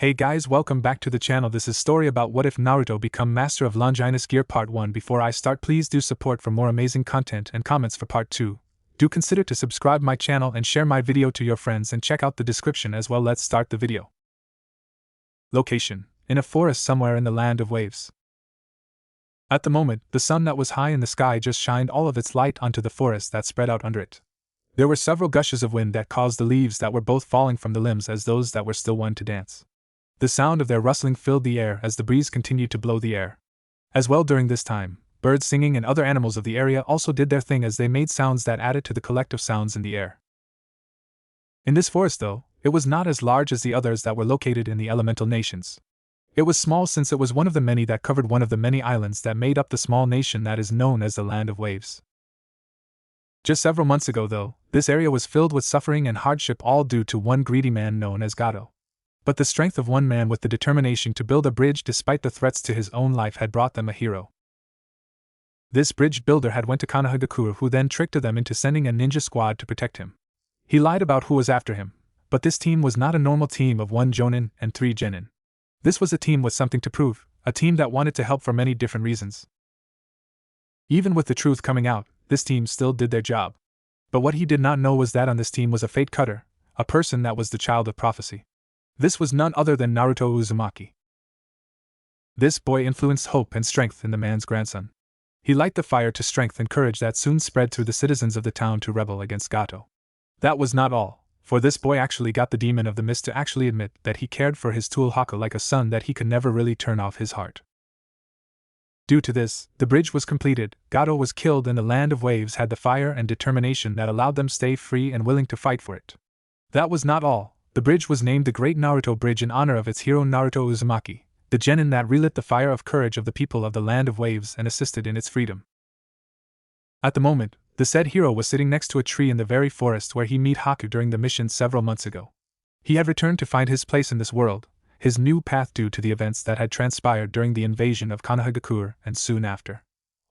Hey guys, welcome back to the channel. This is story about what if Naruto become master of Longinus Gear part 1. Before I start, please do support for more amazing content and comments for part 2. Do consider to subscribe my channel and share my video to your friends and check out the description as well. Let's start the video. Location: in a forest somewhere in the land of waves. At the moment, the sun that was high in the sky just shined all of its light onto the forest that spread out under it. There were several gushes of wind that caused the leaves that were both falling from the limbs as those that were still one to dance. The sound of their rustling filled the air as the breeze continued to blow the air. As well, during this time, birds singing and other animals of the area also did their thing as they made sounds that added to the collective sounds in the air. In this forest, though, it was not as large as the others that were located in the elemental nations. It was small since it was one of the many that covered one of the many islands that made up the small nation that is known as the Land of Waves. Just several months ago, though, this area was filled with suffering and hardship, all due to one greedy man known as Gato. But the strength of one man with the determination to build a bridge despite the threats to his own life had brought them a hero. This bridge builder had went to Konohagakure, who then tricked them into sending a ninja squad to protect him. He lied about who was after him, but this team was not a normal team of 1 jonin and 3 genin. This was a team with something to prove, a team that wanted to help for many different reasons. Even with the truth coming out, this team still did their job. But what he did not know was that on this team was a fate cutter, a person that was the child of prophecy. This was none other than Naruto Uzumaki. This boy influenced hope and strength in the man's grandson. He lighted the fire to strength and courage that soon spread through the citizens of the town to rebel against Gato. That was not all, for this boy actually got the demon of the mist to actually admit that he cared for his tool Haka like a son that he could never really turn off his heart. Due to this, the bridge was completed, Gato was killed, and the Land of Waves had the fire and determination that allowed them stay free and willing to fight for it. That was not all. The bridge was named the Great Naruto Bridge in honor of its hero Naruto Uzumaki, the genin that relit the fire of courage of the people of the Land of Waves and assisted in its freedom. At the moment, the said hero was sitting next to a tree in the very forest where he met Haku during the mission several months ago. He had returned to find his place in this world, his new path due to the events that had transpired during the invasion of Konohagakure and soon after.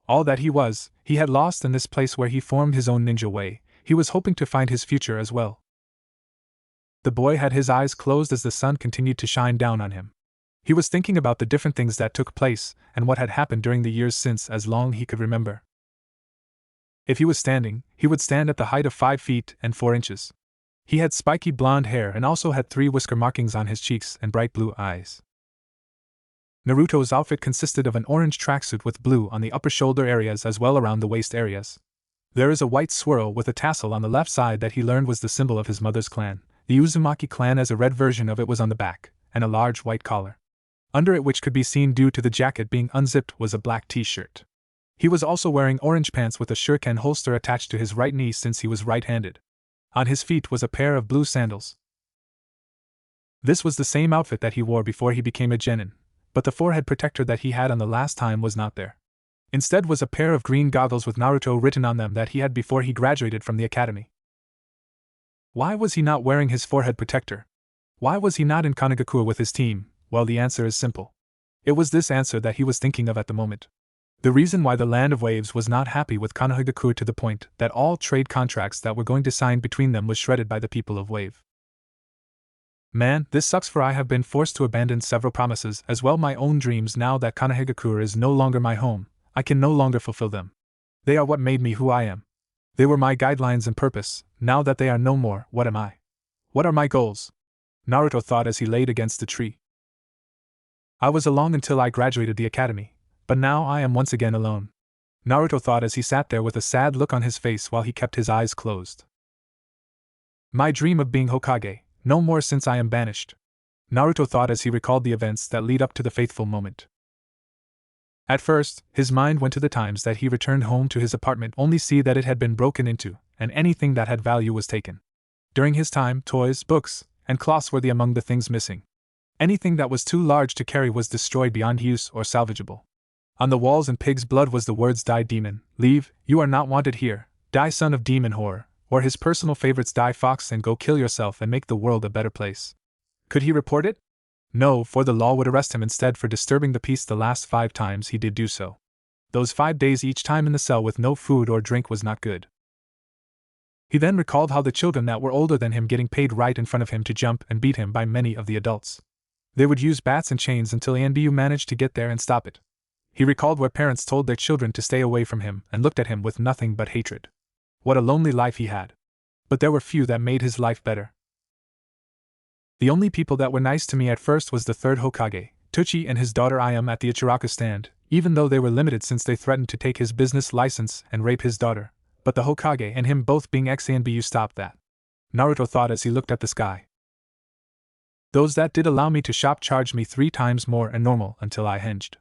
All that he had lost in this place where he formed his own ninja way. He was hoping to find his future as well. The boy had his eyes closed as the sun continued to shine down on him. He was thinking about the different things that took place and what had happened during the years since as long he could remember. If he was standing, he would stand at the height of 5 feet and 4 inches. He had spiky blonde hair and also had 3 whisker markings on his cheeks and bright blue eyes. Naruto's outfit consisted of an orange tracksuit with blue on the upper shoulder areas as well around the waist areas. There is a white swirl with a tassel on the left side that he learned was the symbol of his mother's clan. The Uzumaki clan, as a red version of it, was on the back, and a large white collar. Under it, which could be seen due to the jacket being unzipped, was a black t-shirt. He was also wearing orange pants with a shuriken holster attached to his right knee since he was right-handed. On his feet was a pair of blue sandals. This was the same outfit that he wore before he became a genin, but the forehead protector that he had on the last time was not there. Instead was a pair of green goggles with Naruto written on them that he had before he graduated from the academy. Why was he not wearing his forehead protector? Why was he not in Konohagakure with his team? Well, the answer is simple. It was this answer that he was thinking of at the moment. The reason why the Land of Waves was not happy with Konohagakure to the point that all trade contracts that were going to sign between them was shredded by the people of Wave. Man, this sucks, for I have been forced to abandon several promises as well my own dreams now that Konohagakure is no longer my home. I can no longer fulfill them. They are what made me who I am. They were my guidelines and purpose. Now that they are no more, what am I? What are my goals? Naruto thought as he laid against the tree. I was alone until I graduated the academy, but now I am once again alone. Naruto thought as he sat there with a sad look on his face while he kept his eyes closed. My dream of being Hokage, no more since I am banished. Naruto thought as he recalled the events that lead up to the fateful moment. At first, his mind went to the times that he returned home to his apartment only see that it had been broken into, and anything that had value was taken. During his time, toys, books, and cloths were among the things missing. Anything that was too large to carry was destroyed beyond use or salvageable. On the walls in pig's blood was the words "Die demon, leave, you are not wanted here, die son of demon horror," or his personal favorites "Die fox and go kill yourself and make the world a better place." Could he report it? No, for the law would arrest him instead for disturbing the peace the last 5 times he did do so. Those 5 days each time in the cell with no food or drink was not good. He then recalled how the children that were older than him getting paid right in front of him to jump and beat him by many of the adults. They would use bats and chains until Anbu managed to get there and stop it. He recalled where parents told their children to stay away from him and looked at him with nothing but hatred. What a lonely life he had. But there were few that made his life better. The only people that were nice to me at first was the third Hokage, Tuchi, and his daughter Ayam at the Ichiraku stand, even though they were limited since they threatened to take his business license and rape his daughter. But the Hokage and him both being ex-Anbu stopped that. Naruto thought as he looked at the sky. Those that did allow me to shop charged me 3 times more than normal until I hinged.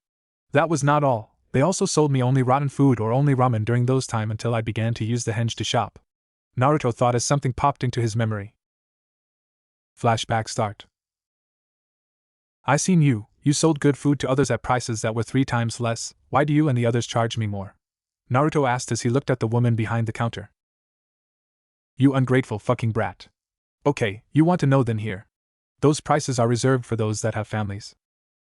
That was not all, they also sold me only rotten food or only ramen during those time until I began to use the henge to shop. Naruto thought as something popped into his memory. Flashback start. I seen you sold good food to others at prices that were 3 times less, why do you and the others charge me more? Naruto asked as he looked at the woman behind the counter. You ungrateful fucking brat. Okay, you want to know then here. Those prices are reserved for those that have families.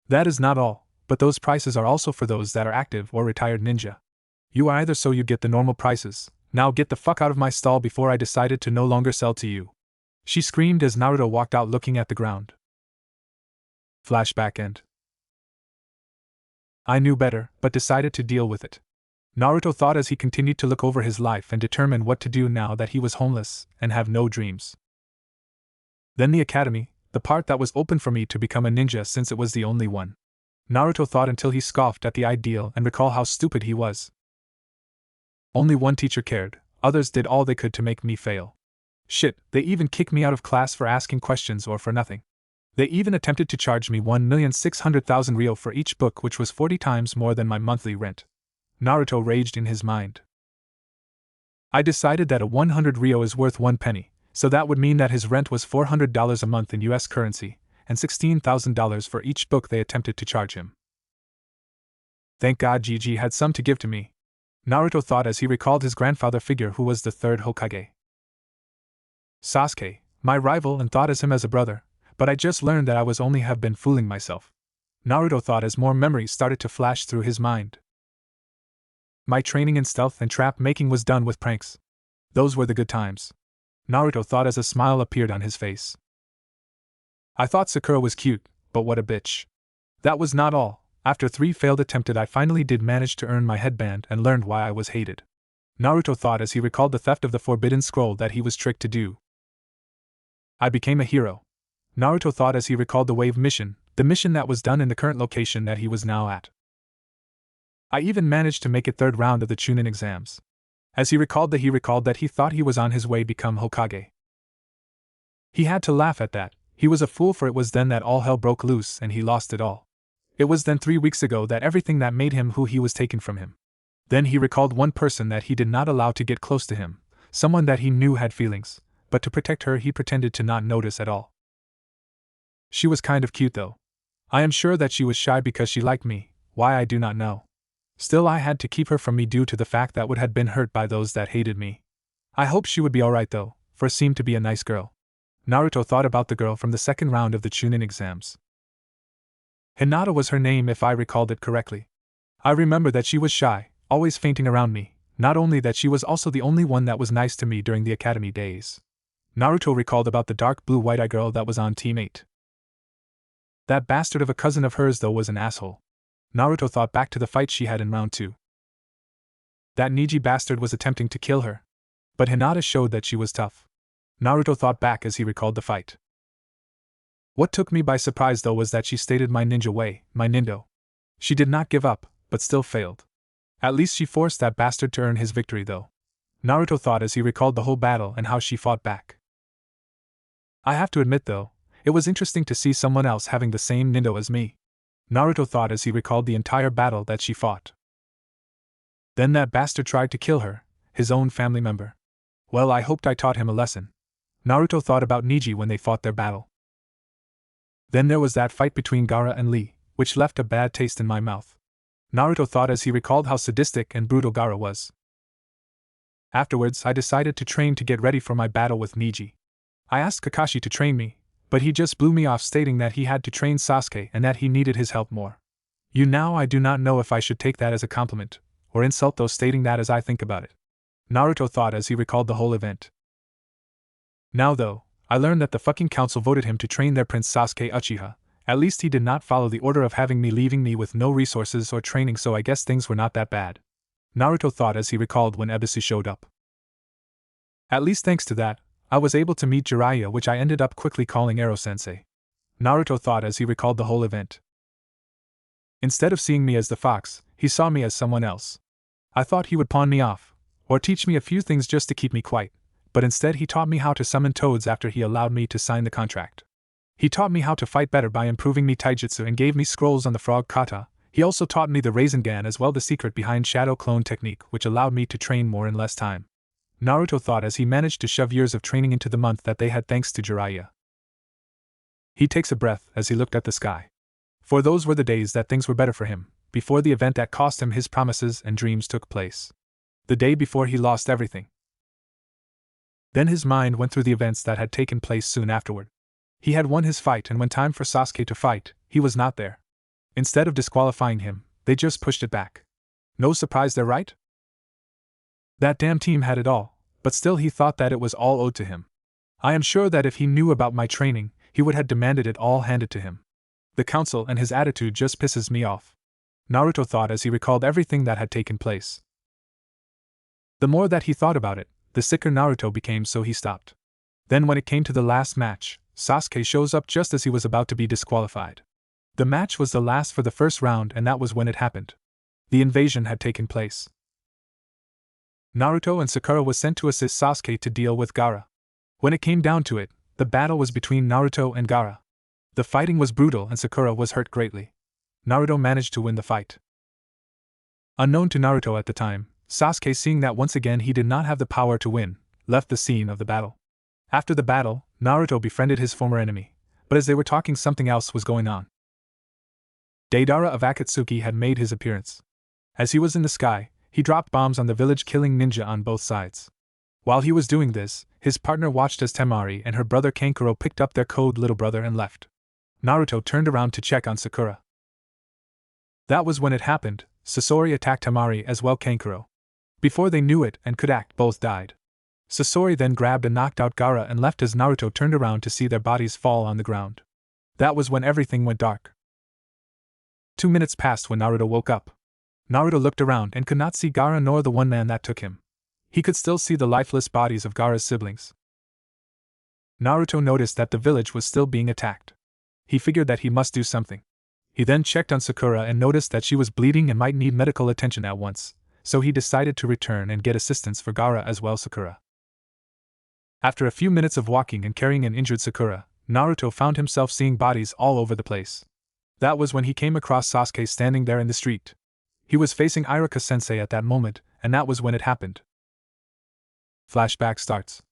That is not all, but those prices are also for those that are active or retired ninja. You are either so you get the normal prices, now get the fuck out of my stall before I decided to no longer sell to you. She screamed as Naruto walked out looking at the ground. Flashback end. I knew better, but decided to deal with it. Naruto thought as he continued to look over his life and determine what to do now that he was homeless and have no dreams. Then the academy, the part that was open for me to become a ninja since it was the only one. Naruto thought until he scoffed at the ideal and recall how stupid he was. Only one teacher cared, others did all they could to make me fail. Shit, they even kicked me out of class for asking questions or for nothing. They even attempted to charge me 1,600,000 ryo for each book, which was 40 times more than my monthly rent. Naruto raged in his mind. I decided that a 100 ryo is worth 1 penny, so that would mean that his rent was $400 a month in US currency, and $16,000 for each book they attempted to charge him. Thank God Gigi had some to give to me. Naruto thought as he recalled his grandfather figure who was the third Hokage. Sasuke, my rival, and thought as him as a brother, but I just learned that I was only have been fooling myself. Naruto thought as more memories started to flash through his mind. My training in stealth and trap making was done with pranks. Those were the good times. Naruto thought as a smile appeared on his face. I thought Sakura was cute, but what a bitch. That was not all. After 3 failed attempts I finally did manage to earn my headband and learned why I was hated. Naruto thought as he recalled the theft of the forbidden scroll that he was tricked to do. I became a hero. Naruto thought as he recalled the wave mission, the mission that was done in the current location that he was now at. I even managed to make it 3rd round of the Chunin exams. As he recalled that he thought he was on his way become Hokage. He had to laugh at that. He was a fool, for it was then that all hell broke loose and he lost it all. It was then 3 weeks ago that everything that made him who he was taken from him. Then he recalled one person that he did not allow to get close to him, someone that he knew had feelings, but to protect her he pretended to not notice at all. She was kind of cute though. I am sure that she was shy because she liked me, why I do not know. Still I had to keep her from me due to the fact that would have been hurt by those that hated me. I hope she would be alright though, for seemed to be a nice girl. Naruto thought about the girl from the 2nd round of the Chunin exams. Hinata was her name if I recalled it correctly. I remember that she was shy, always fainting around me, not only that she was also the only one that was nice to me during the academy days. Naruto recalled about the dark blue white-eyed girl that was on Team 8. That bastard of a cousin of hers though was an asshole. Naruto thought back to the fight she had in round 2. That Neji bastard was attempting to kill her. But Hinata showed that she was tough. Naruto thought back as he recalled the fight. What took me by surprise though was that she stated my ninja way, my nindo. She did not give up, but still failed. At least she forced that bastard to earn his victory though. Naruto thought as he recalled the whole battle and how she fought back. I have to admit though, it was interesting to see someone else having the same nindo as me. Naruto thought as he recalled the entire battle that she fought. Then that bastard tried to kill her, his own family member. Well, I hoped I taught him a lesson. Naruto thought about Neji when they fought their battle. Then there was that fight between Gaara and Lee, which left a bad taste in my mouth. Naruto thought as he recalled how sadistic and brutal Gaara was. Afterwards, I decided to train to get ready for my battle with Neji. I asked Kakashi to train me, but he just blew me off stating that he had to train Sasuke and that he needed his help more. Now I do not know if I should take that as a compliment, or insult those stating that as I think about it. Naruto thought as he recalled the whole event. Now though, I learned that the fucking council voted him to train their prince Sasuke Uchiha, At least he did not follow the order of having me, leaving me with no resources or training, so I guess things were not that bad. Naruto thought as he recalled when Ebisu showed up. At least thanks to that, I was able to meet Jiraiya, which I ended up quickly calling Ero-sensei. Naruto thought as he recalled the whole event. Instead of seeing me as the fox, he saw me as someone else. I thought he would pawn me off, or teach me a few things just to keep me quiet, but instead he taught me how to summon toads after he allowed me to sign the contract. He taught me how to fight better by improving me taijutsu and gave me scrolls on the frog kata. He also taught me the Rasengan as well, the secret behind shadow clone technique, which allowed me to train more in less time. Naruto thought as he managed to shove years of training into the month that they had thanks to Jiraiya. He takes a breath as he looked at the sky. For those were the days that things were better for him, before the event that cost him his promises and dreams took place. The day before he lost everything. Then his mind went through the events that had taken place soon afterward. He had won his fight, and when time for Sasuke to fight, he was not there. Instead of disqualifying him, they just pushed it back. No surprise there, right? That damn team had it all, but still he thought that it was all owed to him. I am sure that if he knew about my training, he would have demanded it all handed to him. The council and his attitude just pisses me off. Naruto thought as he recalled everything that had taken place. The more that he thought about it, the sicker Naruto became, so he stopped. Then when it came to the last match, Sasuke shows up just as he was about to be disqualified. The match was the last for the first round, and that was when it happened. The invasion had taken place. Naruto and Sakura was sent to assist Sasuke to deal with Gaara. When it came down to it, the battle was between Naruto and Gaara. The fighting was brutal and Sakura was hurt greatly. Naruto managed to win the fight. Unknown to Naruto at the time, Sasuke, seeing that once again he did not have the power to win, left the scene of the battle. After the battle, Naruto befriended his former enemy, but as they were talking, something else was going on. Deidara of Akatsuki had made his appearance. As he was in the sky, he dropped bombs on the village, killing ninja on both sides. While he was doing this, his partner watched as Temari and her brother Kankuro picked up their code little brother and left. Naruto turned around to check on Sakura. That was when it happened. Sasori attacked Temari as well Kankuro. Before they knew it and could act, both died. Sasori then grabbed and knocked out Gaara and left as Naruto turned around to see their bodies fall on the ground. That was when everything went dark. 2 minutes passed when Naruto woke up. Naruto looked around and could not see Gaara nor the one man that took him. He could still see the lifeless bodies of Gaara's siblings. Naruto noticed that the village was still being attacked. He figured that he must do something. He then checked on Sakura and noticed that she was bleeding and might need medical attention at once, so he decided to return and get assistance for Gaara as well Sakura. After a few minutes of walking and carrying an injured Sakura, Naruto found himself seeing bodies all over the place. That was when he came across Sasuke standing there in the street. He was facing Iruka-sensei at that moment, and that was when it happened. Flashback starts.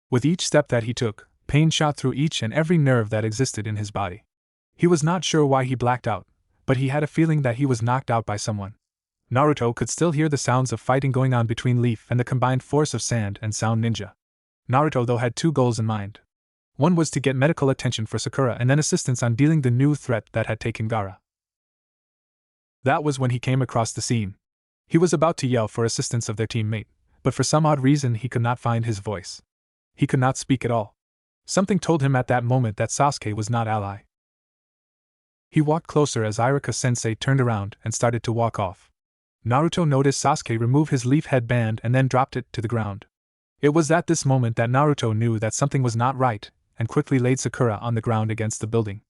With each step that he took, pain shot through each and every nerve that existed in his body. He was not sure why he blacked out, but he had a feeling that he was knocked out by someone. Naruto could still hear the sounds of fighting going on between Leaf and the combined force of Sand and Sound Ninja. Naruto though had two goals in mind. One was to get medical attention for Sakura and then assistance on dealing the new threat that had taken Gaara. That was when he came across the scene. He was about to yell for assistance of their teammate, but for some odd reason he could not find his voice. He could not speak at all. Something told him at that moment that Sasuke was not ally. He walked closer as Iruka-sensei turned around and started to walk off. Naruto noticed Sasuke remove his leaf headband and then dropped it to the ground. It was at this moment that Naruto knew that something was not right, and quickly laid Sakura on the ground against the building.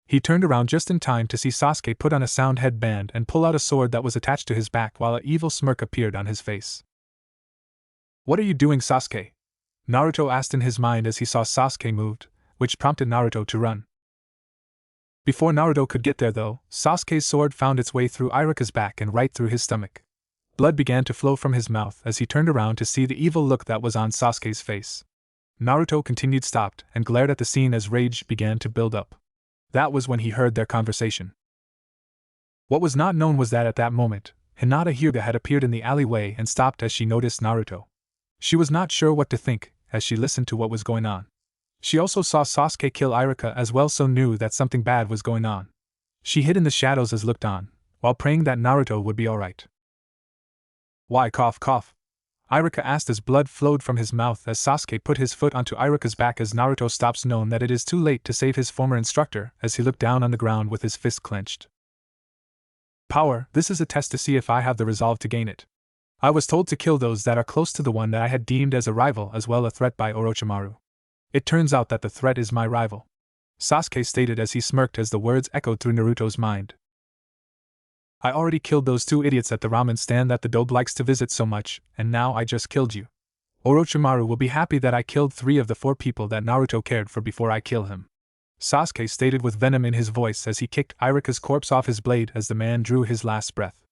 He turned around just in time to see Sasuke put on a sound headband and pull out a sword that was attached to his back while an evil smirk appeared on his face. "What are you doing, Sasuke?" Naruto asked in his mind as he saw Sasuke moved, which prompted Naruto to run. Before Naruto could get there though, Sasuke's sword found its way through Iruka's back and right through his stomach. Blood began to flow from his mouth as he turned around to see the evil look that was on Sasuke's face. Naruto continued stopped and glared at the scene as rage began to build up. That was when he heard their conversation. What was not known was that at that moment, Hinata Hyuga had appeared in the alleyway and stopped as she noticed Naruto. She was not sure what to think as she listened to what was going on. She also saw Sasuke kill Iruka as well, so knew that something bad was going on. She hid in the shadows as looked on, while praying that Naruto would be alright. "Why cough cough? Iruka asked as blood flowed from his mouth as Sasuke put his foot onto Iruka's back as Naruto stops, known that it is too late to save his former instructor as he looked down on the ground with his fist clenched. Power, this is a test to see if I have the resolve to gain it. I was told to kill those that are close to the one that I had deemed as a rival as well a threat by Orochimaru. It turns out that the threat is my rival, Sasuke stated as he smirked as the words echoed through Naruto's mind. I already killed those 2 idiots at the ramen stand that the dobe likes to visit so much, and now I just killed you. Orochimaru will be happy that I killed 3 of the 4 people that Naruto cared for before I kill him, Sasuke stated with venom in his voice as he kicked Iruka's corpse off his blade as the man drew his last breath.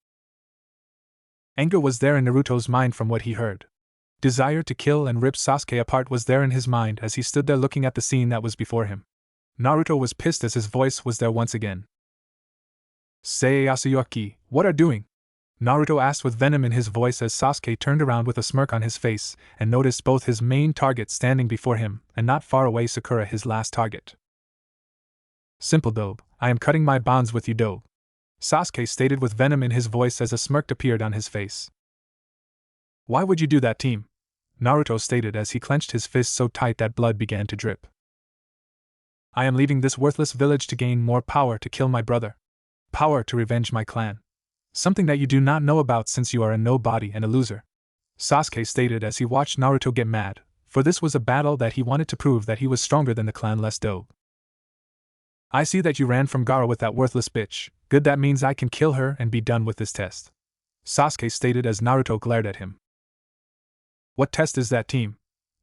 Anger was there in Naruto's mind from what he heard. Desire to kill and rip Sasuke apart was there in his mind as he stood there looking at the scene that was before him. Naruto was pissed as his voice was there once again. Say Yasuyuki, what are doing? Naruto asked with venom in his voice as Sasuke turned around with a smirk on his face and noticed both his main target standing before him and not far away Sakura, his last target. Simple dobe, I am cutting my bonds with you dobe, Sasuke stated with venom in his voice as a smirk appeared on his face. Why would you do that, team? Naruto stated as he clenched his fist so tight that blood began to drip. I am leaving this worthless village to gain more power to kill my brother. Power to revenge my clan. Something that you do not know about since you are a nobody and a loser, Sasuke stated as he watched Naruto get mad, for this was a battle that he wanted to prove that he was stronger than the clanless dobe. I see that you ran from Gaara with that worthless bitch. Good, that means I can kill her and be done with this test, Sasuke stated as Naruto glared at him. What test is that, team?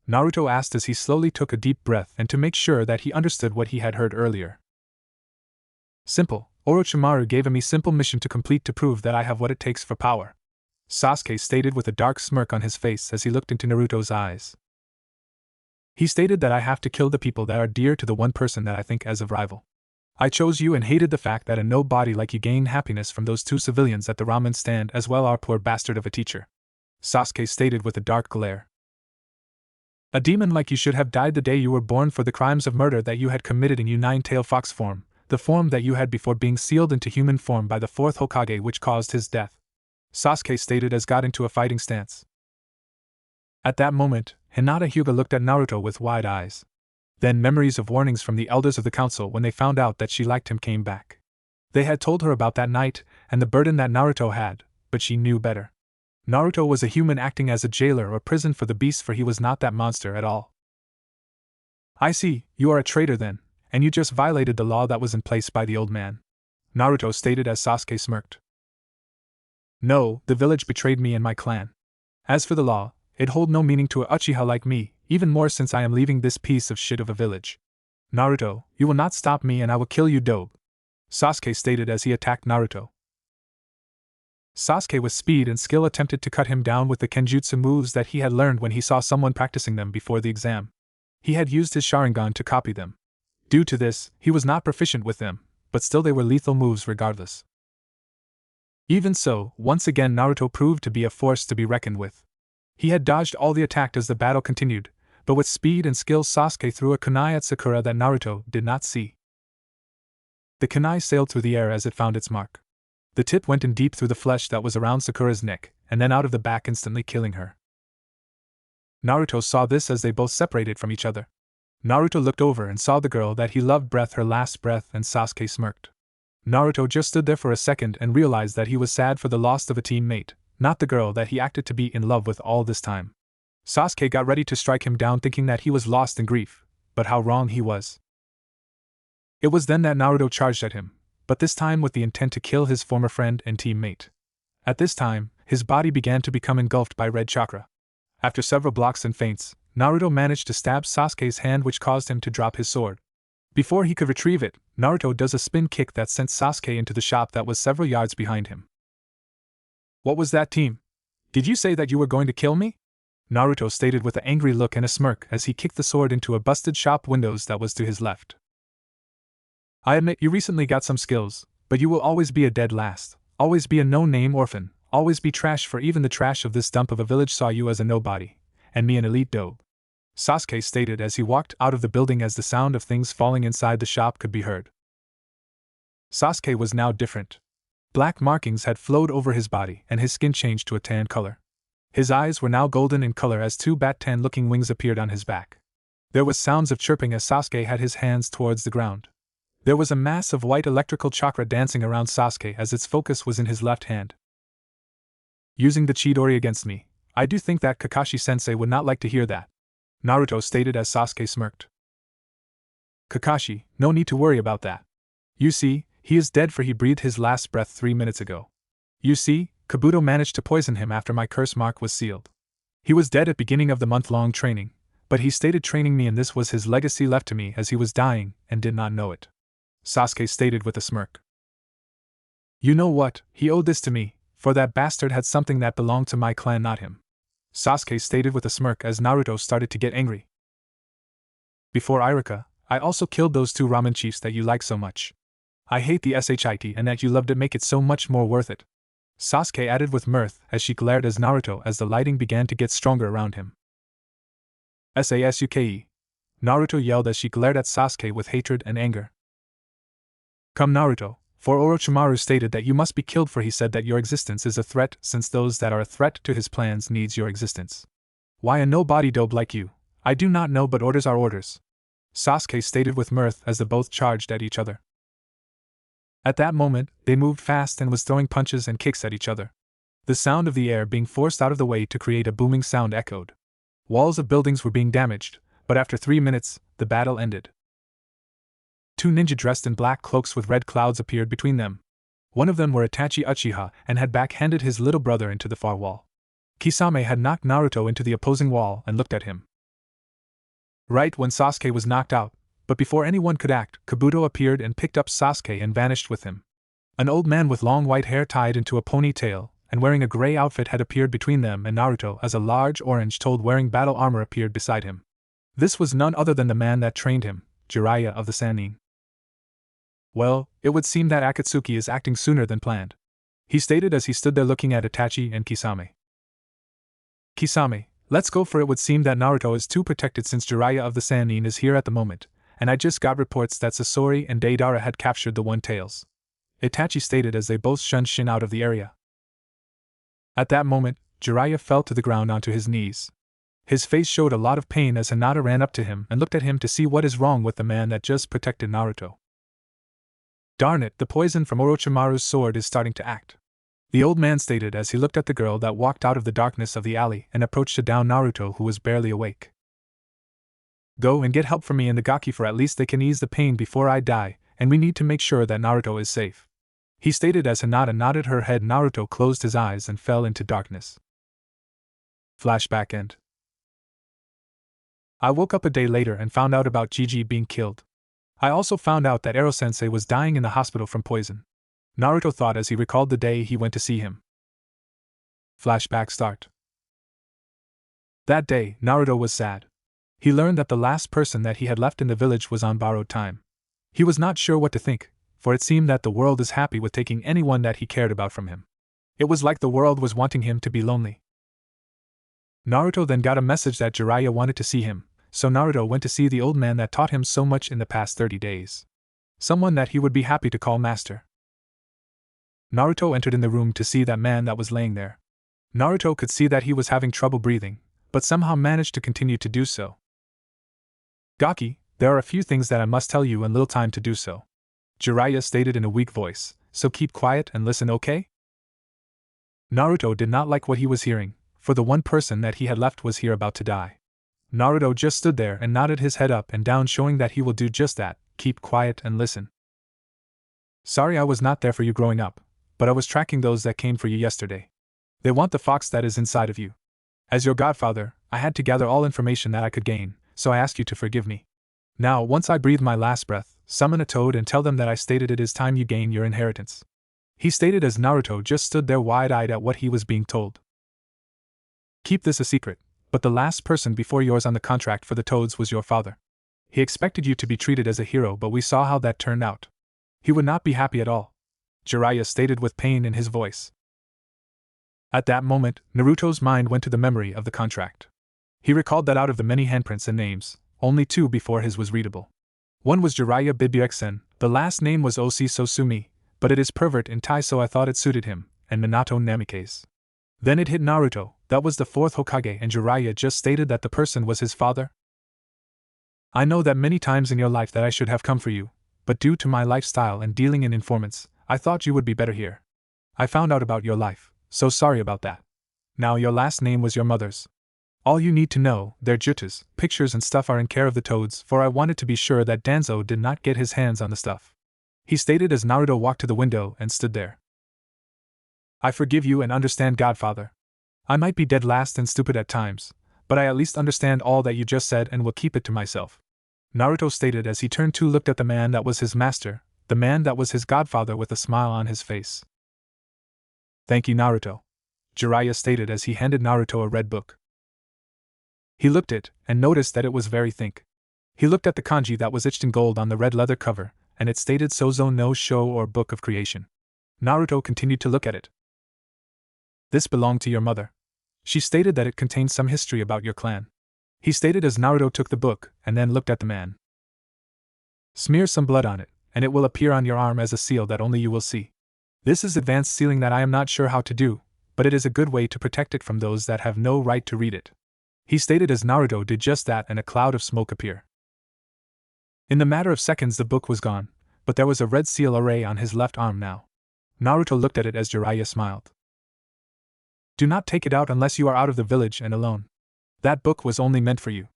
Naruto asked as he slowly took a deep breath and to make sure that he understood what he had heard earlier. Simple, Orochimaru gave me simple mission to complete to prove that I have what it takes for power, Sasuke stated with a dark smirk on his face as he looked into Naruto's eyes. He stated that I have to kill the people that are dear to the one person that I think as a rival. I chose you and hated the fact that a nobody like you gained happiness from those 2 civilians at the ramen stand as well, our poor bastard of a teacher, Sasuke stated with a dark glare. A demon like you should have died the day you were born for the crimes of murder that you had committed in your 9-tailed fox form, the form that you had before being sealed into human form by the 4th Hokage, which caused his death, Sasuke stated as got into a fighting stance. At that moment, Hinata Hyuga looked at Naruto with wide eyes. Then memories of warnings from the elders of the council when they found out that she liked him came back. They had told her about that night and the burden that Naruto had, but she knew better. Naruto was a human acting as a jailer or prison for the beasts, for he was not that monster at all. I see, you are a traitor then, and you just violated the law that was in place by the old man, Naruto stated as Sasuke smirked. No, the village betrayed me and my clan. As for the law, it hold no meaning to a Uchiha like me, even more since I am leaving this piece of shit of a village. Naruto, you will not stop me and I will kill you dobe, Sasuke stated as he attacked Naruto. Sasuke with speed and skill attempted to cut him down with the kenjutsu moves that he had learned when he saw someone practicing them before the exam. He had used his Sharingan to copy them. Due to this, he was not proficient with them, but still they were lethal moves regardless. Even so, once again Naruto proved to be a force to be reckoned with. He had dodged all the attack as the battle continued, but with speed and skill Sasuke threw a kunai at Sakura that Naruto did not see. The kunai sailed through the air as it found its mark. The tip went in deep through the flesh that was around Sakura's neck, and then out of the back, instantly killing her. Naruto saw this as they both separated from each other. Naruto looked over and saw the girl that he loved breathe her last breath, and Sasuke smirked. Naruto just stood there for a second and realized that he was sad for the loss of a teammate, not the girl that he acted to be in love with all this time. Sasuke got ready to strike him down thinking that he was lost in grief, but how wrong he was. It was then that Naruto charged at him, but this time with the intent to kill his former friend and teammate. At this time, his body began to become engulfed by red chakra. After several blocks and feints, Naruto managed to stab Sasuke's hand, which caused him to drop his sword. Before he could retrieve it, Naruto does a spin kick that sent Sasuke into the shop that was several yards behind him. What was that, team? Did you say that you were going to kill me? Naruto stated with an angry look and a smirk as he kicked the sword into a busted shop windows that was to his left. I admit you recently got some skills, but you will always be a dead last, always be a no-name orphan, always be trash, for even the trash of this dump of a village saw you as a nobody, and me an elite dobe, Sasuke stated as he walked out of the building as the sound of things falling inside the shop could be heard. Sasuke was now different. Black markings had flowed over his body and his skin changed to a tan color. His eyes were now golden in color as two bat-tan-looking wings appeared on his back. There was sounds of chirping as Sasuke had his hands towards the ground. There was a mass of white electrical chakra dancing around Sasuke as its focus was in his left hand. Using the Chidori against me, I do think that Kakashi-sensei would not like to hear that, Naruto stated as Sasuke smirked. Kakashi, no need to worry about that. You see, he is dead for he breathed his last breath 3 minutes ago. You see, Kabuto managed to poison him after my curse mark was sealed. He was dead at beginning of the month-long training, but he stated training me and this was his legacy left to me as he was dying and did not know it. Sasuke stated with a smirk. You know what, he owed this to me, for that bastard had something that belonged to my clan not him. Sasuke stated with a smirk as Naruto started to get angry. Before Iruka, I also killed those 2 ramen chiefs that you like so much. I hate the shit and that you love to make it so much more worth it. Sasuke added with mirth as she glared as Naruto as the lighting began to get stronger around him. Sasuke! Naruto yelled as she glared at Sasuke with hatred and anger. Come Naruto, for Orochimaru stated that you must be killed for he said that your existence is a threat since those that are a threat to his plans needs your existence. Why a nobody dope like you? I do not know but orders are orders. Sasuke stated with mirth as the both charged at each other. At that moment, they moved fast and was throwing punches and kicks at each other. The sound of the air being forced out of the way to create a booming sound echoed. Walls of buildings were being damaged, but after 3 minutes, the battle ended. 2 ninja dressed in black cloaks with red clouds appeared between them. One of them were Itachi Uchiha and had backhanded his little brother into the far wall. Kisame had knocked Naruto into the opposing wall and looked at him. Right when Sasuke was knocked out, but before anyone could act, Kabuto appeared and picked up Sasuke and vanished with him. An old man with long white hair tied into a ponytail and wearing a gray outfit had appeared between them and Naruto as a large orange-toad wearing battle armor appeared beside him. This was none other than the man that trained him, Jiraiya of the Sannin. Well, it would seem that Akatsuki is acting sooner than planned, he stated as he stood there looking at Itachi and Kisame. Kisame, let's go for it would seem that Naruto is too protected since Jiraiya of the Sannin is here at the moment, and I just got reports that Sasori and Deidara had captured the One-Tails. Itachi stated as they both shunned Shin out of the area. At that moment, Jiraiya fell to the ground onto his knees. His face showed a lot of pain as Hinata ran up to him and looked at him to see what is wrong with the man that just protected Naruto. Darn it, the poison from Orochimaru's sword is starting to act, the old man stated as he looked at the girl that walked out of the darkness of the alley and approached to down Naruto who was barely awake. Go and get help for me and the Gaki for at least they can ease the pain before I die, and we need to make sure that Naruto is safe, he stated as Hinata nodded her head. Naruto closed his eyes and fell into darkness. Flashback end. I woke up a day later and found out about Gigi being killed. I also found out that Ero-sensei was dying in the hospital from poison. Naruto thought as he recalled the day he went to see him. Flashback start. That day, Naruto was sad. He learned that the last person that he had left in the village was on borrowed time. He was not sure what to think, for it seemed that the world is happy with taking anyone that he cared about from him. It was like the world was wanting him to be lonely. Naruto then got a message that Jiraiya wanted to see him, so Naruto went to see the old man that taught him so much in the past 30 days. Someone that he would be happy to call master. Naruto entered in the room to see that man that was laying there. Naruto could see that he was having trouble breathing, but somehow managed to continue to do so. Gaki, there are a few things that I must tell you and little time to do so, Jiraiya stated in a weak voice, so keep quiet and listen, okay? Naruto did not like what he was hearing, for the one person that he had left was here about to die. Naruto just stood there and nodded his head up and down showing that he will do just that, keep quiet and listen. Sorry I was not there for you growing up, but I was tracking those that came for you yesterday. They want the fox that is inside of you. As your godfather, I had to gather all information that I could gain, so I ask you to forgive me. Now, once I breathe my last breath, summon a toad and tell them that I stated it is time you gain your inheritance, he stated as Naruto just stood there wide-eyed at what he was being told. Keep this a secret, but the last person before yours on the contract for the toads was your father. He expected you to be treated as a hero, but we saw how that turned out. He would not be happy at all, Jiraiya stated with pain in his voice. At that moment, Naruto's mind went to the memory of the contract. He recalled that out of the many handprints and names, only 2 before his was readable. One was Jiraiya Bibuexen, the last name was Osi Sosumi, but it is pervert in Tai so I thought it suited him, and Minato Namikaze. Then it hit Naruto, that was the fourth Hokage and Jiraiya just stated that the person was his father? I know that many times in your life that I should have come for you, but due to my lifestyle and dealing in informants, I thought you would be better here. I found out about your life, so sorry about that. Now your last name was your mother's. All you need to know, their jutsus, pictures and stuff are in care of the toads, for I wanted to be sure that Danzo did not get his hands on the stuff. He stated as Naruto walked to the window and stood there. I forgive you and understand, Godfather. I might be dead last and stupid at times, but I at least understand all that you just said and will keep it to myself. Naruto stated as he turned to look at the man that was his master, the man that was his godfather, with a smile on his face. Thank you, Naruto. Jiraiya stated as he handed Naruto a red book. He looked at it and noticed that it was very thick. He looked at the kanji that was etched in gold on the red leather cover, and it stated Sozo no Sho, or Book of Creation. Naruto continued to look at it. This belonged to your mother. She stated that it contained some history about your clan. He stated as Naruto took the book and then looked at the man. Smear some blood on it, and it will appear on your arm as a seal that only you will see. This is advanced sealing that I am not sure how to do, but it is a good way to protect it from those that have no right to read it. He stated as Naruto did just that and a cloud of smoke appeared. In the matter of seconds the book was gone, but there was a red seal array on his left arm now. Naruto looked at it as Jiraiya smiled. Do not take it out unless you are out of the village and alone. That book was only meant for you.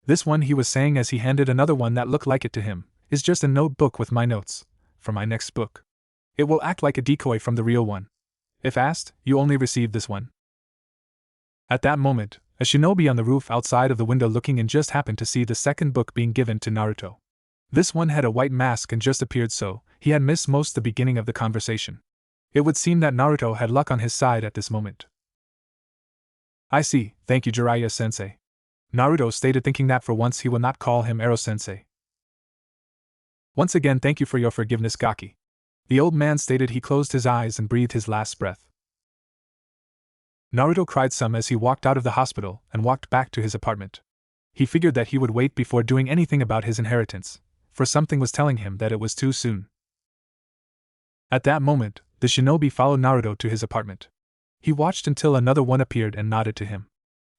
This one, he was saying as he handed another one that looked like it to him, is just a notebook with my notes, for my next book. It will act like a decoy from the real one. If asked, you only receive this one. At that moment, a shinobi on the roof outside of the window looking in just happened to see the second book being given to Naruto. This one had a white mask and just appeared, so he had missed most the beginning of the conversation. It would seem that Naruto had luck on his side at this moment. I see, thank you, Jiraiya-sensei. Naruto stated, thinking that for once he will not call him Ero-sensei. Once again, thank you for your forgiveness, Gaki. The old man stated. He closed his eyes and breathed his last breath. Naruto cried some as he walked out of the hospital and walked back to his apartment. He figured that he would wait before doing anything about his inheritance, for something was telling him that it was too soon. At that moment, the shinobi followed Naruto to his apartment. He watched until another one appeared and nodded to him.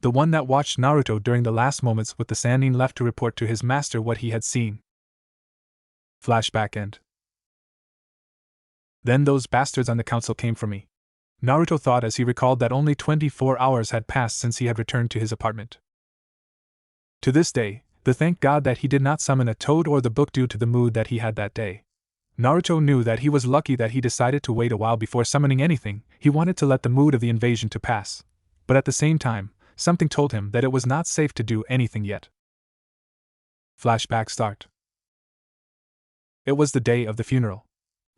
The one that watched Naruto during the last moments with the Sannin left to report to his master what he had seen. Flashback end. Then those bastards on the council came for me. Naruto thought as he recalled that only 24 hours had passed since he had returned to his apartment. To this day, thank God that he did not summon a toad or the book due to the mood that he had that day. Naruto knew that he was lucky that he decided to wait a while before summoning anything. He wanted to let the mood of the invasion to pass, but at the same time, something told him that it was not safe to do anything yet. Flashback start. It was the day of the funeral.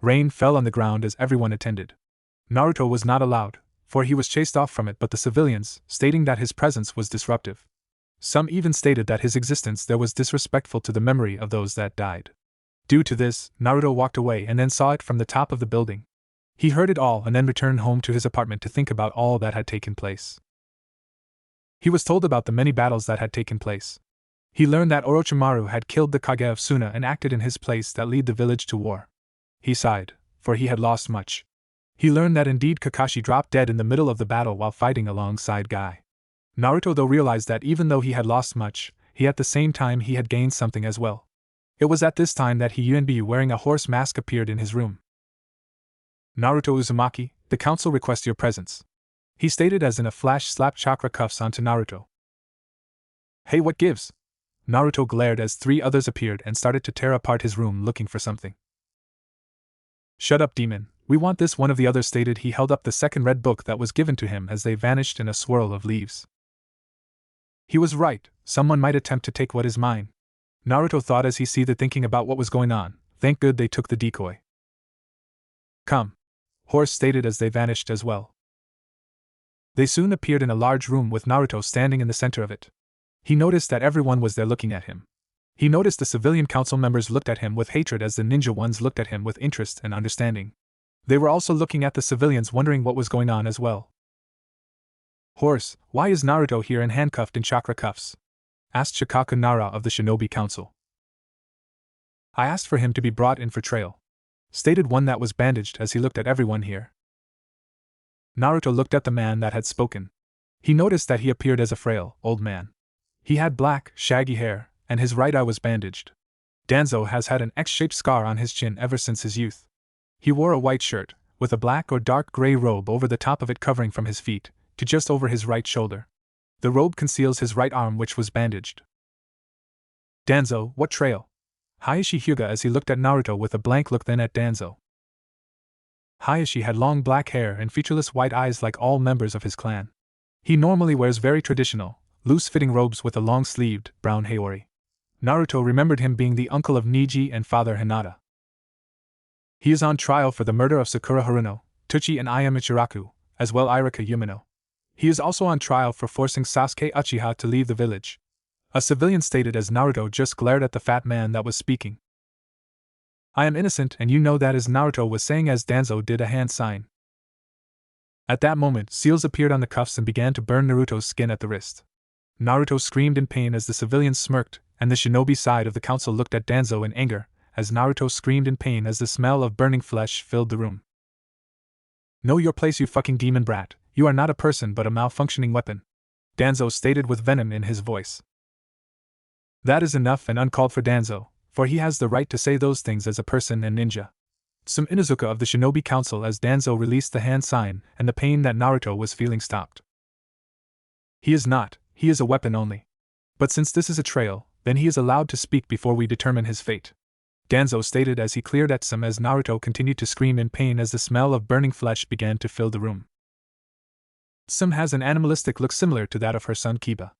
Rain fell on the ground as everyone attended. Naruto was not allowed, for he was chased off from it, but the civilians, stating that his presence was disruptive. Some even stated that his existence there was disrespectful to the memory of those that died. Due to this, Naruto walked away and then saw it from the top of the building. He heard it all and then returned home to his apartment to think about all that had taken place. He was told about the many battles that had taken place. He learned that Orochimaru had killed the Kage of Suna and acted in his place that led the village to war. He sighed, for he had lost much. He learned that indeed Kakashi dropped dead in the middle of the battle while fighting alongside Guy. Naruto though realized that even though he had lost much, he at the same time he had gained something as well. It was at this time that Yunbi wearing a horse mask appeared in his room. Naruto Uzumaki, the council requests your presence. He stated as in a flash slapped chakra cuffs onto Naruto. Hey, what gives? Naruto glared as three others appeared and started to tear apart his room looking for something. Shut up, demon, we want this, one of the others stated. He held up the second red book that was given to him as they vanished in a swirl of leaves. He was right, someone might attempt to take what is mine. Naruto thought as he seethed thinking about what was going on. Thank good they took the decoy. Come. Horse stated as they vanished as well. They soon appeared in a large room with Naruto standing in the center of it. He noticed that everyone was there looking at him. He noticed the civilian council members looked at him with hatred as the ninja ones looked at him with interest and understanding. They were also looking at the civilians wondering what was going on as well. Horse, why is Naruto here and handcuffed in chakra cuffs? Asked Shikaku Nara of the Shinobi Council. I asked for him to be brought in for trial. Stated one that was bandaged as he looked at everyone here. Naruto looked at the man that had spoken. He noticed that he appeared as a frail, old man. He had black, shaggy hair, and his right eye was bandaged. Danzo has had an X-shaped scar on his chin ever since his youth. He wore a white shirt, with a black or dark gray robe over the top of it covering from his feet to just over his right shoulder. The robe conceals his right arm, which was bandaged. Danzo, what trail? Hayashi Hyuga as he looked at Naruto with a blank look, then at Danzo. Hayashi had long black hair and featureless white eyes like all members of his clan. He normally wears very traditional, loose-fitting robes with a long-sleeved, brown haori. Naruto remembered him being the uncle of Niji and father Hinata. He is on trial for the murder of Sakura Haruno, Tuchi and Aya Michiraku, as well Irika Yumino. He is also on trial for forcing Sasuke Uchiha to leave the village. A civilian stated as Naruto just glared at the fat man that was speaking. I am innocent, and you know that, as Naruto was saying as Danzo did a hand sign. At that moment, seals appeared on the cuffs and began to burn Naruto's skin at the wrist. Naruto screamed in pain as the civilians smirked, and the shinobi side of the council looked at Danzo in anger, as Naruto screamed in pain as the smell of burning flesh filled the room. Know your place, you fucking demon brat. You are not a person but a malfunctioning weapon, Danzo stated with venom in his voice. That is enough and uncalled for Danzo, for he has the right to say those things as a person and ninja. Some Inuzuka of the Shinobi Council as Danzo released the hand sign, and the pain that Naruto was feeling stopped. He is not, he is a weapon only. But since this is a trail, then he is allowed to speak before we determine his fate, Danzo stated as he cleared at some as Naruto continued to scream in pain as the smell of burning flesh began to fill the room. Some has an animalistic look similar to that of her son Kiba.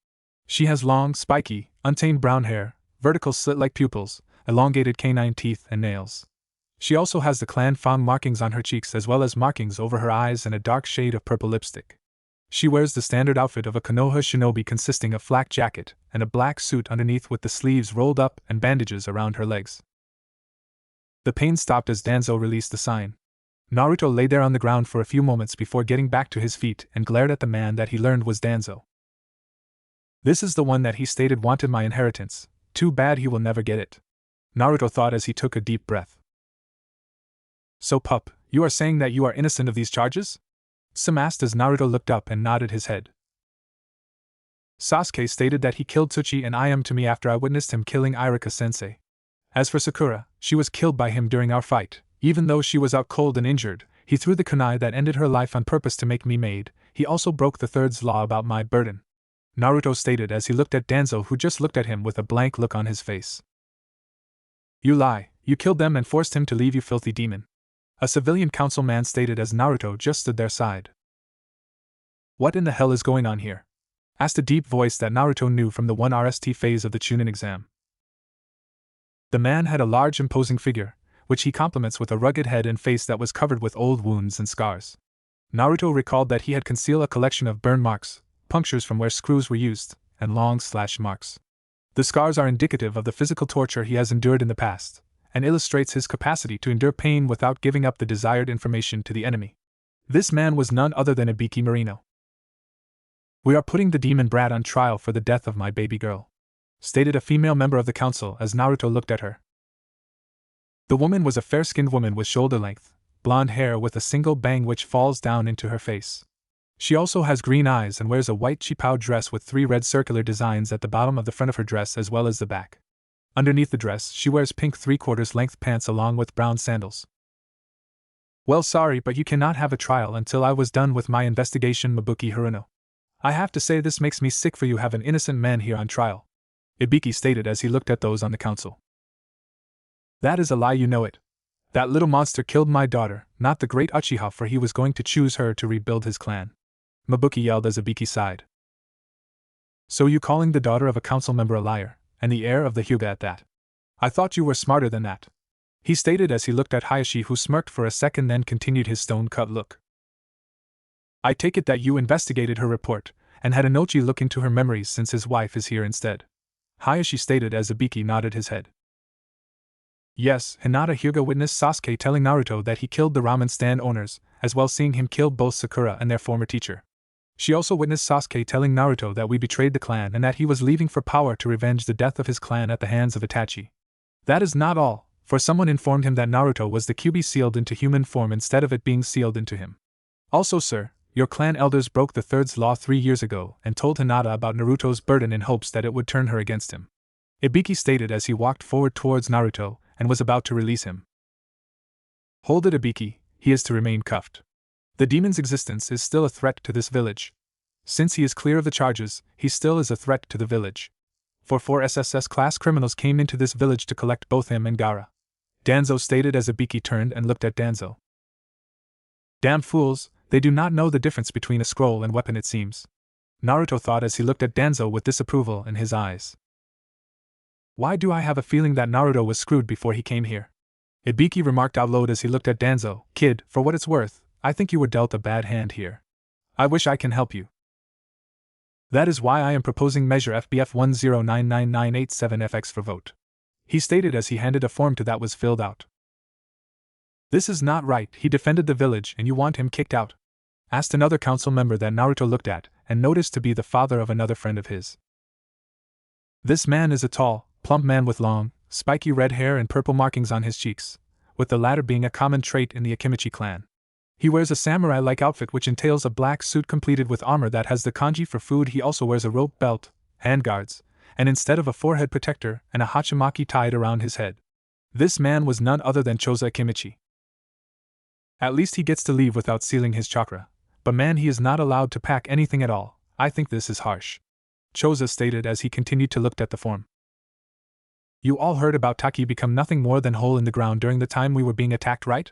She has long, spiky, untamed brown hair, vertical slit-like pupils, elongated canine teeth and nails. She also has the clan Fang markings on her cheeks as well as markings over her eyes and a dark shade of purple lipstick. She wears the standard outfit of a Konoha shinobi consisting of flak jacket and a black suit underneath with the sleeves rolled up and bandages around her legs. The pain stopped as Danzo released the sign. Naruto lay there on the ground for a few moments before getting back to his feet and glared at the man that he learned was Danzo. This is the one that he stated wanted my inheritance. Too bad he will never get it, Naruto thought as he took a deep breath. So pup, you are saying that you are innocent of these charges? Some asked as Naruto looked up and nodded his head. Sasuke stated that he killed Tsuchi and Ayam to me after I witnessed him killing Irika-sensei. As for Sakura, she was killed by him during our fight. Even though she was out cold and injured, he threw the kunai that ended her life on purpose to make me maid. He also broke the third's law about my burden, Naruto stated as he looked at Danzo, who just looked at him with a blank look on his face. You lie, you killed them and forced him to leave, you filthy demon, a civilian councilman stated as Naruto just stood their side. What in the hell is going on here? Asked a deep voice that Naruto knew from the 1RST phase of the Chunin exam. The man had a large imposing figure, which he complements with a rugged head and face that was covered with old wounds and scars. Naruto recalled that he had concealed a collection of burn marks, punctures from where screws were used, and long slash marks. The scars are indicative of the physical torture he has endured in the past, and illustrates his capacity to endure pain without giving up the desired information to the enemy. This man was none other than Ibiki Marino. We are putting the demon brat on trial for the death of my baby girl, stated a female member of the council as Naruto looked at her. The woman was a fair-skinned woman with shoulder-length, blonde hair with a single bang which falls down into her face. She also has green eyes and wears a white chipao dress with 3 red circular designs at the bottom of the front of her dress as well as the back. Underneath the dress, she wears pink 3/4 length pants along with brown sandals. Well, sorry, but you cannot have a trial until I was done with my investigation, Mabuki Haruno. I have to say this makes me sick for you have an innocent man here on trial, Ibiki stated as he looked at those on the council. That is a lie, you know it. That little monster killed my daughter, not the great Uchiha, for he was going to choose her to rebuild his clan, Mabuki yelled as Ibiki sighed. So you calling the daughter of a council member a liar, and the heir of the Hyuga at that? I thought you were smarter than that, he stated as he looked at Hayashi, who smirked for a second then continued his stone-cut look. I take it that you investigated her report, and had Inochi look into her memories since his wife is here instead, Hayashi stated as Ibiki nodded his head. Yes, Hinata Hyuga witnessed Sasuke telling Naruto that he killed the ramen stand owners, as well seeing him kill both Sakura and their former teacher. She also witnessed Sasuke telling Naruto that we betrayed the clan and that he was leaving for power to revenge the death of his clan at the hands of Itachi. That is not all, for someone informed him that Naruto was the Kyuubi sealed into human form instead of it being sealed into him. Also, sir, Your clan elders broke the third's law 3 years ago and told Hinata about Naruto's burden in hopes that it would turn her against him. Ibiki stated as he walked forward towards Naruto and was about to release him. Hold it, Ibiki, he is to remain cuffed. The demon's existence is still a threat to this village. Since he is clear of the charges, he still is a threat to the village. For 4 SSS class criminals came into this village to collect both him and Gaara. Danzo stated as Ibiki turned and looked at Danzo. Damn fools, they do not know the difference between a scroll and weapon, it seems. Naruto thought as he looked at Danzo with disapproval in his eyes. Why do I have a feeling that Naruto was screwed before he came here? Ibiki remarked out loud as he looked at Danzo. Kid, for what it's worth, I think you were dealt a bad hand here. I wish I can help you. That is why I am proposing Measure FBF 1099987FX for vote. He stated as he handed a form to that was filled out. This is not right, he defended the village and you want him kicked out? Asked another council member that Naruto looked at and noticed to be the father of another friend of his. This man is a tall, plump man with long, spiky red hair and purple markings on his cheeks, with the latter being a common trait in the Akimichi clan. He wears a samurai-like outfit which entails a black suit completed with armor that has the kanji for food. He also wears a rope belt, handguards, and instead of a forehead protector and a hachimaki tied around his head. This man was none other than Choza Akimichi. At least he gets to leave without sealing his chakra, but man, he is not allowed to pack anything at all. I think this is harsh. Choza stated as he continued to look at the form. You all heard about Taki become nothing more than hole in the ground during the time we were being attacked, right?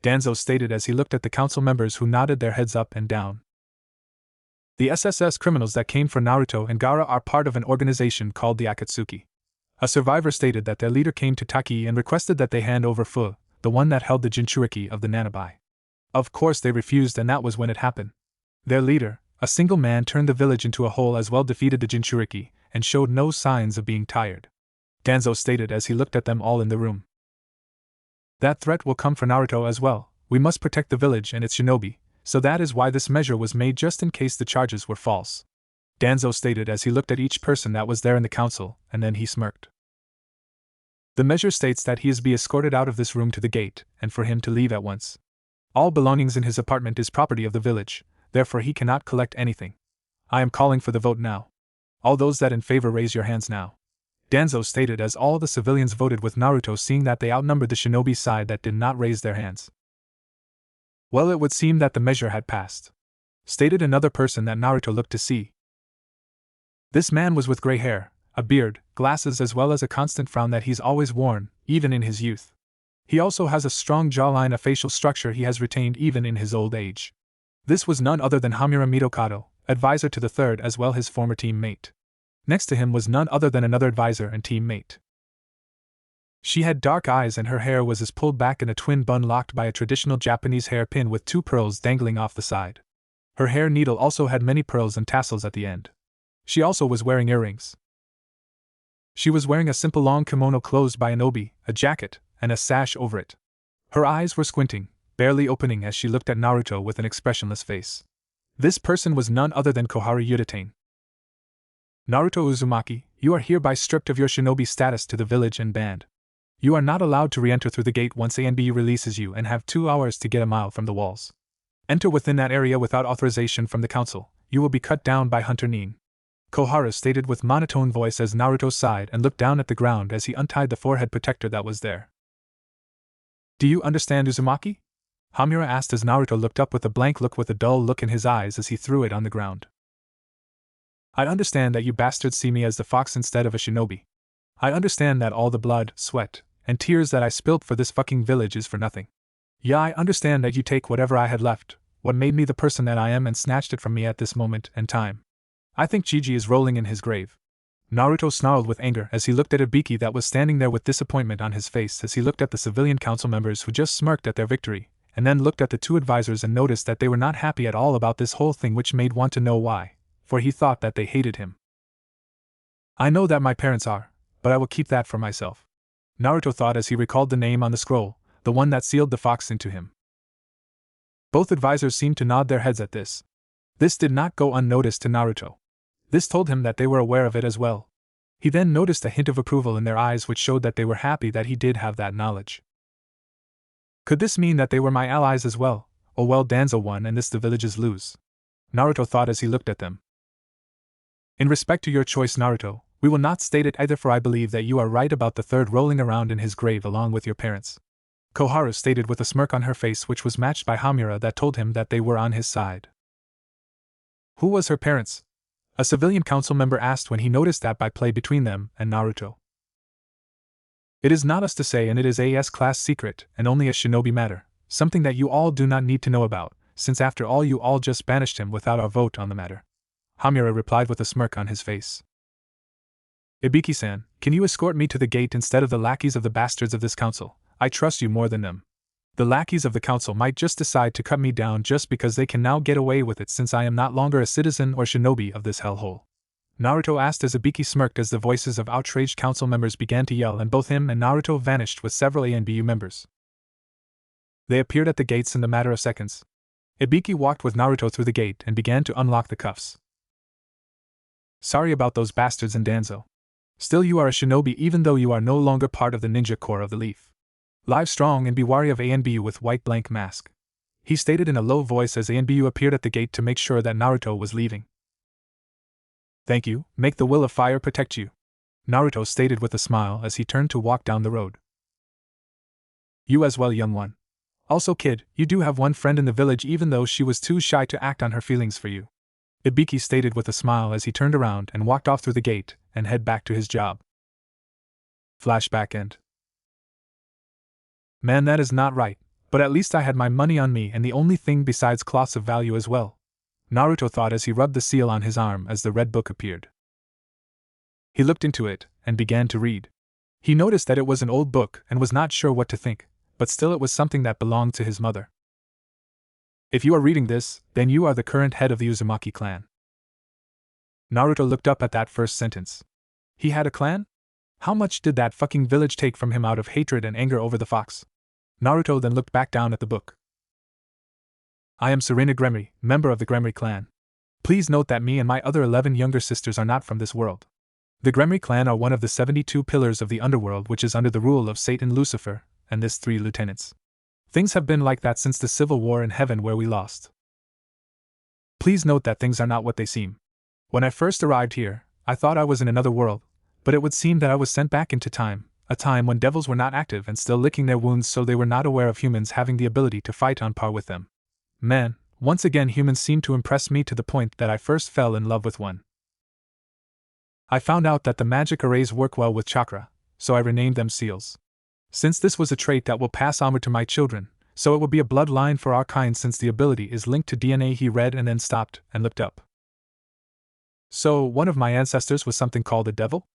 Danzo stated as he looked at the council members who nodded their heads up and down. The SSS criminals that came for Naruto and Gaara are part of an organization called the Akatsuki. A survivor stated that their leader came to Taki and requested that they hand over Fu, the one that held the Jinchuriki of the Nanabai. Of course they refused, and that was when it happened. Their leader, a single man, turned the village into a hole as well, defeated the Jinchuriki, and showed no signs of being tired. Danzo stated as he looked at them all in the room. That threat will come for Naruto as well. We must protect the village and its shinobi, so that is why this measure was made, just in case the charges were false. Danzo stated as he looked at each person that was there in the council, and then he smirked. The measure states that he is be escorted out of this room to the gate, and for him to leave at once. All belongings in his apartment is property of the village, therefore he cannot collect anything. I am calling for the vote now. All those that in favor raise your hands now. Danzo stated as all the civilians voted, with Naruto seeing that they outnumbered the shinobi side that did not raise their hands. Well, it would seem that the measure had passed. Stated another person that Naruto looked to see. This man was with gray hair, a beard, glasses, as well as a constant frown that he's always worn, even in his youth. He also has a strong jawline, a facial structure he has retained even in his old age. This was none other than Hamura Mitokado, advisor to the third, as well his former teammate. Next to him was none other than another advisor and teammate. She had dark eyes and her hair was as pulled back in a twin bun locked by a traditional Japanese hairpin with 2 pearls dangling off the side. Her hair needle also had many pearls and tassels at the end. She also was wearing earrings. She was wearing a simple long kimono closed by an obi, a jacket, and a sash over it. Her eyes were squinting, barely opening as she looked at Naruto with an expressionless face. This person was none other than Koharu Yuditane. Naruto Uzumaki, you are hereby stripped of your shinobi status to the village and banned. You are not allowed to re-enter through the gate once ANB releases you and have 2 hours to get a mile from the walls. Enter within that area without authorization from the council, you will be cut down by Hunter Nin. Koharu stated with monotone voice as Naruto sighed and looked down at the ground as he untied the forehead protector that was there. Do you understand, Uzumaki? Hamura asked as Naruto looked up with a blank look with a dull look in his eyes as he threw it on the ground. I understand that you bastards see me as the fox instead of a shinobi. I understand that all the blood, sweat, and tears that I spilled for this fucking village is for nothing. Yeah, I understand that you take whatever I had left, what made me the person that I am, and snatched it from me at this moment and time. I think Gigi is rolling in his grave. Naruto snarled with anger as he looked at Ibiki that was standing there with disappointment on his face as he looked at the civilian council members who just smirked at their victory, and then looked at the 2 advisors and noticed that they were not happy at all about this whole thing, which made want to know why, for he thought that they hated him. I know that my parents are, but I will keep that for myself. Naruto thought as he recalled the name on the scroll, the one that sealed the fox into him. Both advisors seemed to nod their heads at this. This did not go unnoticed to Naruto. This told him that they were aware of it as well. He then noticed a hint of approval in their eyes, which showed that they were happy that he did have that knowledge. Could this mean that they were my allies as well, "Oh well, Danzo won and this the villages lose," Naruto thought as he looked at them. "In respect to your choice, Naruto, we will not state it either, for I believe that you are right about the third rolling around in his grave along with your parents," Koharu stated with a smirk on her face, which was matched by Hamura that told him that they were on his side. Who was her parents? A civilian council member asked when he noticed that byplay between them and Naruto. "It is not us to say, and it is a S-class secret and only a shinobi matter, something that you all do not need to know about, since after all you all just banished him without our vote on the matter," Hamura replied with a smirk on his face. "Ibiki-san, can you escort me to the gate instead of the lackeys of the bastards of this council? I trust you more than them. The lackeys of the council might just decide to cut me down just because they can now get away with it since I am not longer a citizen or shinobi of this hellhole," Naruto asked as Ibiki smirked as the voices of outraged council members began to yell and both him and Naruto vanished with several ANBU members. They appeared at the gates in the matter of seconds. Ibiki walked with Naruto through the gate and began to unlock the cuffs. "Sorry about those bastards and Danzo. Still, you are a shinobi even though you are no longer part of the ninja corps of the Leaf. Live strong and be wary of ANBU with white blank mask," he stated in a low voice as ANBU appeared at the gate to make sure that Naruto was leaving. "Thank you, make the will of fire protect you," Naruto stated with a smile as he turned to walk down the road. "You as well, young one. Also, kid, you do have one friend in the village even though she was too shy to act on her feelings for you," Ibiki stated with a smile as he turned around and walked off through the gate and head back to his job. Flashback end. "Man, that is not right, but at least I had my money on me and the only thing besides cloths of value as well," Naruto thought as he rubbed the seal on his arm as the red book appeared. He looked into it and began to read. He noticed that it was an old book and was not sure what to think, but still it was something that belonged to his mother. "If you are reading this, then you are the current head of the Uzumaki clan." Naruto looked up at that first sentence. He had a clan? How much did that fucking village take from him out of hatred and anger over the fox? Naruto then looked back down at the book. "I am Serena Gremory, member of the Gremory clan. Please note that me and my other 11 younger sisters are not from this world. The Gremory clan are one of the 72 pillars of the underworld which is under the rule of Satan Lucifer, and his 3 lieutenants. Things have been like that since the civil war in heaven where we lost. Please note that things are not what they seem. When I first arrived here, I thought I was in another world, but it would seem that I was sent back into time, a time when devils were not active and still licking their wounds, so they were not aware of humans having the ability to fight on par with them. Man, once again humans seemed to impress me to the point that I first fell in love with one. I found out that the magic arrays work well with chakra, so I renamed them seals. Since this was a trait that will pass onward to my children, so it will be a bloodline for our kind since the ability is linked to DNA." He read and then stopped and looked up. "So, one of my ancestors was something called a devil?"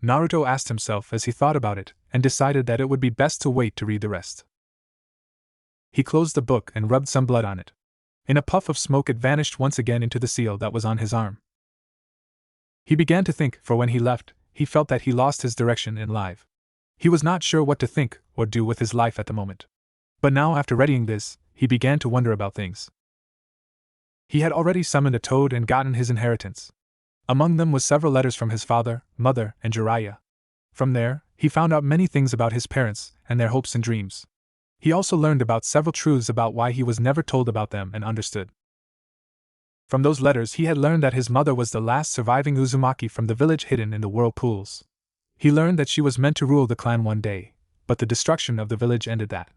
Naruto asked himself as he thought about it, and decided that it would be best to wait to read the rest. He closed the book and rubbed some blood on it. In a puff of smoke it vanished once again into the seal that was on his arm. He began to think, for when he left, he felt that he lost his direction in life. He was not sure what to think or do with his life at the moment. But now, after reading this, he began to wonder about things. He had already summoned a toad and gotten his inheritance. Among them was several letters from his father, mother, and Jiraiya. From there, he found out many things about his parents and their hopes and dreams. He also learned about several truths about why he was never told about them and understood. From those letters he had learned that his mother was the last surviving Uzumaki from the village hidden in the whirlpools. He learned that she was meant to rule the clan one day, but the destruction of the village ended that.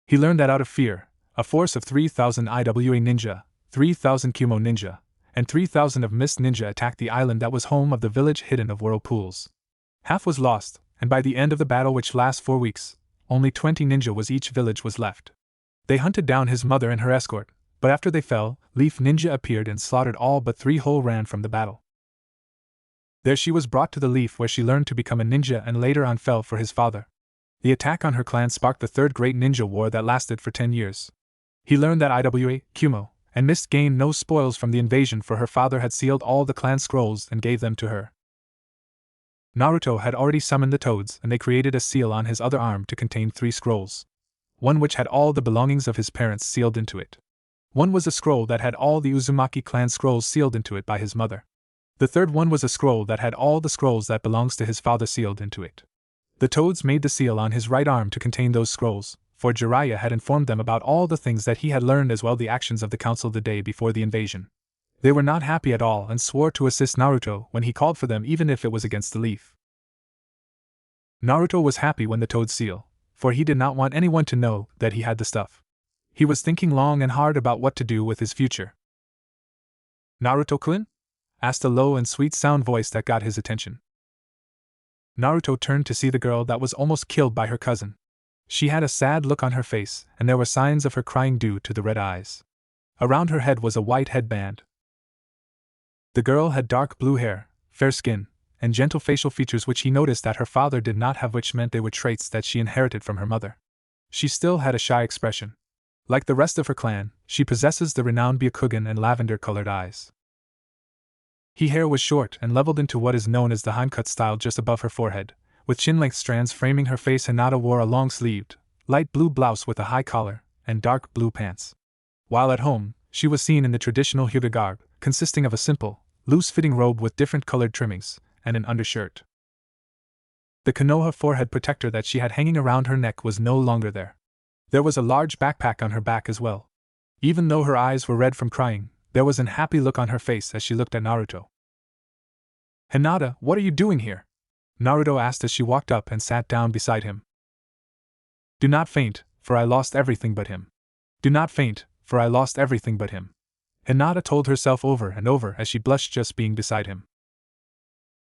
He learned that out of fear, a force of 3,000 IWA ninja, 3,000 Kumo ninja, and 3,000 of Mist ninja attacked the island that was home of the village hidden of whirlpools. Half was lost, and by the end of the battle, which lasts 4 weeks, only 20 ninja was each village was left. They hunted down his mother and her escort, but after they fell, Leaf ninja appeared and slaughtered all but 3 whole ran from the battle. There she was brought to the Leaf where she learned to become a ninja and later on fell for his father. The attack on her clan sparked the Third Great Ninja War that lasted for 10 years. He learned that IWA, Kumo, and Mist gained no spoils from the invasion, for her father had sealed all the clan scrolls and gave them to her. Naruto had already summoned the toads, and they created a seal on his other arm to contain 3 scrolls. One which had all the belongings of his parents sealed into it. One was a scroll that had all the Uzumaki clan scrolls sealed into it by his mother. The third one was a scroll that had all the scrolls that belongs to his father sealed into it. The toads made the seal on his right arm to contain those scrolls, for Jiraiya had informed them about all the things that he had learned as well the actions of the council the day before the invasion. They were not happy at all and swore to assist Naruto when he called for them even if it was against the leaf. Naruto was happy when the toad seal, for he did not want anyone to know that he had the stuff. He was thinking long and hard about what to do with his future. "Naruto-kun?" asked a low and sweet sound voice that got his attention. Naruto turned to see the girl that was almost killed by her cousin. She had a sad look on her face, and there were signs of her crying due to the red eyes. Around her head was a white headband. The girl had dark blue hair, fair skin, and gentle facial features which he noticed that her father did not have, which meant they were traits that she inherited from her mother. She still had a shy expression. Like the rest of her clan, she possesses the renowned Byakugan and lavender-colored eyes. Her hair was short and leveled into what is known as the hindcut style just above her forehead, with chin-length strands framing her face. Hinata wore a long-sleeved, light blue blouse with a high collar, and dark blue pants. While at home, she was seen in the traditional Hyuga garb, consisting of a simple, loose-fitting robe with different colored trimmings, and an undershirt. The Konoha forehead protector that she had hanging around her neck was no longer there. There was a large backpack on her back as well. Even though her eyes were red from crying, there was an happy look on her face as she looked at Naruto. "Hinata, what are you doing here?" Naruto asked as she walked up and sat down beside him. "Do not faint, for I lost everything but him. Do not faint, for I lost everything but him," Hinata told herself over and over as she blushed just being beside him.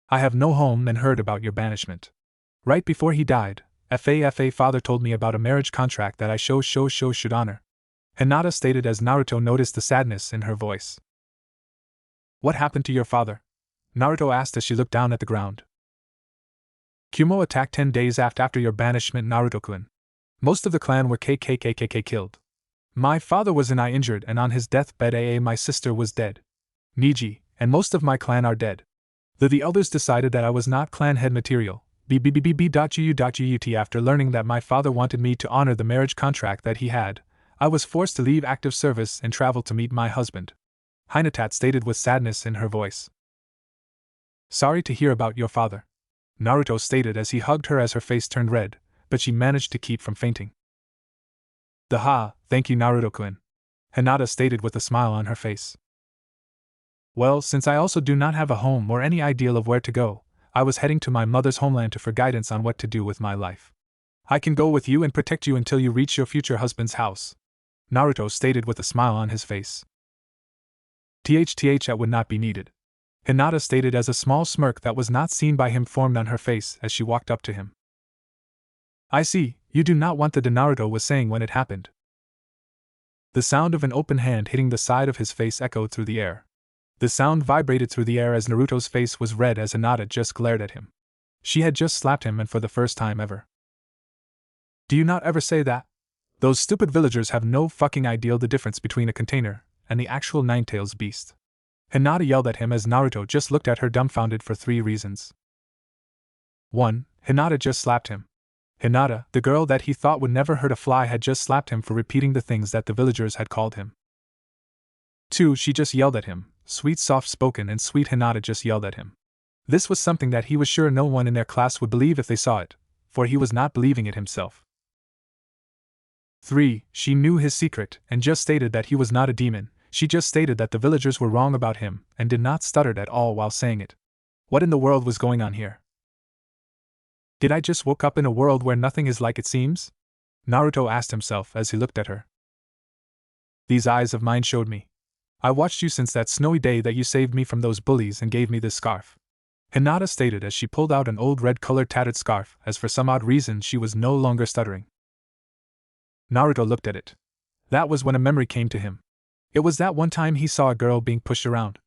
"I have no home and heard about your banishment. Right before he died, father told me about a marriage contract that I should honor," Hinata stated as Naruto noticed the sadness in her voice. "What happened to your father?" Naruto asked as she looked down at the ground. "Kumo attacked 10 days after your banishment, Naruto-kun. Most of the clan were killed. My father was injured and on his deathbed my sister was dead. Niji, and most of my clan are dead. The elders decided that I was not clan head material, after learning that my father wanted me to honor the marriage contract that he had, I was forced to leave active service and travel to meet my husband," Hinata stated with sadness in her voice. "Sorry to hear about your father," Naruto stated as he hugged her as her face turned red, but she managed to keep from fainting. Thank you Naruto-kun," Hinata stated with a smile on her face. "Well, since I also do not have a home or any idea of where to go, I was heading to my mother's homeland for guidance on what to do with my life. I can go with you and protect you until you reach your future husband's house," Naruto stated with a smile on his face. That would not be needed," Hinata stated as a small smirk that was not seen by him formed on her face as she walked up to him. "I see, you do not want the Naruto was saying when it happened." The sound of an open hand hitting the side of his face echoed through the air. The sound vibrated through the air as Naruto's face was red as Hinata just glared at him. She had just slapped him and for the first time ever. "Do you not ever say that? Those stupid villagers have no fucking idea the difference between a container and the actual nine-tails beast." Hinata yelled at him as Naruto just looked at her dumbfounded for 3 reasons. 1. Hinata just slapped him. Hinata, the girl that he thought would never hurt a fly, had just slapped him for repeating the things that the villagers had called him. 2. She just yelled at him, sweet soft-spoken and sweet Hinata just yelled at him. This was something that he was sure no one in their class would believe if they saw it, for he was not believing it himself. 3. She knew his secret and just stated that he was not a demon. She just stated that the villagers were wrong about him and did not stutter at all while saying it. What in the world was going on here? Did I just woke up in a world where nothing is like it seems? Naruto asked himself as he looked at her. These eyes of mine showed me. I watched you since that snowy day that you saved me from those bullies and gave me this scarf. Hinata stated as she pulled out an old red-colored tattered scarf, as for some odd reason she was no longer stuttering. Naruto looked at it. That was when a memory came to him. It was that one time he saw a girl being pushed around.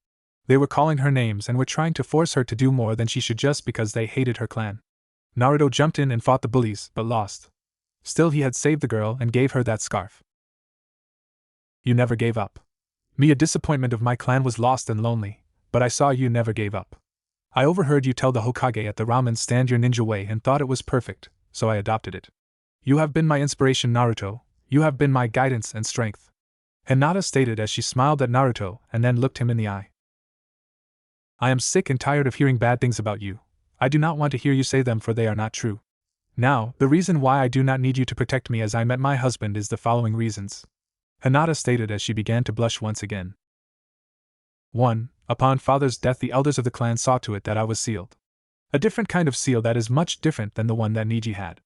They were calling her names and were trying to force her to do more than she should just because they hated her clan. Naruto jumped in and fought the bullies, but lost. Still he had saved the girl and gave her that scarf. You never gave up. Me, a disappointment of my clan, was lost and lonely, but I saw you never gave up. I overheard you tell the Hokage at the ramen stand your ninja way and thought it was perfect, so I adopted it. You have been my inspiration, Naruto. You have been my guidance and strength. Hinata stated as she smiled at Naruto and then looked him in the eye. I am sick and tired of hearing bad things about you. I do not want to hear you say them, for they are not true. Now, the reason why I do not need you to protect me as I met my husband is the following reasons," Hinata stated as she began to blush once again. 1. Upon father's death, the elders of the clan saw to it that I was sealed. A different kind of seal that is much different than the one that Niji had.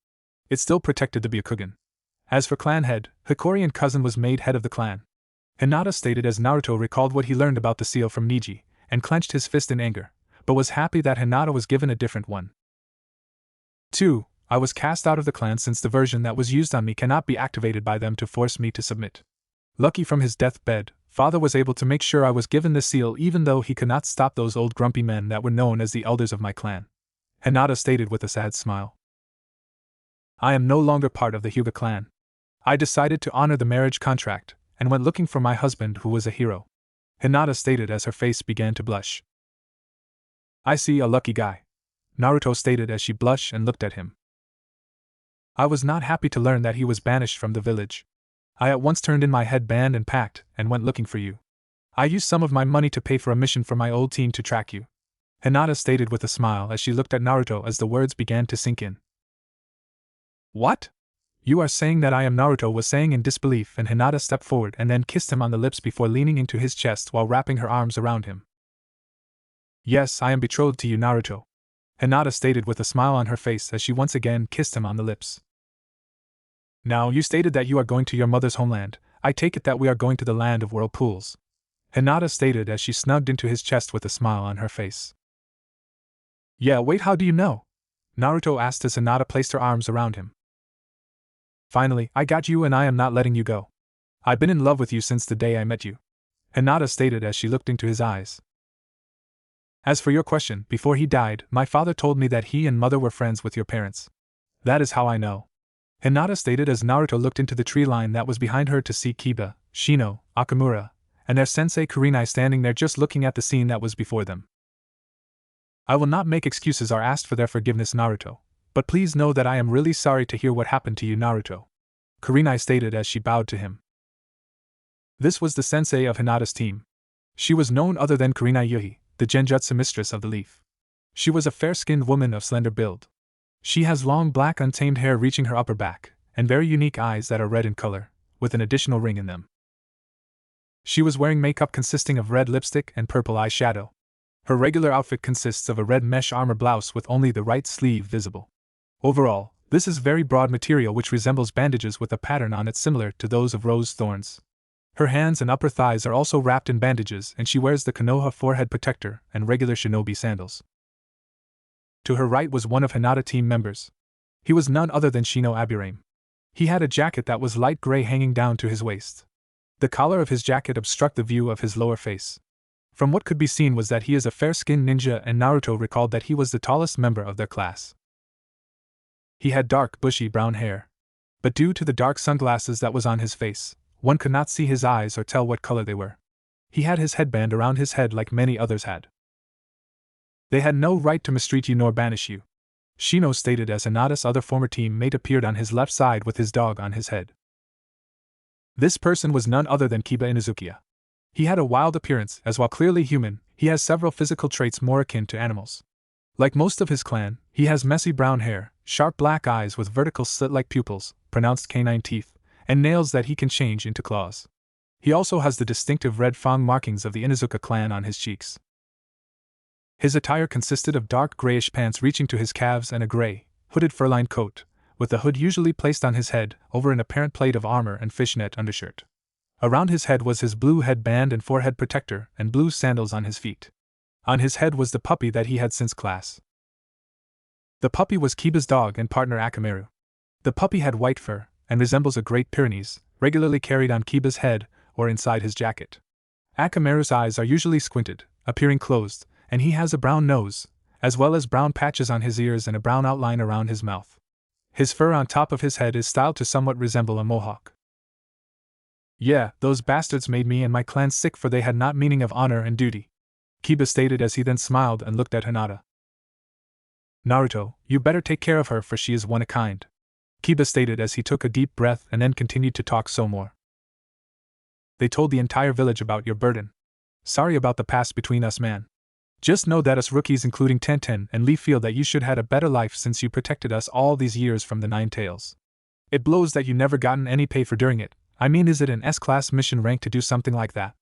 It still protected the Byakugan. As for clan head, Hikori and cousin was made head of the clan. Hinata stated as Naruto recalled what he learned about the seal from Niji, and clenched his fist in anger, but was happy that Hinata was given a different one. 2. I was cast out of the clan since the version that was used on me cannot be activated by them to force me to submit. Lucky from his deathbed, father was able to make sure I was given the seal even though he could not stop those old grumpy men that were known as the elders of my clan. Hinata stated with a sad smile. I am no longer part of the Hyuga clan. I decided to honor the marriage contract, and went looking for my husband who was a hero. Hinata stated as her face began to blush. I see, a lucky guy, Naruto stated as she blushed and looked at him. I was not happy to learn that he was banished from the village. I at once turned in my headband and packed, and went looking for you. I used some of my money to pay for a mission for my old team to track you, Hinata stated with a smile as she looked at Naruto as the words began to sink in. What? You are saying that I am Naruto was saying in disbelief, and Hinata stepped forward and then kissed him on the lips before leaning into his chest while wrapping her arms around him. Yes, I am betrothed to you, Naruto, Hinata stated with a smile on her face as she once again kissed him on the lips. Now, you stated that you are going to your mother's homeland. I take it that we are going to the land of whirlpools, Hinata stated as she snugged into his chest with a smile on her face. Yeah, wait, how do you know? Naruto asked as Hinata placed her arms around him. Finally, I got you and I am not letting you go. I've been in love with you since the day I met you, Hinata stated as she looked into his eyes. As for your question, before he died, my father told me that he and mother were friends with your parents. That is how I know, Hinata stated as Naruto looked into the tree line that was behind her to see Kiba, Shino, Akamura, and their sensei Kurenai standing there just looking at the scene that was before them. I will not make excuses or ask for their forgiveness, Naruto, but please know that I am really sorry to hear what happened to you, Naruto, Kurenai stated as she bowed to him. This was the sensei of Hinata's team. She was known other than Kurenai Yuhi, the Genjutsu mistress of the leaf. She was a fair-skinned woman of slender build. She has long black untamed hair reaching her upper back, and very unique eyes that are red in color, with an additional ring in them. She was wearing makeup consisting of red lipstick and purple eyeshadow. Her regular outfit consists of a red mesh armor blouse with only the right sleeve visible. Overall, this is very broad material which resembles bandages with a pattern on it similar to those of rose thorns. Her hands and upper thighs are also wrapped in bandages, and she wears the Konoha forehead protector and regular shinobi sandals. To her right was one of Hinata team members. He was none other than Shino Aburame. He had a jacket that was light gray hanging down to his waist. The collar of his jacket obstructed the view of his lower face. From what could be seen was that he is a fair-skinned ninja, and Naruto recalled that he was the tallest member of their class. He had dark, bushy brown hair. But due to the dark sunglasses that was on his face, one could not see his eyes or tell what color they were. He had his headband around his head like many others had. They had no right to mistreat you nor banish you, Shino stated as Hinata's other former teammate appeared on his left side with his dog on his head. This person was none other than Kiba Inuzukiya. He had a wild appearance, as while clearly human, he has several physical traits more akin to animals. Like most of his clan, he has messy brown hair, sharp black eyes with vertical slit-like pupils, pronounced canine teeth, and nails that he can change into claws. He also has the distinctive red fang markings of the Inuzuka clan on his cheeks. His attire consisted of dark grayish pants reaching to his calves and a gray, hooded fur-lined coat, with the hood usually placed on his head over an apparent plate of armor and fishnet undershirt. Around his head was his blue headband and forehead protector and blue sandals on his feet. On his head was the puppy that he had since class. The puppy was Kiba's dog and partner Akamaru. The puppy had white fur and resembles a Great Pyrenees, regularly carried on Kiba's head or inside his jacket. Akamaru's eyes are usually squinted, appearing closed, and he has a brown nose, as well as brown patches on his ears and a brown outline around his mouth. His fur on top of his head is styled to somewhat resemble a mohawk. Yeah, those bastards made me and my clan sick, for they had not meaning of honor and duty, Kiba stated as he then smiled and looked at Hinata. Naruto, you better take care of her, for she is one of a kind, Kiba stated as he took a deep breath and then continued to talk some more. They told the entire village about your burden. Sorry about the past between us, man. Just know that us rookies including Tenten and Lee feel that you should had a better life since you protected us all these years from the Nine Tails. It blows that you never gotten any pay for doing it. I mean, is it an S-class mission rank to do something like that?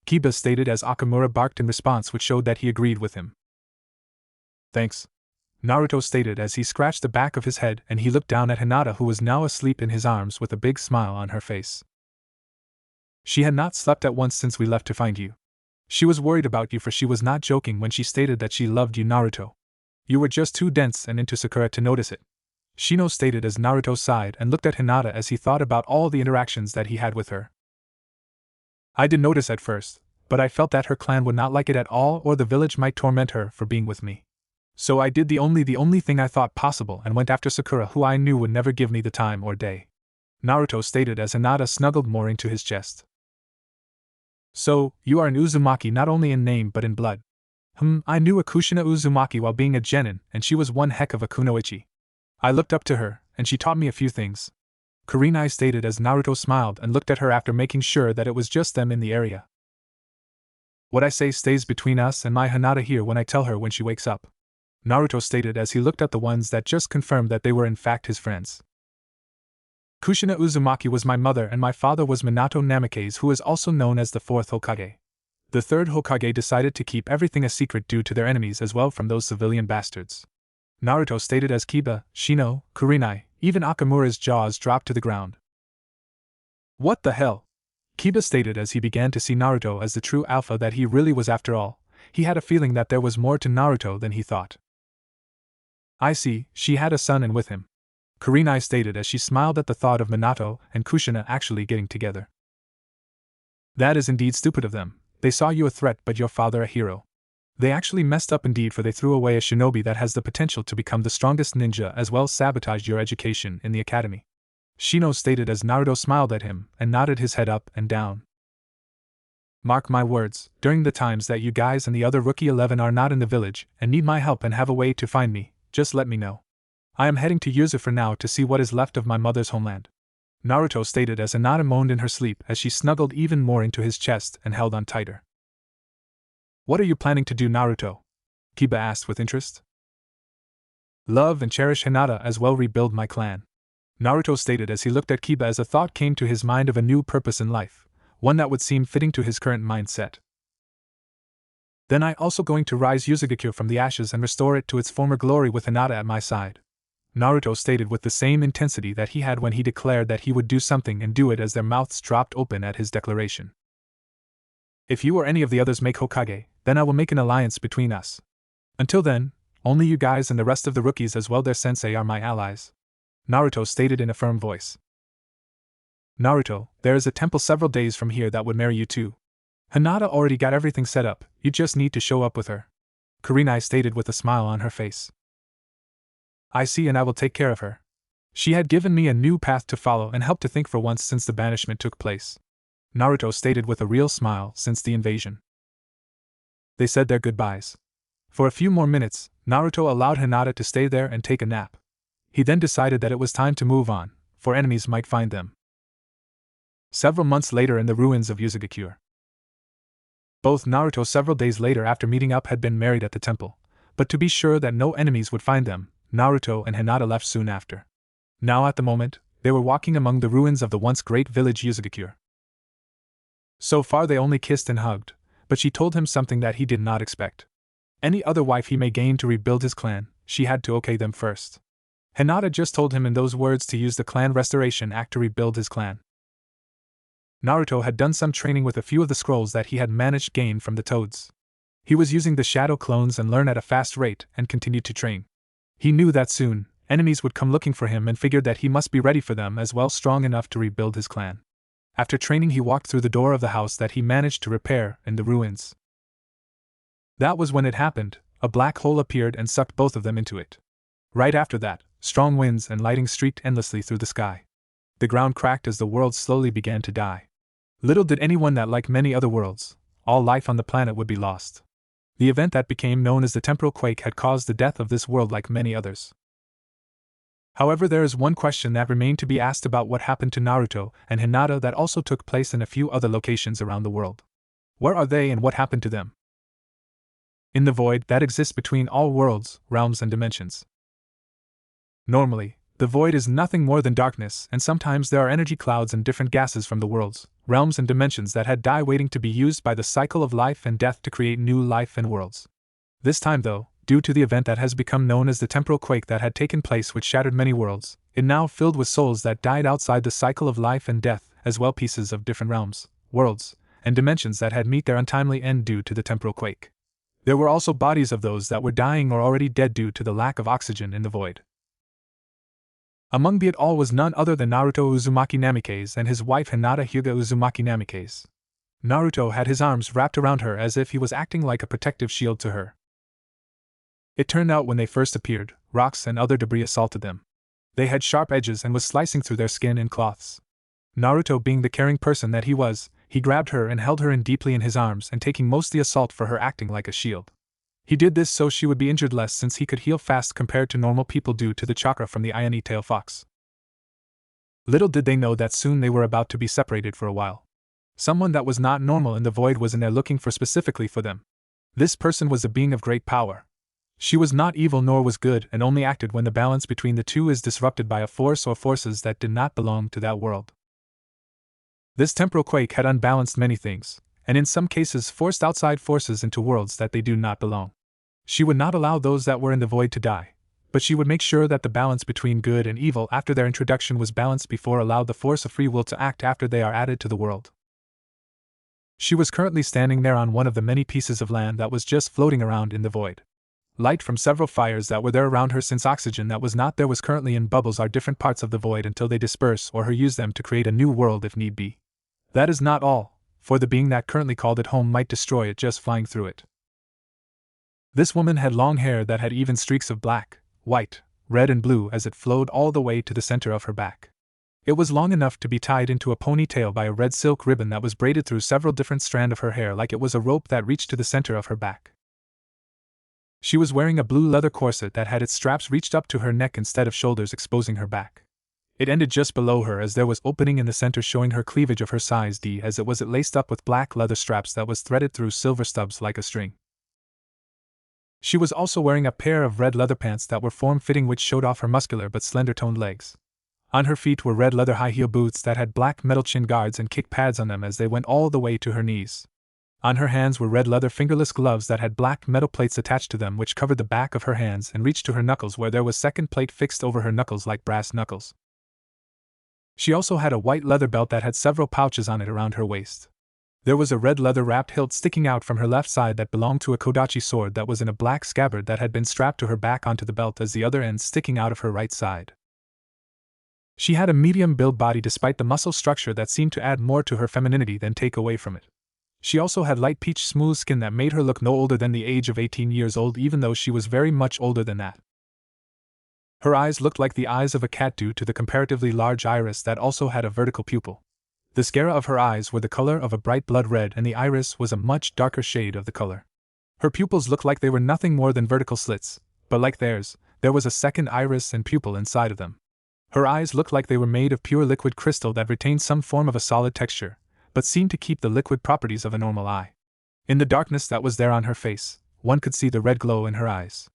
Kiba stated as Akamura barked in response, which showed that he agreed with him. Thanks, Naruto stated as he scratched the back of his head and he looked down at Hinata, who was now asleep in his arms with a big smile on her face. She had not slept at once since we left to find you. She was worried about you, for she was not joking when she stated that she loved you, Naruto. You were just too dense and into Sakura to notice it, Shino stated as Naruto sighed and looked at Hinata as he thought about all the interactions that he had with her. I did notice at first, but I felt that her clan would not like it at all, or the village might torment her for being with me. So I did the only thing I thought possible and went after Sakura, who I knew would never give me the time or day, Naruto stated as Hinata snuggled more into his chest. So, you are an Uzumaki not only in name but in blood. I knew a Kushina Uzumaki while being a genin, and she was one heck of a kunoichi. I looked up to her, and she taught me a few things, Kurenai stated as Naruto smiled and looked at her after making sure that it was just them in the area. What I say stays between us and my Hinata here when I tell her when she wakes up, Naruto stated as he looked at the ones that just confirmed that they were in fact his friends. Kushina Uzumaki was my mother and my father was Minato Namikaze, who is also known as the fourth Hokage. The third Hokage decided to keep everything a secret due to their enemies as well from those civilian bastards, Naruto stated as Kiba, Shino, Kurenai, even Akamura's jaws dropped to the ground. What the hell? Kiba stated as he began to see Naruto as the true alpha that he really was after all. He had a feeling that there was more to Naruto than he thought. I see, she had a son and with him, Kurenai stated as she smiled at the thought of Minato and Kushina actually getting together. That is indeed stupid of them. They saw you a threat but your father a hero. They actually messed up indeed, for they threw away a shinobi that has the potential to become the strongest ninja as well as sabotaged your education in the academy, Shino stated as Naruto smiled at him and nodded his head up and down. Mark my words, during the times that you guys and the other Rookie 11 are not in the village and need my help and have a way to find me, just let me know. I am heading to Yuzu for now to see what is left of my mother's homeland, Naruto stated as Hinata moaned in her sleep as she snuggled even more into his chest and held on tighter. What are you planning to do, Naruto? Kiba asked with interest. Love and cherish Hinata as well rebuild my clan, Naruto stated as he looked at Kiba as a thought came to his mind of a new purpose in life, one that would seem fitting to his current mindset. Then I also going to rise Uzugakure from the ashes and restore it to its former glory with Hinata at my side, Naruto stated with the same intensity that he had when he declared that he would do something and do it as their mouths dropped open at his declaration. If you or any of the others make Hokage, then I will make an alliance between us. Until then, only you guys and the rest of the rookies as well their sensei are my allies, Naruto stated in a firm voice. Naruto, there is a temple several days from here that would marry you too. Hinata already got everything set up, you just need to show up with her, Kurenai stated with a smile on her face. I see, and I will take care of her. She had given me a new path to follow and helped to think for once since the banishment took place, Naruto stated with a real smile since the invasion. They said their goodbyes. For a few more minutes, Naruto allowed Hinata to stay there and take a nap. He then decided that it was time to move on, for enemies might find them. Several months later in the ruins of Uzugakure. Both Naruto several days later after meeting up had been married at the temple, but to be sure that no enemies would find them, Naruto and Hinata left soon after. Now at the moment, they were walking among the ruins of the once great village Uzugakure. So far they only kissed and hugged, but she told him something that he did not expect. Any other wife he may gain to rebuild his clan, she had to okay them first. Hinata just told him in those words to use the Clan Restoration Act to rebuild his clan. Naruto had done some training with a few of the scrolls that he had managed gain from the toads. He was using the shadow clones and learn at a fast rate and continued to train. He knew that soon, enemies would come looking for him and figured that he must be ready for them as well, strong enough to rebuild his clan. After training he walked through the door of the house that he managed to repair in the ruins. That was when it happened, a black hole appeared and sucked both of them into it. Right after that, strong winds and lightning streaked endlessly through the sky. The ground cracked as the world slowly began to die. Little did anyone that, like many other worlds, all life on the planet would be lost. The event that became known as the temporal quake had caused the death of this world like many others. However, there is one question that remained to be asked about what happened to Naruto and Hinata that also took place in a few other locations around the world. Where are they and what happened to them? in the void that exists between all worlds, realms, and dimensions. Normally, the void is nothing more than darkness, and sometimes there are energy clouds and different gases from the worlds, realms, and dimensions that had died waiting to be used by the cycle of life and death to create new life and worlds. This time, though, due to the event that has become known as the temporal quake that had taken place which shattered many worlds, it now filled with souls that died outside the cycle of life and death, as well pieces of different realms, worlds, and dimensions that had met their untimely end due to the temporal quake. There were also bodies of those that were dying or already dead due to the lack of oxygen in the void. Among it all was none other than Naruto Uzumaki Namikaze and his wife Hinata Hyuga Uzumaki Namikaze. Naruto had his arms wrapped around her as if he was acting like a protective shield to her. It turned out when they first appeared, rocks and other debris assaulted them. They had sharp edges and was slicing through their skin and cloths. Naruto, being the caring person that he was, he grabbed her and held her in deeply in his arms and taking most the assault for her, acting like a shield. He did this so she would be injured less, since he could heal fast compared to normal people due to the chakra from the Ione tail fox. Little did they know that soon they were about to be separated for a while. Someone that was not normal in the void was in there looking for specifically for them. This person was a being of great power. She was not evil nor was good, and only acted when the balance between the two is disrupted by a force or forces that did not belong to that world. This temporal quake had unbalanced many things, and in some cases forced outside forces into worlds that they do not belong. She would not allow those that were in the void to die, but she would make sure that the balance between good and evil after their introduction was balanced before allowed the force of free will to act after they are added to the world. She was currently standing there on one of the many pieces of land that was just floating around in the void. Light from several fires that were there around her, since oxygen that was not there was currently in bubbles, are different parts of the void until they disperse or her use them to create a new world if need be. That is not all, for the being that currently called it home might destroy it just flying through it. This woman had long hair that had even streaks of black, white, red and blue as it flowed all the way to the center of her back. It was long enough to be tied into a ponytail by a red silk ribbon that was braided through several different strands of her hair like it was a rope that reached to the center of her back. She was wearing a blue leather corset that had its straps reached up to her neck instead of shoulders, exposing her back. It ended just below her as there was opening in the center showing her cleavage of her size D, as it was laced up with black leather straps that was threaded through silver stubs like a string. She was also wearing a pair of red leather pants that were form-fitting, which showed off her muscular but slender-toned legs. On her feet were red leather high-heel boots that had black metal chin guards and kick pads on them as they went all the way to her knees. On her hands were red leather fingerless gloves that had black metal plates attached to them which covered the back of her hands and reached to her knuckles, where there was second plate fixed over her knuckles like brass knuckles. She also had a white leather belt that had several pouches on it around her waist. There was a red leather wrapped hilt sticking out from her left side that belonged to a kodachi sword that was in a black scabbard that had been strapped to her back onto the belt, as the other end sticking out of her right side. She had a medium-build body despite the muscle structure that seemed to add more to her femininity than take away from it. She also had light peach smooth skin that made her look no older than the age of 18 years old, even though she was very much older than that. Her eyes looked like the eyes of a cat due to the comparatively large iris that also had a vertical pupil. The sclera of her eyes were the color of a bright blood red and the iris was a much darker shade of the color. Her pupils looked like they were nothing more than vertical slits, but like theirs, there was a second iris and pupil inside of them. Her eyes looked like they were made of pure liquid crystal that retained some form of a solid texture, but seemed to keep the liquid properties of a normal eye. In the darkness that was there on her face, one could see the red glow in her eyes.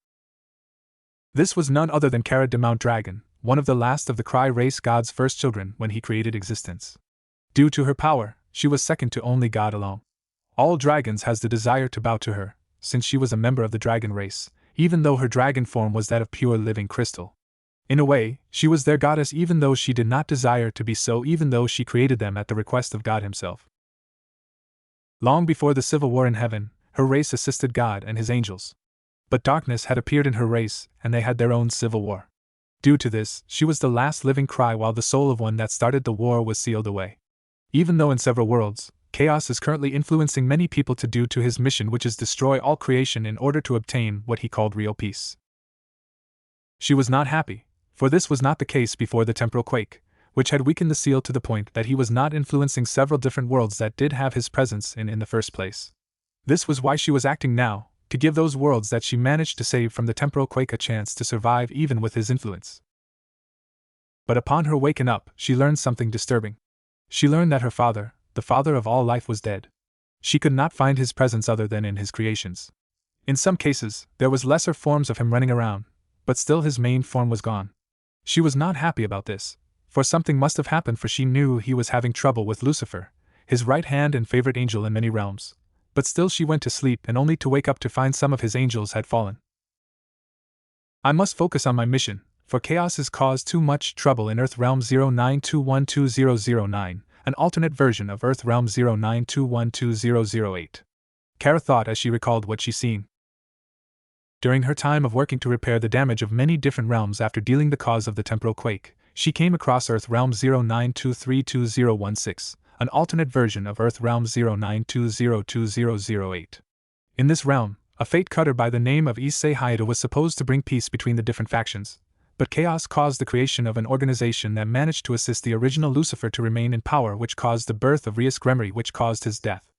This was none other than Kara de Mount Dragon, one of the last of the Cry race god's first children when he created existence. Due to her power, she was second to only God alone. All dragons has the desire to bow to her, since she was a member of the dragon race, even though her dragon form was that of pure living crystal. In a way, she was their goddess even though she did not desire to be so, even though she created them at the request of God himself. Long before the civil war in heaven, her race assisted God and his angels. But darkness had appeared in her race, and they had their own civil war. Due to this, she was the last living cry while the soul of one that started the war was sealed away. Even though in several worlds, Chaos is currently influencing many people to do to his mission, which is destroy all creation in order to obtain what he called real peace. She was not happy, for this was not the case before the temporal quake, which had weakened the seal to the point that he was not influencing several different worlds that did have his presence in the first place. This was why she was acting now, to give those worlds that she managed to save from the temporal quake a chance to survive even with his influence. But upon her waking up, she learned something disturbing. She learned that her father, the father of all life, was dead. She could not find his presence other than in his creations. In some cases, there was lesser forms of him running around, but still his main form was gone. She was not happy about this, for something must have happened, for she knew he was having trouble with Lucifer, his right hand and favorite angel in many realms. But still she went to sleep and only to wake up to find some of his angels had fallen. I must focus on my mission, for chaos has caused too much trouble in Earth Realm 09212009, an alternate version of Earth Realm 09212008. Kara thought as she recalled what she'd seen. During her time of working to repair the damage of many different realms after dealing the cause of the temporal quake, she came across Earth Realm 09232016, an alternate version of Earth Realm 09202008. In this realm, a fate cutter by the name of Issei Hayato was supposed to bring peace between the different factions, but chaos caused the creation of an organization that managed to assist the original Lucifer to remain in power, which caused the birth of Longinus Gremory, which caused his death.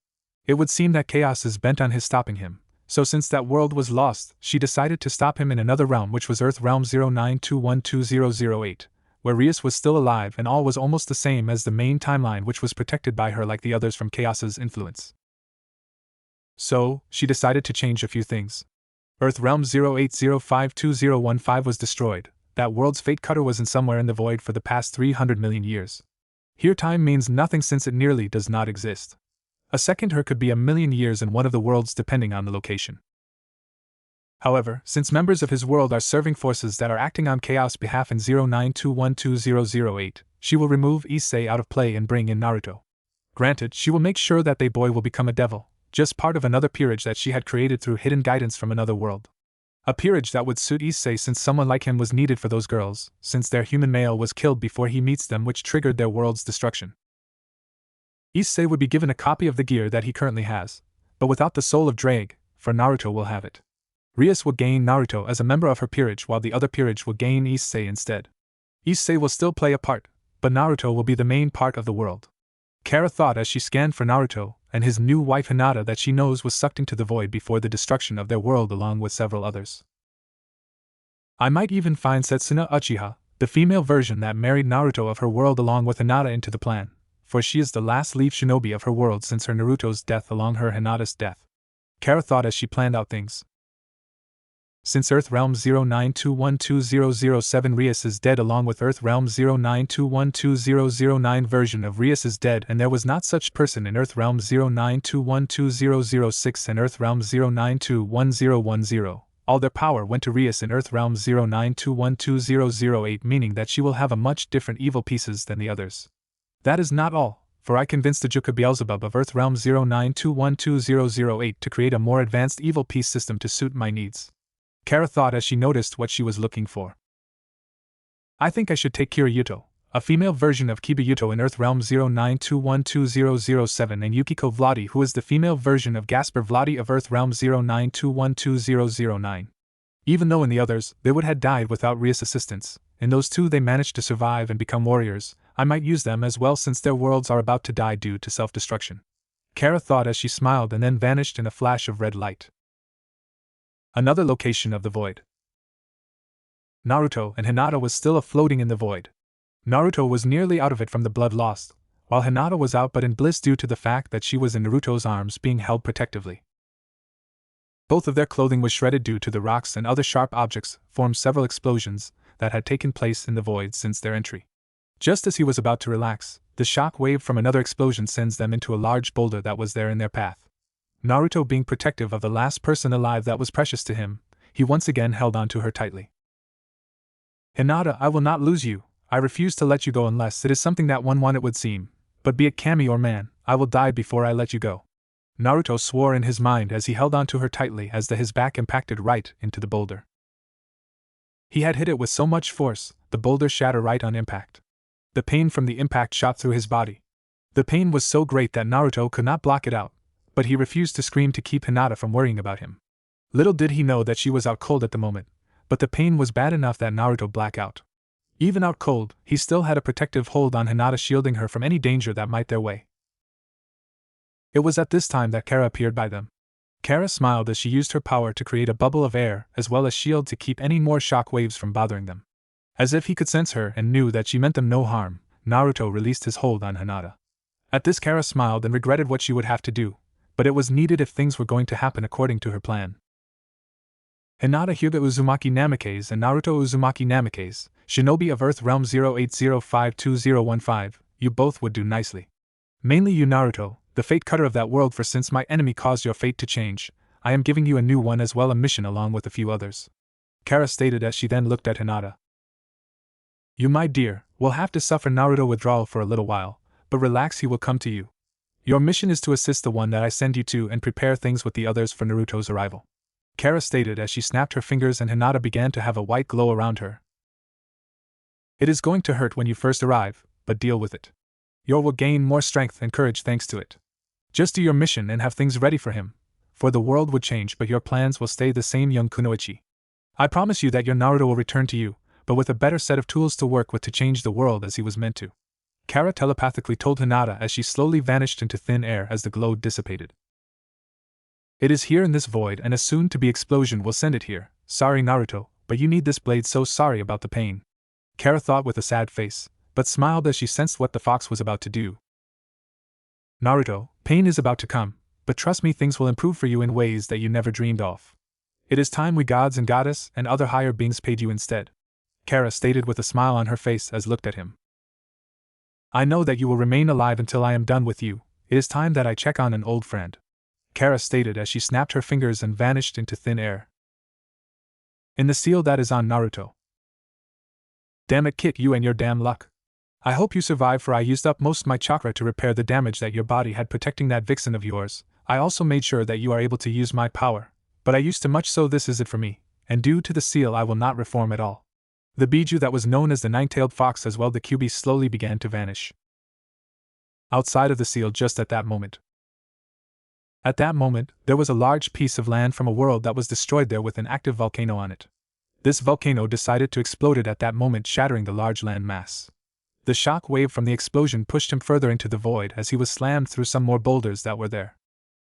It would seem that chaos is bent on his stopping him, so since that world was lost, she decided to stop him in another realm, which was Earth Realm 09212008, where Rias was still alive and all was almost the same as the main timeline, which was protected by her like the others from chaos's influence. So, she decided to change a few things. Earth Realm 08052015 was destroyed. That world's fate cutter was in somewhere in the void for the past 300 million years. Here time means nothing since it nearly does not exist. A second her could be a million years in one of the worlds depending on the location. However, since members of his world are serving forces that are acting on Chaos' behalf in 09212008, she will remove Issei out of play and bring in Naruto. Granted, she will make sure that they boy will become a devil, just part of another peerage that she had created through hidden guidance from another world. A peerage that would suit Issei since someone like him was needed for those girls, since their human male was killed before he meets them, which triggered their world's destruction. Issei would be given a copy of the gear that he currently has, but without the soul of Drake, for Naruto will have it. Rias will gain Naruto as a member of her peerage, while the other peerage will gain Issei instead. Issei will still play a part, but Naruto will be the main part of the world. Kara thought as she scanned for Naruto and his new wife Hinata that she knows was sucked into the void before the destruction of their world along with several others. I might even find Setsuna Uchiha, the female version that married Naruto of her world along with Hinata into the plan, for she is the last leaf shinobi of her world since her Naruto's death along her Hinata's death. Kara thought as she planned out things. Since Earth Realm 09212007 Rias is dead along with Earth Realm 09212009 version of Rias is dead, and there was not such person in Earth Realm 09212006 and Earth Realm 09211010. All their power went to Rias in Earth Realm 09212008, meaning that she will have a much different evil pieces than the others. That is not all, for I convinced the Juka Beelzebub of Earth Realm 09212008 to create a more advanced evil piece system to suit my needs. Kara thought as she noticed what she was looking for. I think I should take Kira Yuto, a female version of Kiba Yuto in Earth Realm 09212007, and Yukiko Vladi, who is the female version of Gasper Vladi of Earth Realm 09212009. Even though in the others, they would have died without Rias' assistance, in those two they managed to survive and become warriors, I might use them as well since their worlds are about to die due to self-destruction. Kara thought as she smiled and then vanished in a flash of red light. Another location of the void. Naruto and Hinata was still floating in the void. Naruto was nearly out of it from the blood lost, while Hinata was out but in bliss due to the fact that she was in Naruto's arms being held protectively. Both of their clothing was shredded due to the rocks and other sharp objects formed several explosions that had taken place in the void since their entry. Just as he was about to relax, the shock wave from another explosion sends them into a large boulder that was there in their path. Naruto being protective of the last person alive that was precious to him, he once again held on to her tightly. Hinata, I will not lose you. I refuse to let you go unless it is something that one want it would seem, but be it Kami or man, I will die before I let you go. Naruto swore in his mind as he held on to her tightly as his back impacted right into the boulder. He had hit it with so much force, the boulder shattered right on impact. The pain from the impact shot through his body. The pain was so great that Naruto could not block it out, but he refused to scream to keep Hinata from worrying about him. Little did he know that she was out cold at the moment, but the pain was bad enough that Naruto blacked out. Even out cold, he still had a protective hold on Hinata, shielding her from any danger that might their way. It was at this time that Kara appeared by them. Kara smiled as she used her power to create a bubble of air as well as shield to keep any more shock waves from bothering them. As if he could sense her and knew that she meant them no harm, Naruto released his hold on Hinata. At this, Kara smiled and regretted what she would have to do, but it was needed if things were going to happen according to her plan. Hinata Hyuga Uzumaki Namikaze and Naruto Uzumaki Namikaze, Shinobi of Earth Realm 08052015, you both would do nicely. Mainly you Naruto, the fate cutter of that world, for since my enemy caused your fate to change, I am giving you a new one as well, a mission along with a few others. Kara stated as she then looked at Hinata. You, my dear, will have to suffer Naruto withdrawal for a little while, but relax, he will come to you. Your mission is to assist the one that I send you to and prepare things with the others for Naruto's arrival. Kara stated as she snapped her fingers and Hinata began to have a white glow around her. It is going to hurt when you first arrive, but deal with it. You will gain more strength and courage thanks to it. Just do your mission and have things ready for him, for the world would change but your plans will stay the same, young Kunoichi. I promise you that your Naruto will return to you, but with a better set of tools to work with to change the world as he was meant to. Kara telepathically told Hinata as she slowly vanished into thin air as the glow dissipated. It is here in this void and a soon-to-be explosion will send it here. Sorry Naruto, but you need this blade, so sorry about the pain. Kara thought with a sad face, but smiled as she sensed what the fox was about to do. Naruto, pain is about to come, but trust me, things will improve for you in ways that you never dreamed of. It is time we gods and goddess and other higher beings paid you instead. Kara stated with a smile on her face as looked at him. I know that you will remain alive until I am done with you. It is time that I check on an old friend. Kara stated as she snapped her fingers and vanished into thin air. In the seal that is on Naruto. Damn it, Kit, you and your damn luck. I hope you survive, for I used up most my chakra to repair the damage that your body had protecting that vixen of yours. I also made sure that you are able to use my power, but I used to much, so this is it for me, and due to the seal I will not reform at all. The Biju that was known as the nine-tailed fox as well, the QB slowly began to vanish. Outside of the seal just at that moment. At that moment, there was a large piece of land from a world that was destroyed there with an active volcano on it. This volcano decided to explode at that moment, shattering the large land mass. The shock wave from the explosion pushed him further into the void as he was slammed through some more boulders that were there.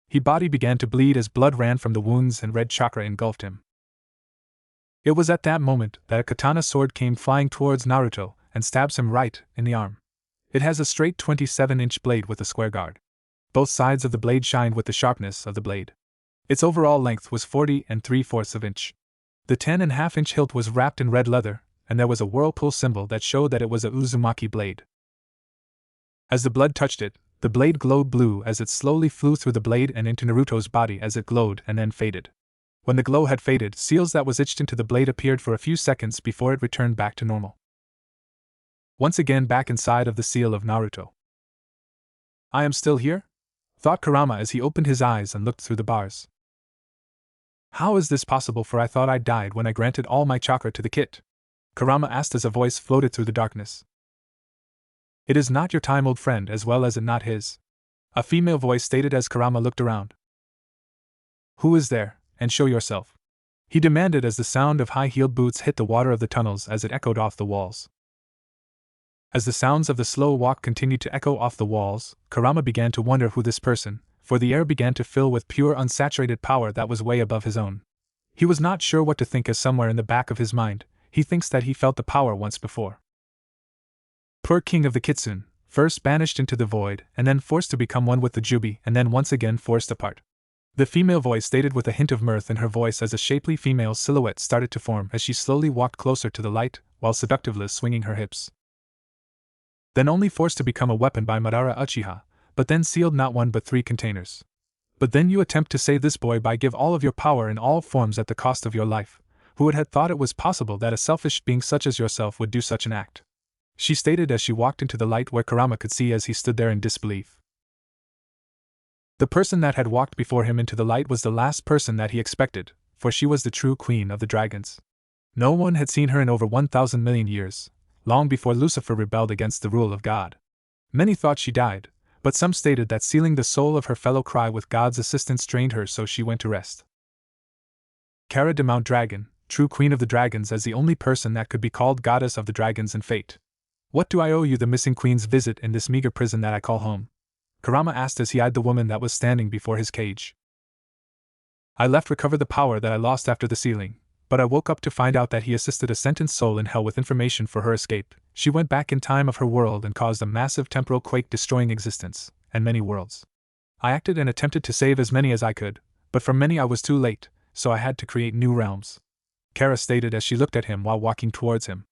His body began to bleed as blood ran from the wounds and red chakra engulfed him. It was at that moment that a katana sword came flying towards Naruto and stabs him right in the arm. It has a straight 27-inch blade with a square guard. Both sides of the blade shined with the sharpness of the blade. Its overall length was 40 3/4 of inch. The 10.5-inch hilt was wrapped in red leather, and there was a whirlpool symbol that showed that it was a Uzumaki blade. As the blood touched it, the blade glowed blue as it slowly flew through the blade and into Naruto's body as it glowed and then faded. When the glow had faded, seals that was etched into the blade appeared for a few seconds before it returned back to normal. Once again back inside of the seal of Naruto. I am still here? Thought Kurama as he opened his eyes and looked through the bars. How is this possible, for I thought I died when I granted all my chakra to the kit? Kurama asked as a voice floated through the darkness. It is not your time, old friend, as well as it not his. A female voice stated as Kurama looked around. Who is there, and show yourself? He demanded as the sound of high-heeled boots hit the water of the tunnels as it echoed off the walls. As the sounds of the slow walk continued to echo off the walls, Kurama began to wonder who this person, for the air began to fill with pure unsaturated power that was way above his own. He was not sure what to think, as somewhere in the back of his mind, he thinks that he felt the power once before. Poor king of the Kitsune, first banished into the void and then forced to become one with the Jubi and then once again forced apart. The female voice stated with a hint of mirth in her voice as a shapely female silhouette started to form as she slowly walked closer to the light while seductively swinging her hips. Then only forced to become a weapon by Madara Uchiha, but then sealed not one but 3 containers. But then you attempt to save this boy by give all of your power in all forms at the cost of your life. Who would have thought it was possible that a selfish being such as yourself would do such an act? She stated as she walked into the light where Kurama could see as he stood there in disbelief. The person that had walked before him into the light was the last person that he expected, for she was the true queen of the dragons. No one had seen her in over 1,000 million years, long before Lucifer rebelled against the rule of God. Many thought she died, but some stated that sealing the soul of her fellow cry with God's assistance drained her, so she went to rest. Kara de Mount Dragon, true queen of the dragons, as the only person that could be called goddess of the dragons and fate. What do I owe you the missing queen's visit in this meager prison that I call home? Kurama asked as he eyed the woman that was standing before his cage. I left recover the power that I lost after the sealing, but I woke up to find out that he assisted a sentenced soul in hell with information for her escape. She went back in time of her world and caused a massive temporal quake, destroying existence, and many worlds. I acted and attempted to save as many as I could, but for many I was too late, so I had to create new realms. Kara stated as she looked at him while walking towards him.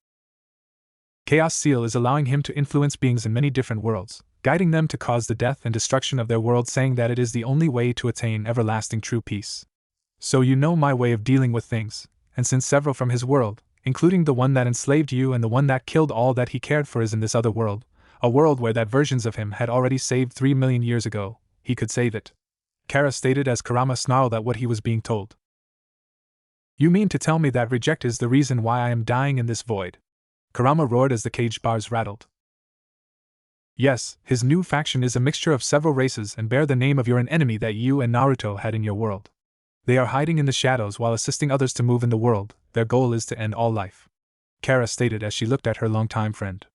Chaos Seal is allowing him to influence beings in many different worlds, guiding them to cause the death and destruction of their world, saying that it is the only way to attain everlasting true peace. So you know my way of dealing with things, and since several from his world, including the one that enslaved you and the one that killed all that he cared for, is in this other world, a world where that versions of him had already saved 3 million years ago, he could save it. Kara stated as Kurama snarled at what he was being told. You mean to tell me that reject is the reason why I am dying in this void? Kurama roared as the cage bars rattled. Yes, his new faction is a mixture of several races and bear the name of your enemy that you and Naruto had in your world. They are hiding in the shadows while assisting others to move in the world. Their goal is to end all life. Kara stated as she looked at her longtime friend.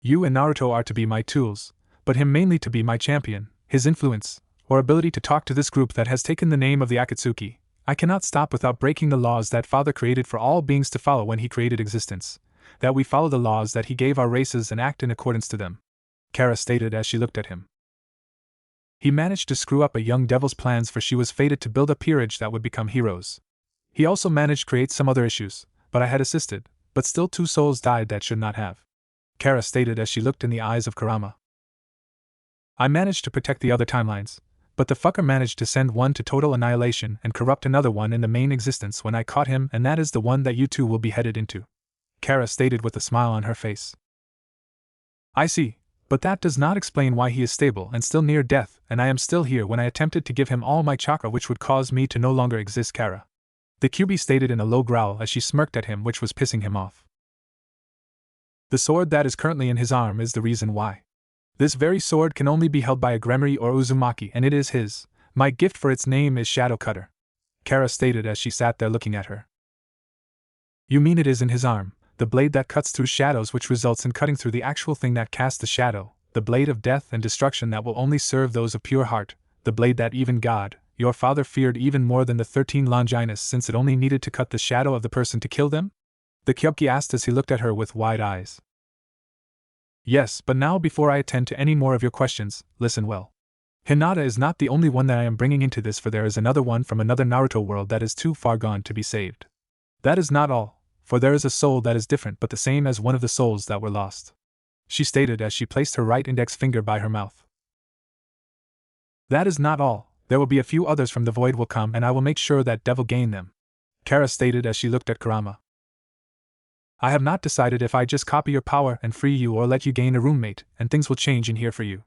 You and Naruto are to be my tools, but him mainly to be my champion. His influence, or ability to talk to this group that has taken the name of the Akatsuki, I cannot stop without breaking the laws that Father created for all beings to follow when he created existence, that we follow the laws that he gave our races and act in accordance to them. Kara stated as she looked at him. He managed to screw up a young devil's plans, for she was fated to build a peerage that would become heroes. He also managed to create some other issues, but I had assisted, but still 2 souls died that should not have. Kara stated as she looked in the eyes of Kurama. I managed to protect the other timelines, but the fucker managed to send one to total annihilation and corrupt another one in the main existence when I caught him, and that is the one that you two will be headed into. Kara stated with a smile on her face. I see, but that does not explain why he is stable and still near death, and I am still here when I attempted to give him all my chakra, which would cause me to no longer exist, Kara. The QB stated in a low growl as she smirked at him, which was pissing him off. The sword that is currently in his arm is the reason why. This very sword can only be held by a Gremory or Uzumaki, and it is his. My gift for its name is Shadow Cutter. Kara stated as she sat there looking at her. You mean it is in his arm, the blade that cuts through shadows, which results in cutting through the actual thing that casts the shadow, the blade of death and destruction that will only serve those of pure heart, the blade that even God, your father, feared even more than the 13 Longinus, since it only needed to cut the shadow of the person to kill them? The Kyuki asked as he looked at her with wide eyes. Yes, but now before I attend to any more of your questions, listen well. Hinata is not the only one that I am bringing into this, for there is another one from another Naruto world that is too far gone to be saved. That is not all, for there is a soul that is different but the same as one of the souls that were lost. She stated as she placed her right index finger by her mouth. That is not all, there will be a few others from the void will come, and I will make sure that devil gain them. Kara stated as she looked at Kurama. I have not decided if I just copy your power and free you or let you gain a roommate, and things will change in here for you.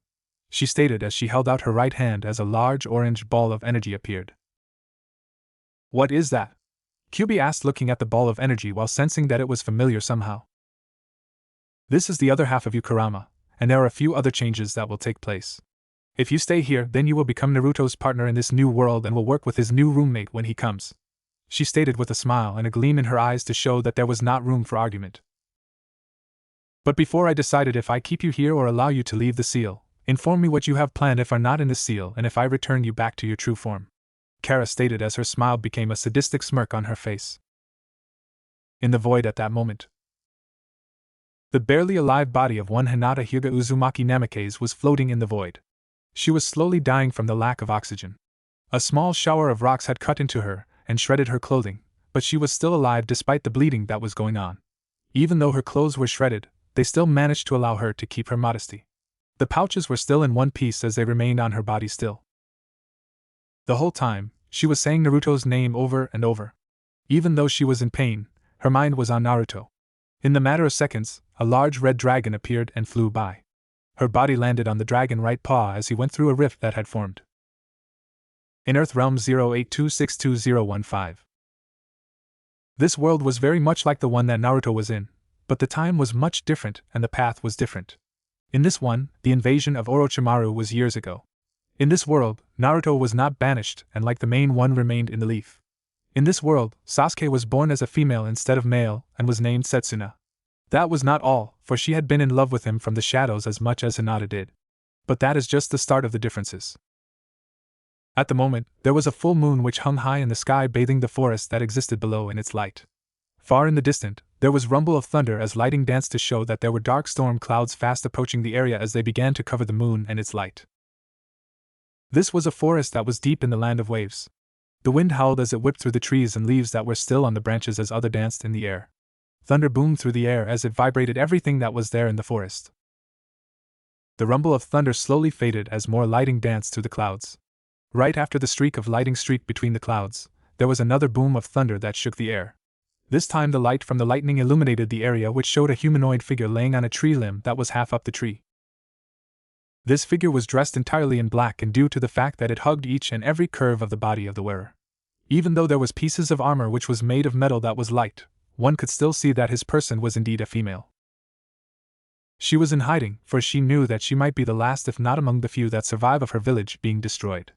She stated as she held out her right hand as a large orange ball of energy appeared. What is that? QB asked, looking at the ball of energy while sensing that it was familiar somehow. This is the other half of you, Kurama, and there are a few other changes that will take place. If you stay here, then you will become Naruto's partner in this new world and will work with his new roommate when he comes. She stated with a smile and a gleam in her eyes to show that there was not room for argument. But before I decided if I keep you here or allow you to leave the seal, inform me what you have planned if are not in the seal and if I return you back to your true form. Kara stated as her smile became a sadistic smirk on her face. In the void at that moment, the barely alive body of one Hinata Hyuga Uzumaki Namikaze was floating in the void. She was slowly dying from the lack of oxygen. A small shower of rocks had cut into her and shredded her clothing, but she was still alive despite the bleeding that was going on. Even though her clothes were shredded, they still managed to allow her to keep her modesty. The pouches were still in one piece as they remained on her body still. The whole time, she was saying Naruto's name over and over. Even though she was in pain, her mind was on Naruto. In the matter of seconds, a large red dragon appeared and flew by. Her body landed on the dragon's right paw as he went through a rift that had formed. In Earth Realm 082622015. This world was very much like the one that Naruto was in, but the time was much different and the path was different. In this one, the invasion of Orochimaru was years ago. In this world, Naruto was not banished and like the main one remained in the leaf. In this world, Sasuke was born as a female instead of male and was named Setsuna. That was not all, for she had been in love with him from the shadows as much as Hinata did. But that is just the start of the differences. At the moment, there was a full moon which hung high in the sky, bathing the forest that existed below in its light. Far in the distance, there was rumble of thunder as lightning danced to show that there were dark storm clouds fast approaching the area as they began to cover the moon and its light. This was a forest that was deep in the land of waves. The wind howled as it whipped through the trees and leaves that were still on the branches as other danced in the air. Thunder boomed through the air as it vibrated everything that was there in the forest. The rumble of thunder slowly faded as more lightning danced through the clouds. Right after the streak of lightning streaked between the clouds, there was another boom of thunder that shook the air. This time the light from the lightning illuminated the area, which showed a humanoid figure laying on a tree limb that was half up the tree. This figure was dressed entirely in black, and due to the fact that it hugged each and every curve of the body of the wearer. Even though there was pieces of armor which was made of metal that was light, one could still see that his person was indeed a female. She was in hiding, for she knew that she might be the last if not among the few that survive of her village being destroyed.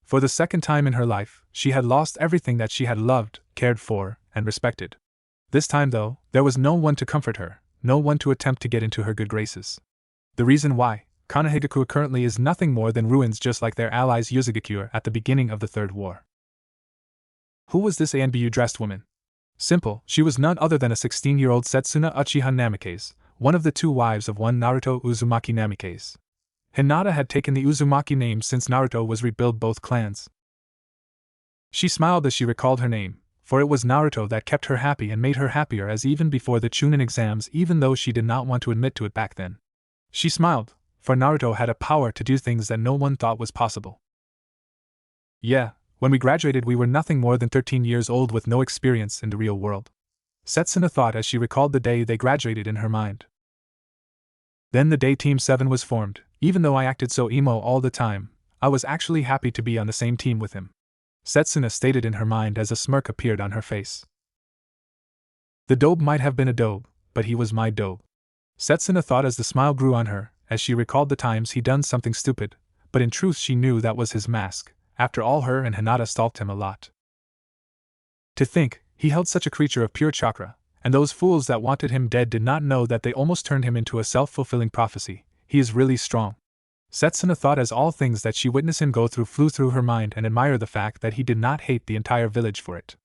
For the second time in her life, she had lost everything that she had loved, cared for, and respected. This time, though, there was no one to comfort her, no one to attempt to get into her good graces. The reason why Konohagakure currently is nothing more than ruins, just like their allies Yuzugakure at the beginning of the Third War. Who was this Anbu-dressed woman? Simple, she was none other than a 16-year-old Setsuna Uchiha Namikaze, one of the two wives of one Naruto Uzumaki Namikaze. Hinata had taken the Uzumaki name since Naruto was rebuilt both clans. She smiled as she recalled her name, for it was Naruto that kept her happy and made her happier as even before the Chunin exams, even though she did not want to admit to it back then. She smiled, for Naruto had a power to do things that no one thought was possible. Yeah, when we graduated we were nothing more than 13 years old with no experience in the real world. Setsuna thought as she recalled the day they graduated in her mind. Then the day Team 7 was formed. Even though I acted so emo all the time, I was actually happy to be on the same team with him. Setsuna stated in her mind as a smirk appeared on her face. The dobe might have been a dobe, but he was my dobe. Setsuna thought as the smile grew on her, as she recalled the times he done something stupid, but in truth she knew that was his mask. After all, her and Hinata stalked him a lot. To think, he held such a creature of pure chakra, and those fools that wanted him dead did not know that they almost turned him into a self-fulfilling prophecy. He is really strong. Setsuna thought as all things that she witnessed him go through flew through her mind, and admired the fact that he did not hate the entire village for it.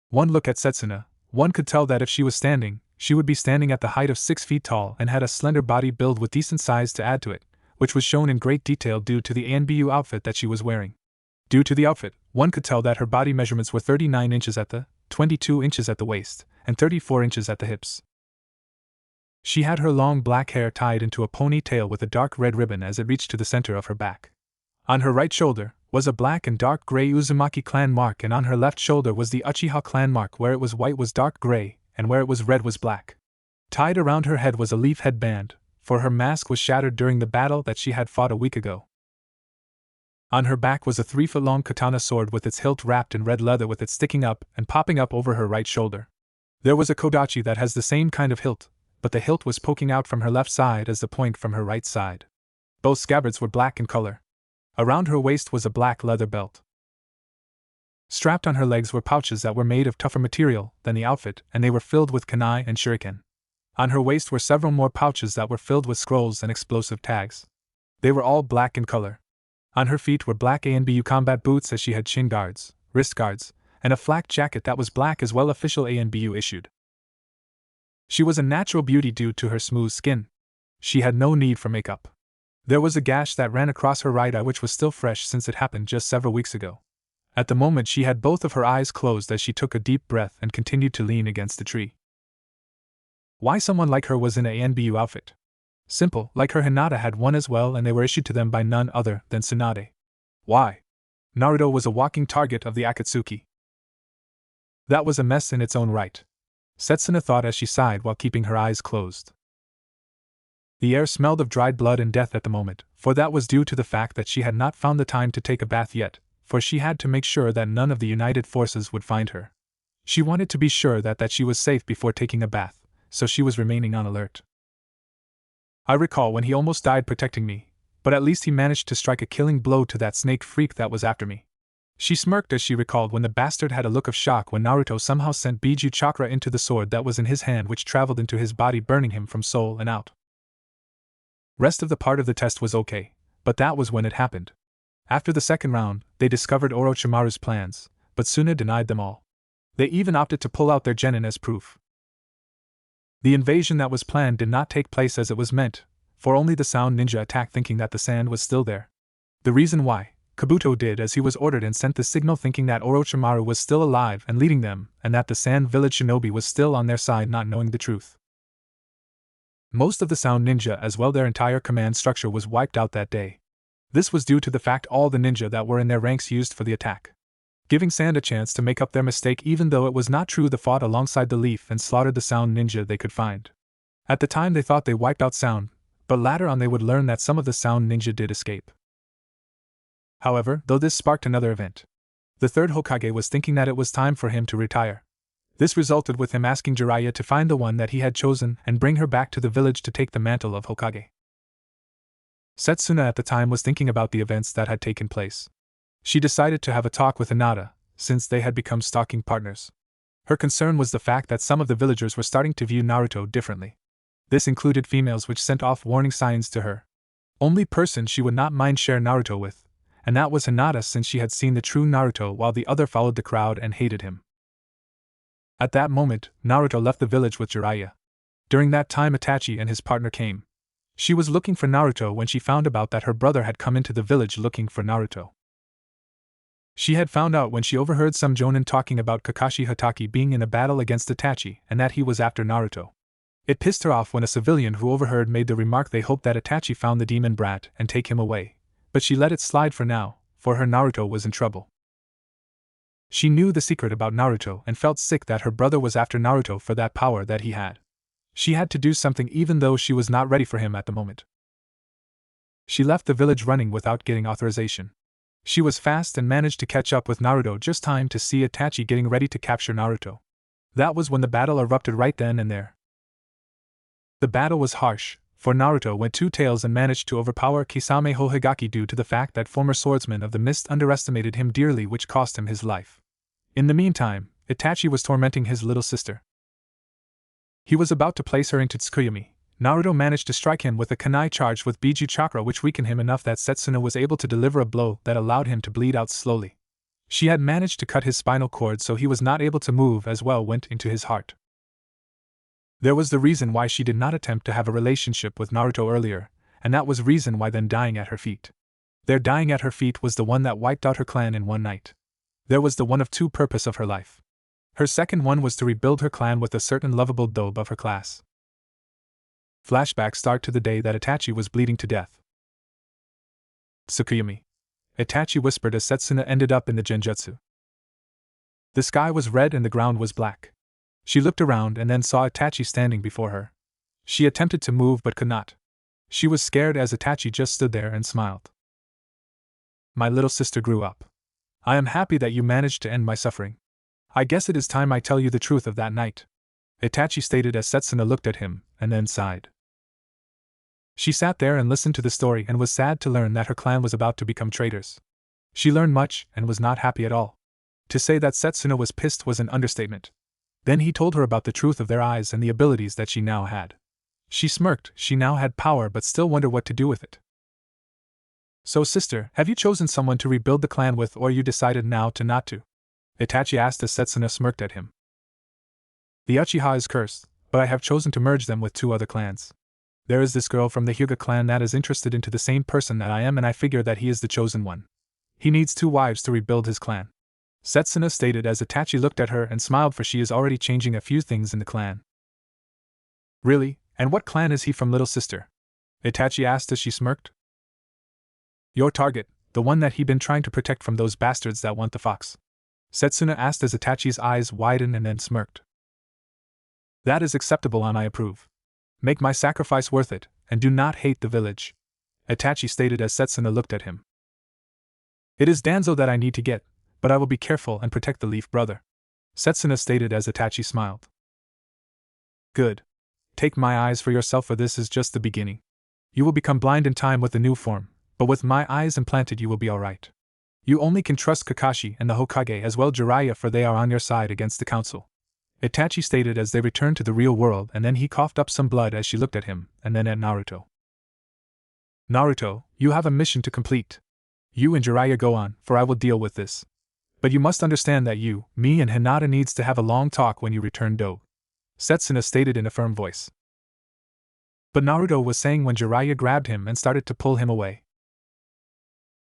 One look at Setsuna, one could tell that if she was standing, she would be standing at the height of 6 feet tall and had a slender body build with decent size to add to it, which was shown in great detail due to the Anbu outfit that she was wearing. Due to the outfit, one could tell that her body measurements were 39 inches at the, 22 inches at the waist, and 34 inches at the hips. She had her long black hair tied into a ponytail with a dark red ribbon as it reached to the center of her back. On her right shoulder was a black and dark gray Uzumaki clan mark, and on her left shoulder was the Uchiha clan mark. Where it was white was dark gray, and where it was red was black. Tied around her head was a leaf headband, for her mask was shattered during the battle that she had fought a week ago. On her back was a 3-foot-long katana sword with its hilt wrapped in red leather, with it sticking up and popping up over her right shoulder. There was a kodachi that has the same kind of hilt, but the hilt was poking out from her left side as the point from her right side. Both scabbards were black in color. Around her waist was a black leather belt. Strapped on her legs were pouches that were made of tougher material than the outfit, and they were filled with kunai and shuriken. On her waist were several more pouches that were filled with scrolls and explosive tags. They were all black in color. On her feet were black ANBU combat boots, as she had shin guards, wrist guards, and a flak jacket that was black as well, official ANBU issued. She was a natural beauty due to her smooth skin. She had no need for makeup. There was a gash that ran across her right eye which was still fresh since it happened just several weeks ago. At the moment she had both of her eyes closed as she took a deep breath and continued to lean against the tree. Why someone like her was in a ANBU outfit? Simple, like her Hinata had one as well, and they were issued to them by none other than Tsunade. Why? Naruto was a walking target of the Akatsuki. That was a mess in its own right. Setsuna thought as she sighed while keeping her eyes closed. The air smelled of dried blood and death at the moment, for that was due to the fact that she had not found the time to take a bath yet, for she had to make sure that none of the united forces would find her. She wanted to be sure that she was safe before taking a bath, so she was remaining on alert. I recall when he almost died protecting me, but at least he managed to strike a killing blow to that snake freak that was after me. She smirked as she recalled when the bastard had a look of shock when Naruto somehow sent Biju chakra into the sword that was in his hand, which traveled into his body, burning him from soul and out. Rest of the part of the test was okay, but that was when it happened. After the second round, they discovered Orochimaru's plans, but Suna denied them all. They even opted to pull out their genin as proof. The invasion that was planned did not take place as it was meant, for only the sound ninja attacked thinking that the sand was still there. The reason why Kabuto did as he was ordered and sent the signal thinking that Orochimaru was still alive and leading them, and that the Sand Village shinobi was still on their side not knowing the truth. Most of the Sound Ninja as well their entire command structure was wiped out that day. This was due to the fact all the ninja that were in their ranks used for the attack, giving Sand a chance to make up their mistake even though it was not true. They fought alongside the Leaf and slaughtered the Sound Ninja they could find. At the time they thought they wiped out Sound, but later on they would learn that some of the Sound Ninja did escape. However, though this sparked another event. The third Hokage was thinking that it was time for him to retire. This resulted with him asking Jiraiya to find the one that he had chosen and bring her back to the village to take the mantle of Hokage. Setsuna at the time was thinking about the events that had taken place. She decided to have a talk with Hinata, since they had become stalking partners. Her concern was the fact that some of the villagers were starting to view Naruto differently. This included females which sent off warning signs to her. Only person she would not mind share Naruto with, and that was Hinata since she had seen the true Naruto while the other followed the crowd and hated him. At that moment, Naruto left the village with Jiraiya. During that time Itachi and his partner came. She was looking for Naruto when she found about that her brother had come into the village looking for Naruto. She had found out when she overheard some jonin talking about Kakashi Hatake being in a battle against Itachi and that he was after Naruto. It pissed her off when a civilian who overheard made the remark they hoped that Itachi found the demon brat and take him away. But she let it slide for now, for her Naruto was in trouble. She knew the secret about Naruto and felt sick that her brother was after Naruto for that power that he had. She had to do something even though she was not ready for him at the moment. She left the village running without getting authorization. She was fast and managed to catch up with Naruto just time to see Itachi getting ready to capture Naruto. That was when the battle erupted right then and there. The battle was harsh, for Naruto went two tails and managed to overpower Kisame Hohigaki due to the fact that former swordsman of the mist underestimated him dearly, which cost him his life. In the meantime, Itachi was tormenting his little sister. He was about to place her into Tsukuyomi. Naruto managed to strike him with a kunai charged with Biju chakra which weakened him enough that Setsuna was able to deliver a blow that allowed him to bleed out slowly. She had managed to cut his spinal cord so he was not able to move as well went into his heart. There was the reason why she did not attempt to have a relationship with Naruto earlier, and that was reason why them dying at her feet. Their dying at her feet was the one that wiped out her clan in one night. There was the one of two purpose of her life. Her second one was to rebuild her clan with a certain lovable dobe of her class. Flashback start to the day that Itachi was bleeding to death. Tsukuyomi. Itachi whispered as Setsuna ended up in the genjutsu. The sky was red and the ground was black. She looked around and then saw Itachi standing before her. She attempted to move but could not. She was scared as Itachi just stood there and smiled. My little sister grew up. I am happy that you managed to end my suffering. I guess it is time I tell you the truth of that night. Itachi stated as Setsuna looked at him, and then sighed. She sat there and listened to the story and was sad to learn that her clan was about to become traitors. She learned much and was not happy at all. To say that Setsuna was pissed was an understatement. Then he told her about the truth of their eyes and the abilities that she now had. She smirked, she now had power but still wondered what to do with it. So sister, have you chosen someone to rebuild the clan with or you decided now to not to? Itachi asked as Setsuna smirked at him. The Uchiha is cursed, but I have chosen to merge them with two other clans. There is this girl from the Hyuga clan that is interested into the same person that I am and I figure that he is the chosen one. He needs 2 wives to rebuild his clan. Setsuna stated as Itachi looked at her and smiled for she is already changing a few things in the clan. Really, and what clan is he from little sister? Itachi asked as she smirked. Your target, the one that he been trying to protect from those bastards that want the fox. Setsuna asked as Itachi's eyes widened and then smirked. That is acceptable and I approve. Make my sacrifice worth it, and do not hate the village. Itachi stated as Setsuna looked at him. It is Danzo that I need to get, but I will be careful and protect the Leaf brother. Setsuna stated as Itachi smiled. Good. Take my eyes for yourself for this is just the beginning. You will become blind in time with the new form, but with my eyes implanted you will be alright. You only can trust Kakashi and the Hokage as well Jiraiya for they are on your side against the council. Itachi stated as they returned to the real world and then he coughed up some blood as she looked at him, and then at Naruto. Naruto, you have a mission to complete. You and Jiraiya go on, for I will deal with this. But you must understand that you, me and Hinata needs to have a long talk when you return do. Setsuna stated in a firm voice. But Naruto was saying when Jiraiya grabbed him and started to pull him away.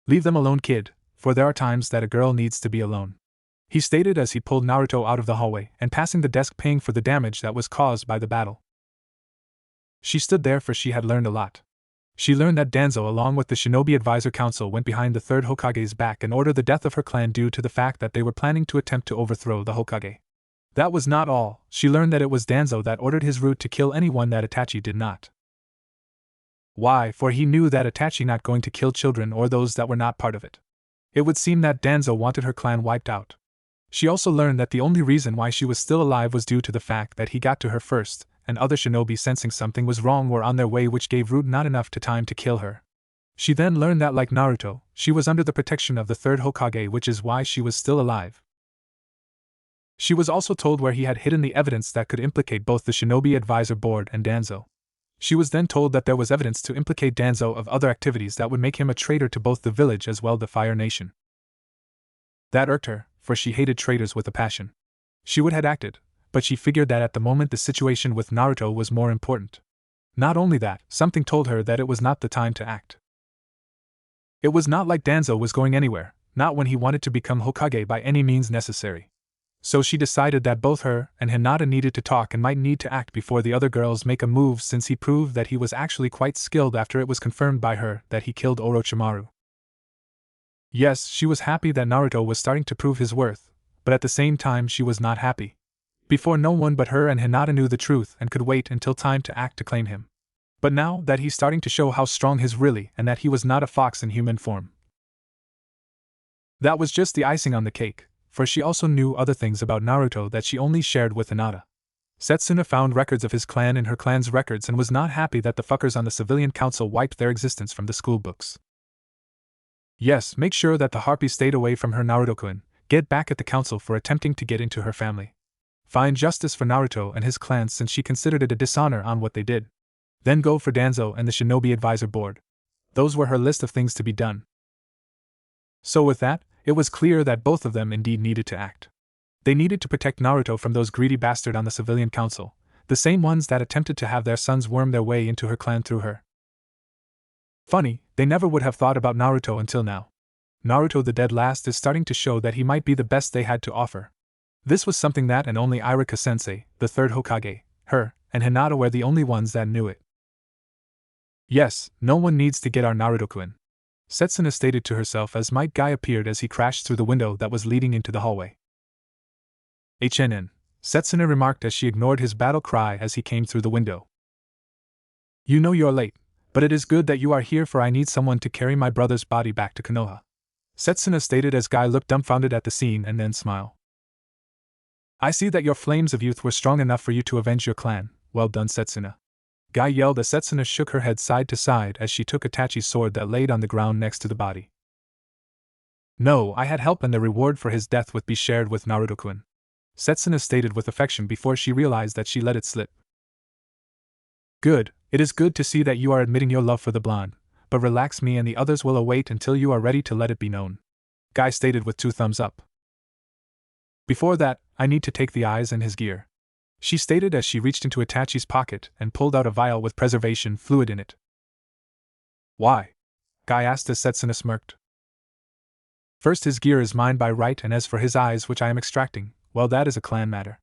Leave them alone kid, for there are times that a girl needs to be alone," he stated as he pulled Naruto out of the hallway and passing the desk paying for the damage that was caused by the battle. She stood there for she had learned a lot. She learned that Danzo along with the Shinobi Advisor Council went behind the third Hokage's back and ordered the death of her clan due to the fact that they were planning to attempt to overthrow the Hokage. That was not all, she learned that it was Danzo that ordered his root to kill anyone that Itachi did not. Why? For he knew that Itachi not going to kill children or those that were not part of it. It would seem that Danzo wanted her clan wiped out. She also learned that the only reason why she was still alive was due to the fact that he got to her first, and other shinobi sensing something was wrong were on their way which gave Root not enough time to kill her. She then learned that like Naruto, she was under the protection of the third Hokage which is why she was still alive. She was also told where he had hidden the evidence that could implicate both the Shinobi Advisor Board and Danzo. She was then told that there was evidence to implicate Danzo of other activities that would make him a traitor to both the village as well the Fire Nation. That irked her, for she hated traitors with a passion. She would have acted, but she figured that at the moment the situation with Naruto was more important. Not only that, something told her that it was not the time to act. It was not like Danzo was going anywhere, not when he wanted to become Hokage by any means necessary. So she decided that both her and Hinata needed to talk and might need to act before the other girls make a move since he proved that he was actually quite skilled after it was confirmed by her that he killed Orochimaru. Yes, she was happy that Naruto was starting to prove his worth, but at the same time she was not happy. Before no one but her and Hinata knew the truth and could wait until time to act to claim him. But now that he's starting to show how strong he's really and that he was not a fox in human form. That was just the icing on the cake, for she also knew other things about Naruto that she only shared with Hinata. Setsuna found records of his clan in her clan's records and was not happy that the fuckers on the civilian council wiped their existence from the school books. Yes, make sure that the harpy stayed away from her Naruto-kun, get back at the council for attempting to get into her family. Find justice for Naruto and his clan since she considered it a dishonor on what they did. Then go for Danzo and the Shinobi Advisor Board. Those were her list of things to be done. So with that, it was clear that both of them indeed needed to act. They needed to protect Naruto from those greedy bastards on the civilian council, the same ones that attempted to have their sons worm their way into her clan through her. Funny, they never would have thought about Naruto until now. Naruto the dead last is starting to show that he might be the best they had to offer. This was something that and only Irika-sensei, the third Hokage, her, and Hinata were the only ones that knew it. Yes, no one needs to get our Naruto-kun, Setsuna stated to herself as Might Guy appeared as he crashed through the window that was leading into the hallway. HNN, Setsuna remarked as she ignored his battle cry as he came through the window. You know you're late, but it is good that you are here for I need someone to carry my brother's body back to Konoha. Setsuna stated as Guy looked dumbfounded at the scene and then smiled. I see that your flames of youth were strong enough for you to avenge your clan, well done Setsuna. Guy yelled as Setsuna shook her head side to side as she took Itachi's sword that laid on the ground next to the body. No, I had help and the reward for his death would be shared with Naruto-kun, Setsuna stated with affection before she realized that she let it slip. Good, it is good to see that you are admitting your love for the blonde, but relax, me and the others will await until you are ready to let it be known, Guy stated with 2 thumbs up. Before that, I need to take the eyes and his gear, she stated as she reached into Itachi's pocket and pulled out a vial with preservation fluid in it. Why? Guy asked as Setsuna smirked. First, his gear is mine by right, and as for his eyes which I am extracting, well, that is a clan matter,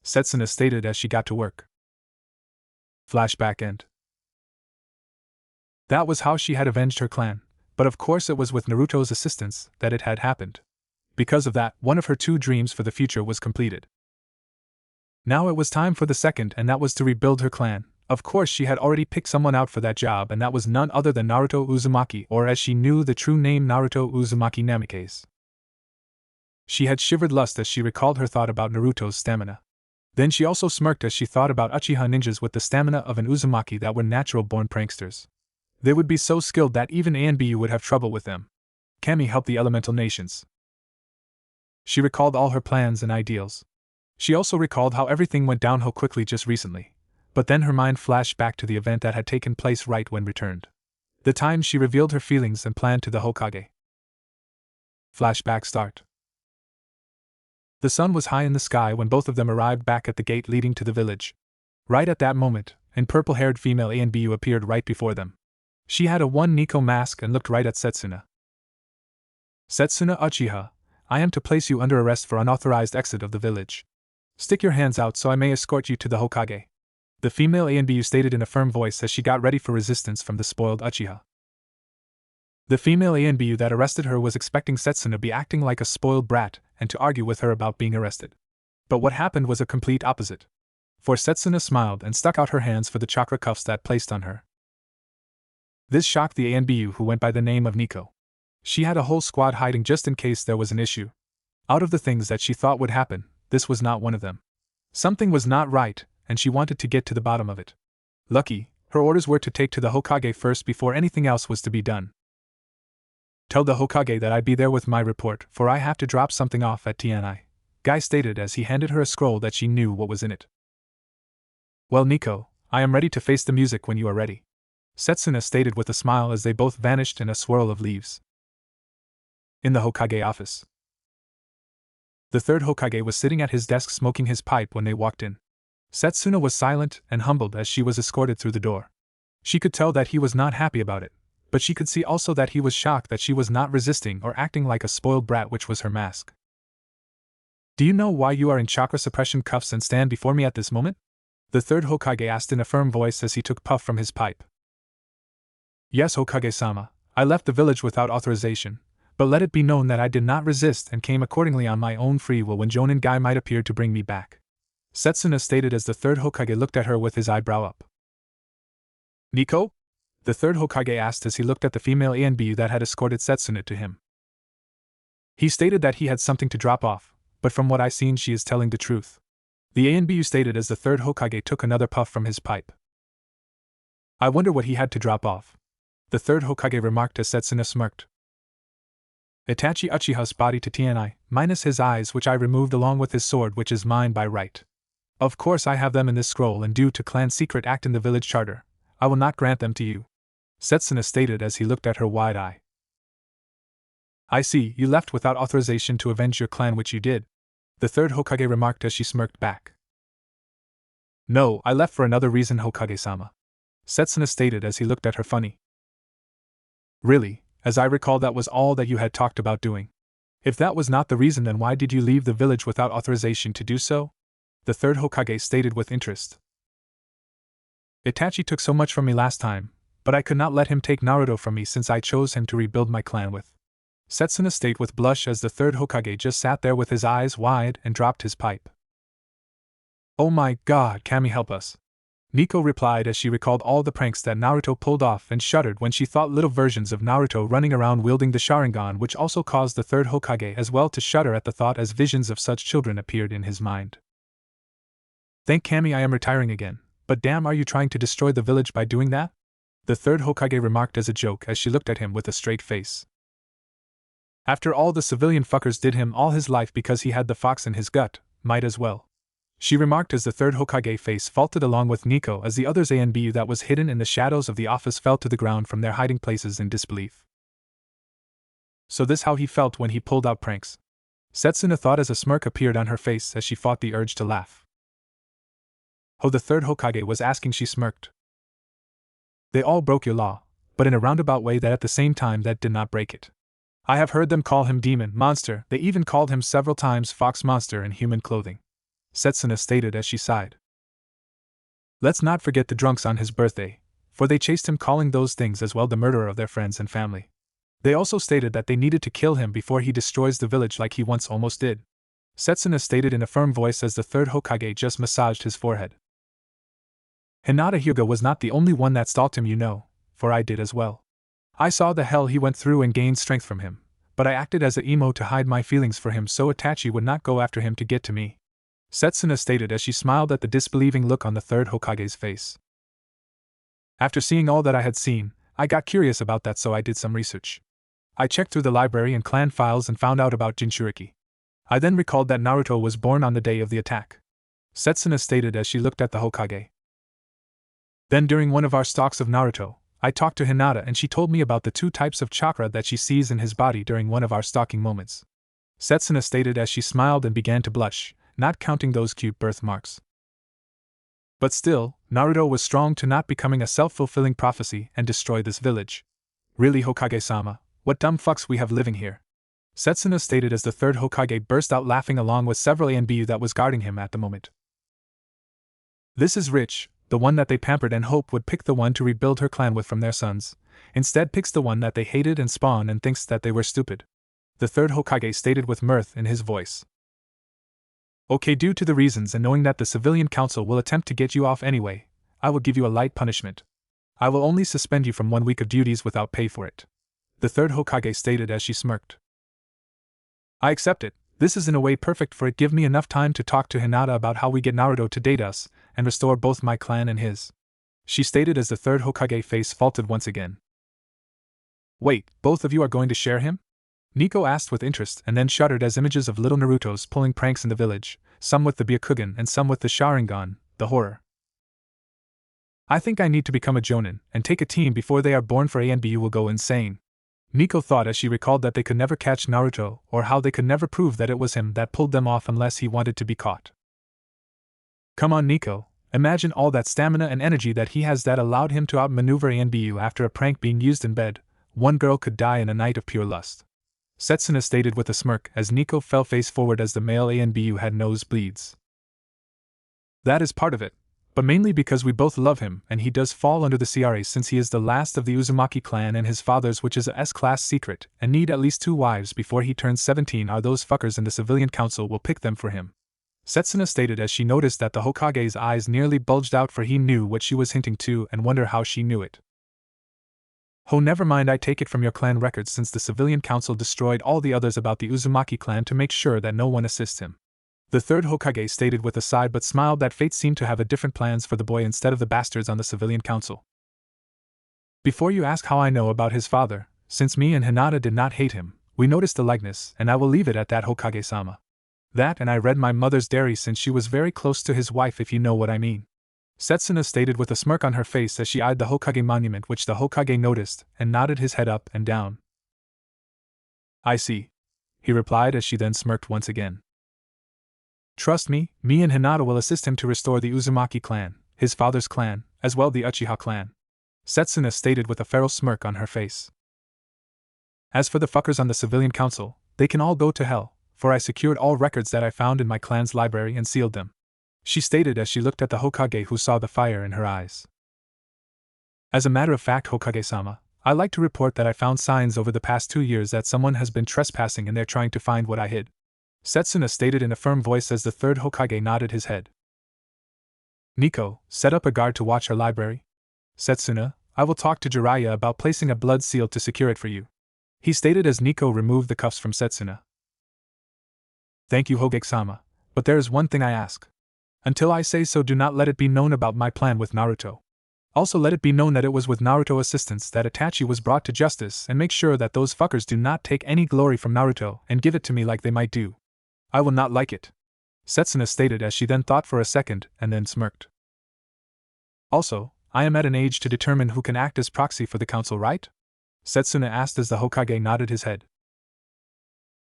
Setsuna stated as she got to work. Flashback end. That was how she had avenged her clan, but of course it was with Naruto's assistance that it had happened. Because of that, one of her 2 dreams for the future was completed. Now it was time for the second, and that was to rebuild her clan. Of course she had already picked someone out for that job, and that was none other than Naruto Uzumaki, or as she knew the true name, Naruto Uzumaki Namikaze. She had shivered lust as she recalled her thought about Naruto's stamina. Then she also smirked as she thought about Uchiha ninjas with the stamina of an Uzumaki that were natural-born pranksters. They would be so skilled that even ANBU would have trouble with them. Kami helped the elemental nations. She recalled all her plans and ideals. She also recalled how everything went downhill quickly just recently, but then her mind flashed back to the event that had taken place right when returned. The time she revealed her feelings and plan to the Hokage. Flashback start. The sun was high in the sky when both of them arrived back at the gate leading to the village. Right at that moment, an purple-haired female ANBU appeared right before them. She had a one Nico mask and looked right at Setsuna. Setsuna Uchiha, I am to place you under arrest for unauthorized exit of the village. Stick your hands out so I may escort you to the Hokage. The female ANBU stated in a firm voice as she got ready for resistance from the spoiled Uchiha. The female ANBU that arrested her was expecting Setsuna to be acting like a spoiled brat and to argue with her about being arrested. But what happened was a complete opposite. For Setsuna smiled and stuck out her hands for the chakra cuffs that placed on her. This shocked the ANBU, who went by the name of Nico. She had a whole squad hiding just in case there was an issue. Out of the things that she thought would happen, this was not one of them. Something was not right, and she wanted to get to the bottom of it. Lucky, her orders were to take to the Hokage first before anything else was to be done. Tell the Hokage that I'd be there with my report, for I have to drop something off at TNI, Guy stated as he handed her a scroll that she knew what was in it. Well, Nico, I am ready to face the music when you are ready, Setsuna stated with a smile as they both vanished in a swirl of leaves. In the Hokage office. The third Hokage was sitting at his desk smoking his pipe when they walked in. Setsuna was silent and humbled as she was escorted through the door. She could tell that he was not happy about it, but she could see also that he was shocked that she was not resisting or acting like a spoiled brat, which was her mask. Do you know why you are in chakra suppression cuffs and stand before me at this moment? The third Hokage asked in a firm voice as he took puff from his pipe. Yes, Hokage-sama, I left the village without authorization, but let it be known that I did not resist and came accordingly on my own free will when Jonin Guy might appear to bring me back, Setsuna stated as the third Hokage looked at her with his eyebrow up. Nico? The third Hokage asked as he looked at the female ANBU that had escorted Setsuna to him. He stated that he had something to drop off, but from what I've seen she is telling the truth, the ANBU stated as the third Hokage took another puff from his pipe. I wonder what he had to drop off, the third Hokage remarked as Setsuna smirked. Itachi Uchiha's body to TNI, minus his eyes which I removed along with his sword which is mine by right. Of course I have them in this scroll and due to clan secret act in the village charter, I will not grant them to you, Setsuna stated as he looked at her wide-eyed. I see, you left without authorization to avenge your clan, which you did, the third Hokage remarked as she smirked back. No, I left for another reason, Hokage-sama, Setsuna stated as he looked at her funny. Really, as I recall that was all that you had talked about doing. If that was not the reason, then why did you leave the village without authorization to do so? The third Hokage stated with interest. Itachi took so much from me last time, but I could not let him take Naruto from me since I chose him to rebuild my clan with, Setsuna stated with blush as the third Hokage just sat there with his eyes wide and dropped his pipe. Oh my god, Kami, help us, Nico replied as she recalled all the pranks that Naruto pulled off and shuddered when she thought little versions of Naruto running around wielding the Sharingan, which also caused the third Hokage as well to shudder at the thought as visions of such children appeared in his mind. Thank Kami, I am retiring again, but damn, are you trying to destroy the village by doing that? The third Hokage remarked as a joke as she looked at him with a straight face. After all, the civilian fuckers did him all his life because he had the fox in his gut, might as well, she remarked as the third Hokage face faulted along with Nico as the others ANBU that was hidden in the shadows of the office fell to the ground from their hiding places in disbelief. So this how he felt when he pulled out pranks, Setsuna thought as a smirk appeared on her face as she fought the urge to laugh. Oh, the third Hokage was asking, she smirked. They all broke your law, but in a roundabout way that at the same time that did not break it. I have heard them call him demon, monster, they even called him several times fox monster in human clothing, Setsuna stated as she sighed. Let's not forget the drunks on his birthday, for they chased him calling those things as well, the murderer of their friends and family. They also stated that they needed to kill him before he destroys the village like he once almost did, Setsuna stated in a firm voice as the third Hokage just massaged his forehead. Hinata Hyuga was not the only one that stalked him, you know, for I did as well. I saw the hell he went through and gained strength from him, but I acted as an emo to hide my feelings for him so Itachi would not go after him to get to me, Setsuna stated as she smiled at the disbelieving look on the third Hokage's face. After seeing all that I had seen, I got curious about that, so I did some research. I checked through the library and clan files and found out about Jinchuriki. I then recalled that Naruto was born on the day of the attack, Setsuna stated as she looked at the Hokage. Then during one of our stalks of Naruto, I talked to Hinata and she told me about the two types of chakra that she sees in his body during one of our stalking moments, Setsuna stated as she smiled and began to blush, not counting those cute birthmarks. But still, Naruto was strong to not becoming a self-fulfilling prophecy and destroy this village. Really, Hokage-sama, what dumb fucks we have living here. Setsuna stated as the third Hokage burst out laughing along with several ANBU that was guarding him at the moment. This is Rich, the one that they pampered and hoped would pick the one to rebuild her clan with from their sons, instead picks the one that they hated and spawned and thinks that they were stupid. The third Hokage stated with mirth in his voice. Okay, due to the reasons and knowing that the civilian council will attempt to get you off anyway, I will give you a light punishment. I will only suspend you from 1 week of duties without pay for it. The third Hokage stated as she smirked. I accept it. This is in a way perfect for it. Give me enough time to talk to Hinata about how we get Naruto to date us, and restore both my clan and his. She stated as the third Hokage face faltered once again. Wait, both of you are going to share him? Nico asked with interest and then shuddered as images of little Narutos pulling pranks in the village, some with the Byakugan and some with the Sharingan, the horror. I think I need to become a Jonin and take a team before they are born for ANBU will go insane. Nico thought as she recalled that they could never catch Naruto or how they could never prove that it was him that pulled them off unless he wanted to be caught. Come on Nico, imagine all that stamina and energy that he has that allowed him to outmaneuver ANBU after a prank being used in bed. One girl could die in a night of pure lust. Setsuna stated with a smirk as Nico fell face forward as the male ANBU had nosebleeds. That is part of it, but mainly because we both love him and he does fall under the CRA since he is the last of the Uzumaki clan and his father's, which is a S-class secret, and need at least 2 wives before he turns 17. Are those fuckers in the civilian council will pick them for him. Setsuna stated as she noticed that the Hokage's eyes nearly bulged out, for he knew what she was hinting to and wonder how she knew it. Oh, never mind, I take it from your clan records since the civilian council destroyed all the others about the Uzumaki clan to make sure that no one assists him. The third Hokage stated with a sigh but smiled that fate seemed to have a different plans for the boy instead of the bastards on the civilian council. Before you ask how I know about his father, since me and Hinata did not hate him, we noticed the likeness, and I will leave it at that, Hokage-sama. That, and I read my mother's diary since she was very close to his wife, if you know what I mean. Setsuna stated with a smirk on her face as she eyed the Hokage monument, which the Hokage noticed and nodded his head up and down. I see, he replied as she then smirked once again. Trust me, me and Hinata will assist him to restore the Uzumaki clan, his father's clan, as well the Uchiha clan. Setsuna stated with a feral smirk on her face. As for the fuckers on the civilian council, they can all go to hell, for I secured all records that I found in my clan's library and sealed them. She stated as she looked at the Hokage, who saw the fire in her eyes. As a matter of fact, Hokage-sama, I like to report that I found signs over the past 2 years that someone has been trespassing and they're trying to find what I hid. Setsuna stated in a firm voice as the third Hokage nodded his head. Nico, set up a guard to watch our library. Setsuna, I will talk to Jiraiya about placing a blood seal to secure it for you. He stated as Nico removed the cuffs from Setsuna. Thank you, Hokage-sama, but there is one thing I ask. Until I say so, do not let it be known about my plan with Naruto. Also let it be known that it was with Naruto assistance that Itachi was brought to justice, and make sure that those fuckers do not take any glory from Naruto and give it to me like they might do. I will not like it. Setsuna stated as she then thought for a second and then smirked. Also, I am at an age to determine who can act as proxy for the council, right? Setsuna asked as the Hokage nodded his head.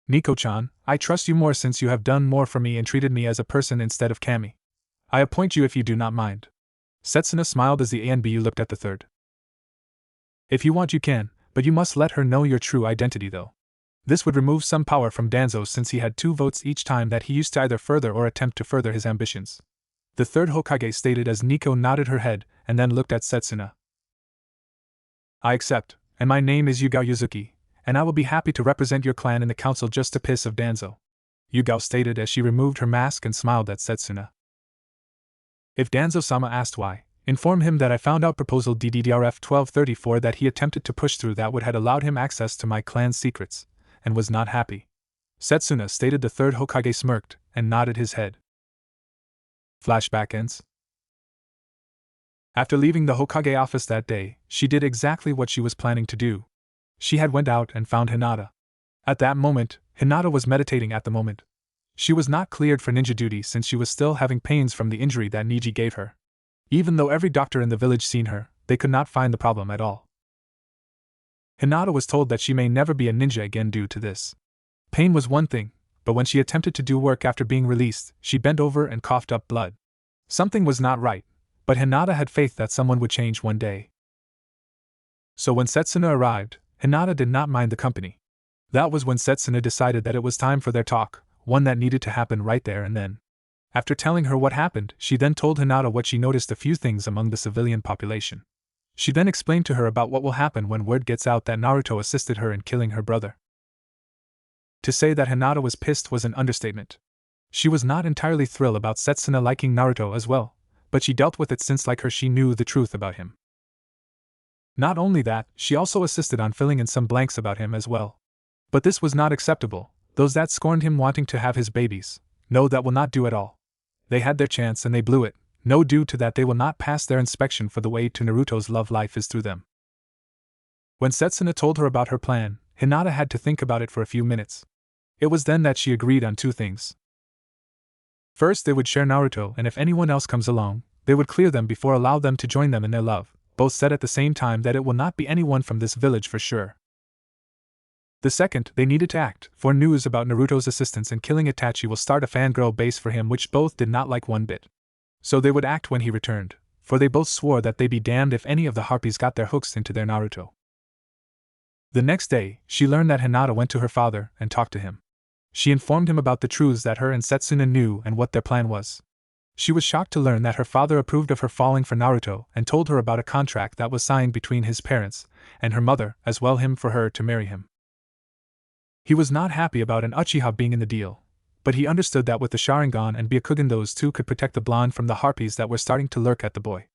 Nico-chan, I trust you more since you have done more for me and treated me as a person instead of Kami. I appoint you if you do not mind. Setsuna smiled as the ANBU looked at the third. If you want you can, but you must let her know your true identity though. This would remove some power from Danzo since he had 2 votes each time that he used to either further or attempt to further his ambitions. The third Hokage stated as Nico nodded her head and then looked at Setsuna. I accept, and my name is Yugao Yuzuki, and I will be happy to represent your clan in the council just to piss of Danzo. Yugao stated as she removed her mask and smiled at Setsuna. If Danzo-sama asked why, inform him that I found out proposal DDDRF 1234 that he attempted to push through that would had allowed him access to my clan's secrets, and was not happy. Setsuna stated. The third Hokage smirked and nodded his head. Flashback ends. After leaving the Hokage office that day, she did exactly what she was planning to do. She had went out and found Hinata. At that moment, Hinata was meditating at the moment. She was not cleared for ninja duty since she was still having pains from the injury that Niji gave her. Even though every doctor in the village seen her, they could not find the problem at all. Hinata was told that she may never be a ninja again due to this. Pain was one thing, but when she attempted to do work after being released, she bent over and coughed up blood. Something was not right, but Hinata had faith that someone would change one day. So when Setsuna arrived, Hinata did not mind the company. That was when Setsuna decided that it was time for their talk, one that needed to happen right there and then. After telling her what happened, she then told Hinata what she noticed a few things among the civilian population. She then explained to her about what will happen when word gets out that Naruto assisted her in killing her brother. To say that Hinata was pissed was an understatement. She was not entirely thrilled about Setsuna liking Naruto as well, but she dealt with it since like her she knew the truth about him. Not only that, she also assisted on filling in some blanks about him as well. But this was not acceptable. Those that scorned him wanting to have his babies, no, that will not do at all. They had their chance and they blew it. No, due to that they will not pass their inspection, for the way to Naruto's love life is through them. When Setsuna told her about her plan, Hinata had to think about it for a few minutes. It was then that she agreed on two things. First, they would share Naruto, and if anyone else comes along, they would clear them before allow them to join them in their love. Both said at the same time that it will not be anyone from this village for sure. The second, they needed to act, for news about Naruto's assistance in killing Itachi will start a fangirl base for him, which both did not like one bit. So they would act when he returned, for they both swore that they'd be damned if any of the harpies got their hooks into their Naruto. The next day, she learned that Hinata went to her father and talked to him. She informed him about the truths that her and Setsuna knew and what their plan was. She was shocked to learn that her father approved of her falling for Naruto and told her about a contract that was signed between his parents and her mother, as well him for her to marry him. He was not happy about an Uchiha being in the deal, but he understood that with the Sharingan and Byakugan those two could protect the blonde from the harpies that were starting to lurk at the boy.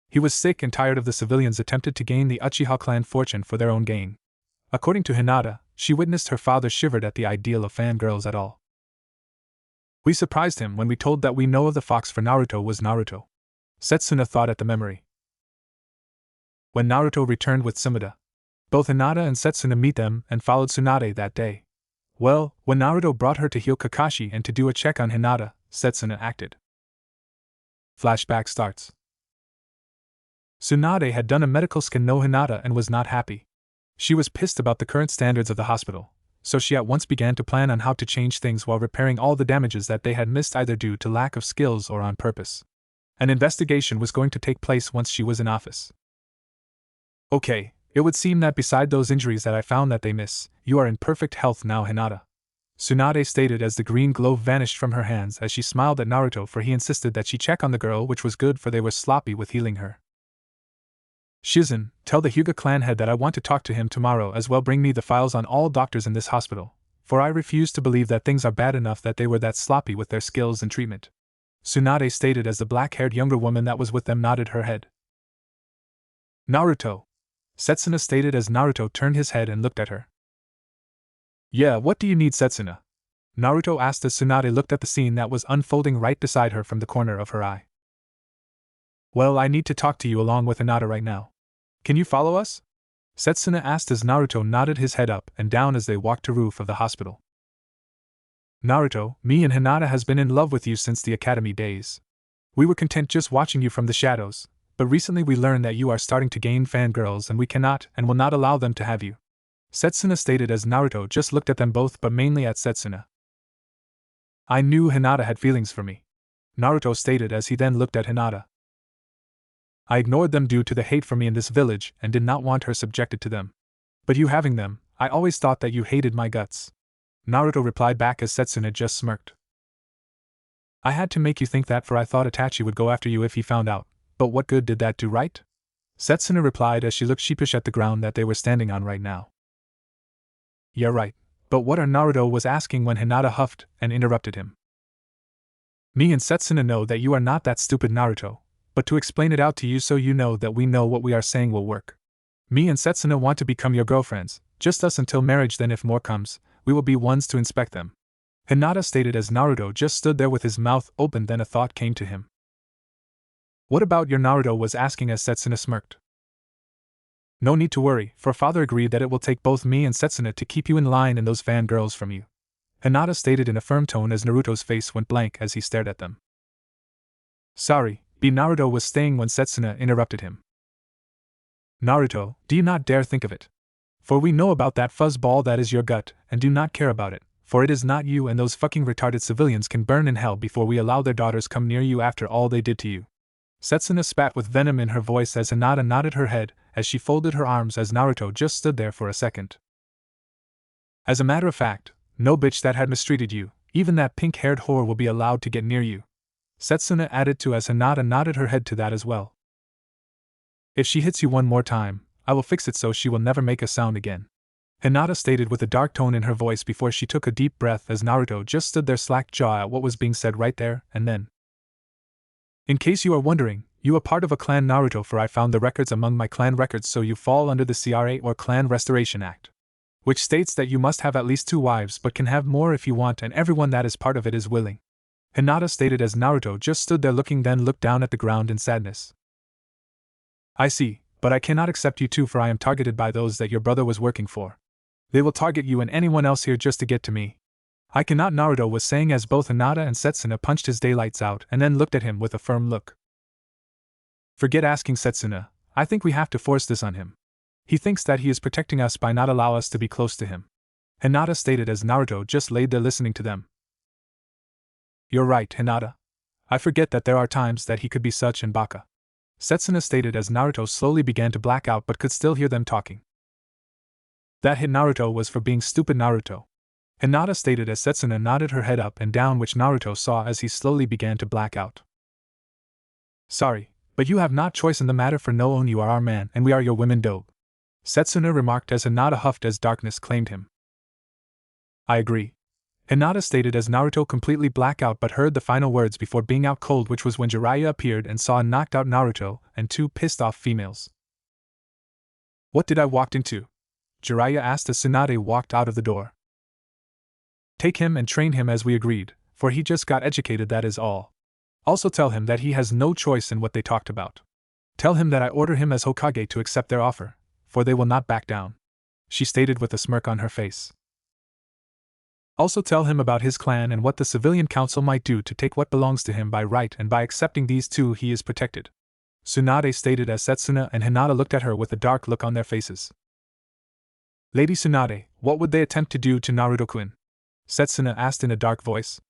He was sick and tired of the civilians attempted to gain the Uchiha clan fortune for their own gain. According to Hinata, she witnessed her father shivered at the ideal of fangirls at all. We surprised him when we told that we know of the fox for Naruto was Naruto. Setsuna thought at the memory. When Naruto returned with Sumida, both Hinata and Setsuna meet them and followed Tsunade that day. Well, when Naruto brought her to heal Kakashi and to do a check on Hinata, Setsuna acted. Flashback starts. Tsunade had done a medical scan on Hinata and was not happy. She was pissed about the current standards of the hospital, so she at once began to plan on how to change things while repairing all the damages that they had missed either due to lack of skills or on purpose. An investigation was going to take place once she was in office. Okay, it would seem that beside those injuries that I found that they miss, you are in perfect health now, Hinata. Tsunade stated as the green glow vanished from her hands as she smiled at Naruto, for he insisted that she check on the girl, which was good for they were sloppy with healing her. Shizen, tell the Hyuga clan head that I want to talk to him tomorrow, as well bring me the files on all doctors in this hospital, for I refuse to believe that things are bad enough that they were that sloppy with their skills and treatment. Tsunade stated as the black-haired younger woman that was with them nodded her head. Naruto, Setsuna stated as Naruto turned his head and looked at her. Yeah, what do you need, Setsuna? Naruto asked as Tsunade looked at the scene that was unfolding right beside her from the corner of her eye. Well, I need to talk to you along with Hinata right now. Can you follow us? Setsuna asked as Naruto nodded his head up and down as they walked to roof of the hospital. Naruto, me and Hinata has been in love with you since the academy days. We were content just watching you from the shadows, but recently we learned that you are starting to gain fangirls and we cannot and will not allow them to have you. Setsuna stated as Naruto just looked at them both but mainly at Setsuna. I knew Hinata had feelings for me. Naruto stated as he then looked at Hinata. I ignored them due to the hate for me in this village and did not want her subjected to them. But you having them, I always thought that you hated my guts. Naruto replied back as Setsuna just smirked. I had to make you think that, for I thought Itachi would go after you if he found out, but what good did that do, right? Setsuna replied as she looked sheepish at the ground that they were standing on right now. Yeah, right, but what are Naruto was asking when Hinata huffed and interrupted him. Me and Setsuna know that you are not that stupid, Naruto, but to explain it out to you so you know that we know what we are saying will work. Me and Setsuna want to become your girlfriends, just us until marriage, then if more comes, we will be ones to inspect them. Hinata stated as Naruto just stood there with his mouth open, then a thought came to him. What about your, Naruto was asking as Setsuna smirked. No need to worry, for father agreed that it will take both me and Setsuna to keep you in line and those fangirls from you. Hinata stated in a firm tone as Naruto's face went blank as he stared at them. Sorry, Naruto was staying when Setsuna interrupted him. Naruto, do you not dare think of it. For we know about that fuzzball that is your gut, and do not care about it, for it is not you, and those fucking retarded civilians can burn in hell before we allow their daughters come near you after all they did to you. Setsuna spat with venom in her voice as Hinata nodded her head as she folded her arms as Naruto just stood there for a second. As a matter of fact, no bitch that had mistreated you, even that pink-haired whore, will be allowed to get near you. Setsuna added to as Hinata nodded her head to that as well. If she hits you one more time, I will fix it so she will never make a sound again. Hinata stated with a dark tone in her voice before she took a deep breath as Naruto just stood there slack jaw at what was being said right there and then. In case you are wondering, you are part of a clan Naruto, for I found the records among my clan records, so you fall under the CRA or Clan Restoration Act, which states that you must have at least 2 wives but can have more if you want, and everyone that is part of it is willing. Hinata stated as Naruto just stood there looking, then looked down at the ground in sadness. I see, but I cannot accept you too, for I am targeted by those that your brother was working for. They will target you and anyone else here just to get to me. I cannot, Naruto was saying as both Hinata and Setsuna punched his daylights out and then looked at him with a firm look. Forget asking, Setsuna, I think we have to force this on him. He thinks that he is protecting us by not allow us to be close to him. Hinata stated as Naruto just laid there listening to them. You're right, Hinata. I forget that there are times that he could be such an baka. Setsuna stated as Naruto slowly began to black out but could still hear them talking. That hit Naruto was for being stupid, Naruto. Hinata stated as Setsuna nodded her head up and down, which Naruto saw as he slowly began to black out. Sorry, but you have not choice in the matter, for no one, you are our man and we are your women dope. Setsuna remarked as Hinata huffed as darkness claimed him. I agree. Hinata stated as Naruto completely blacked out but heard the final words before being out cold, which was when Jiraiya appeared and saw a knocked out Naruto and 2 pissed off females. What did I walked into? Jiraiya asked as Tsunade walked out of the door. Take him and train him as we agreed, for he just got educated, that is all. Also tell him that he has no choice in what they talked about. Tell him that I order him as Hokage to accept their offer, for they will not back down, she stated with a smirk on her face. Also tell him about his clan and what the civilian council might do to take what belongs to him by right, and by accepting these 2 he is protected. Tsunade stated as Setsuna and Hinata looked at her with a dark look on their faces. Lady Tsunade, what would they attempt to do to Naruto-kun? Setsuna asked in a dark voice.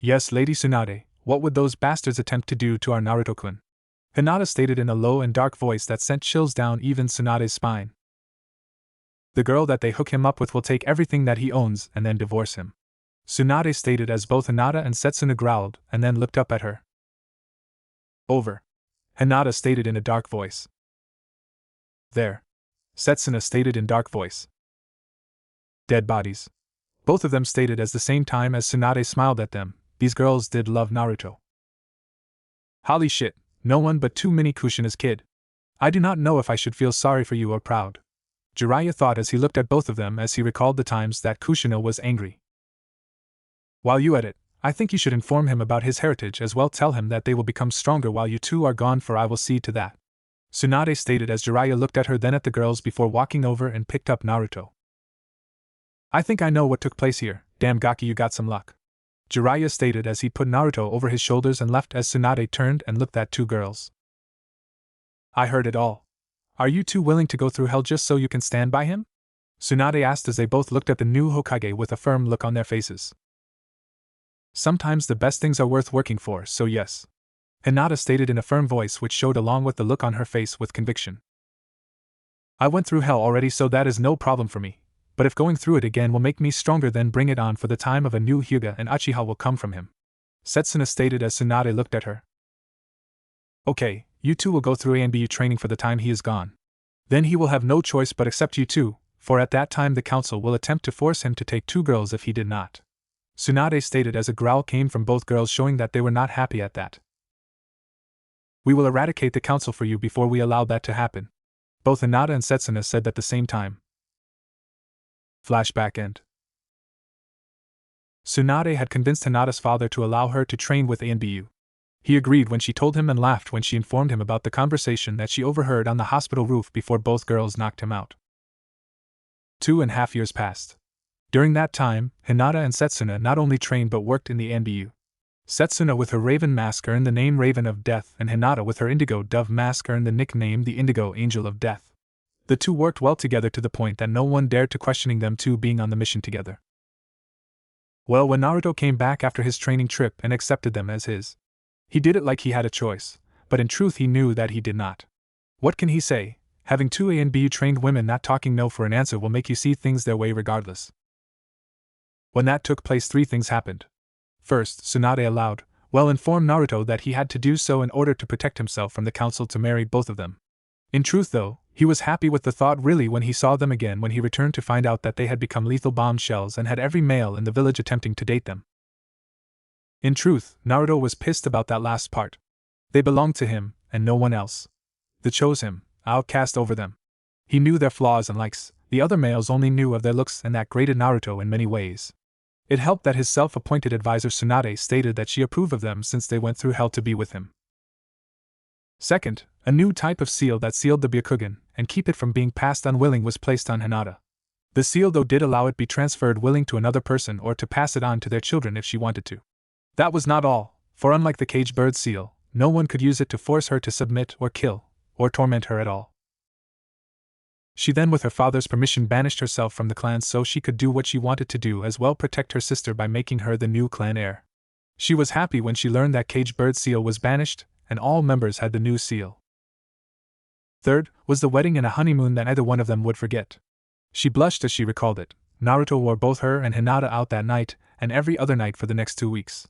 Yes, Lady Tsunade, what would those bastards attempt to do to our Naruto-kun? Hinata stated in a low and dark voice that sent chills down even Tsunade's spine. The girl that they hook him up with will take everything that he owns and then divorce him. Tsunade stated as both Hinata and Setsuna growled and then looked up at her. Over. Hinata stated in a dark voice. There. Setsuna stated in dark voice. Dead bodies. Both of them stated as the same time as Tsunade smiled at them. These girls did love Naruto. Holy shit, no one but 2 mini Kushina's kid. I do not know if I should feel sorry for you or proud. Jiraiya thought as he looked at both of them as he recalled the times that Kushina was angry. While you at it, I think you should inform him about his heritage as well. Tell him that they will become stronger while you 2 are gone, for I will see to that. Tsunade stated as Jiraiya looked at her then at the girls before walking over and picked up Naruto. I think I know what took place here. Damn Gaki, you got some luck. Jiraiya stated as he put Naruto over his shoulders and left as Tsunade turned and looked at 2 girls. I heard it all. Are you 2 willing to go through hell just so you can stand by him? Tsunade asked as they both looked at the new Hokage with a firm look on their faces. Sometimes the best things are worth working for, so yes. Hinata stated in a firm voice which showed along with the look on her face with conviction. I went through hell already, so that is no problem for me. But if going through it again will make me stronger, then bring it on, for the time of a new Hyuga and Uchiha will come from him. Setsuna stated as Tsunade looked at her. Okay, you 2 will go through ANBU training for the time he is gone. Then he will have no choice but accept you 2, for at that time the council will attempt to force him to take 2 girls if he did not. Tsunade stated as a growl came from both girls, showing that they were not happy at that. We will eradicate the council for you before we allow that to happen. Both Hinata and Setsuna said at the same time. Flashback end. Tsunade had convinced Hinata's father to allow her to train with ANBU. He agreed when she told him and laughed when she informed him about the conversation that she overheard on the hospital roof before both girls knocked him out. 2.5 years passed. During that time, Hinata and Setsuna not only trained but worked in the ANBU. Setsuna with her raven mask earned the name Raven of Death, and Hinata with her indigo dove mask earned the nickname the Indigo Angel of Death. The 2 worked well together to the point that no one dared to questioning them 2 being on the mission together. Well, when Naruto came back after his training trip and accepted them as his, he did it like he had a choice, but in truth he knew that he did not. What can he say? Having two ANBU trained women not talking no for an answer will make you see things their way regardless. When that took place, three things happened. First, Tsunade allowed, informed Naruto that he had to do so in order to protect himself from the council to marry both of them. In truth though, he was happy with the thought really when he saw them again when he returned to find out that they had become lethal bombshells and had every male in the village attempting to date them. In truth, Naruto was pissed about that last part. They belonged to him, and no one else. They chose him, outcast over them. He knew their flaws and likes, the other males only knew of their looks, and that grated Naruto in many ways. It helped that his self-appointed advisor Tsunade stated that she approved of them since they went through hell to be with him. Second, a new type of seal that sealed the Byakugan and keep it from being passed unwilling was placed on Hinata. The seal though did allow it be transferred willing to another person or to pass it on to their children if she wanted to. That was not all, for unlike the caged bird seal, no one could use it to force her to submit or kill, or torment her at all. She then with her father's permission banished herself from the clan so she could do what she wanted to do as well protect her sister by making her the new clan heir. She was happy when she learned that caged bird seal was banished, and all members had the new seal. Third, was the wedding and a honeymoon that neither one of them would forget. She blushed as she recalled it. Naruto wore both her and Hinata out that night, and every other night for the next 2 weeks.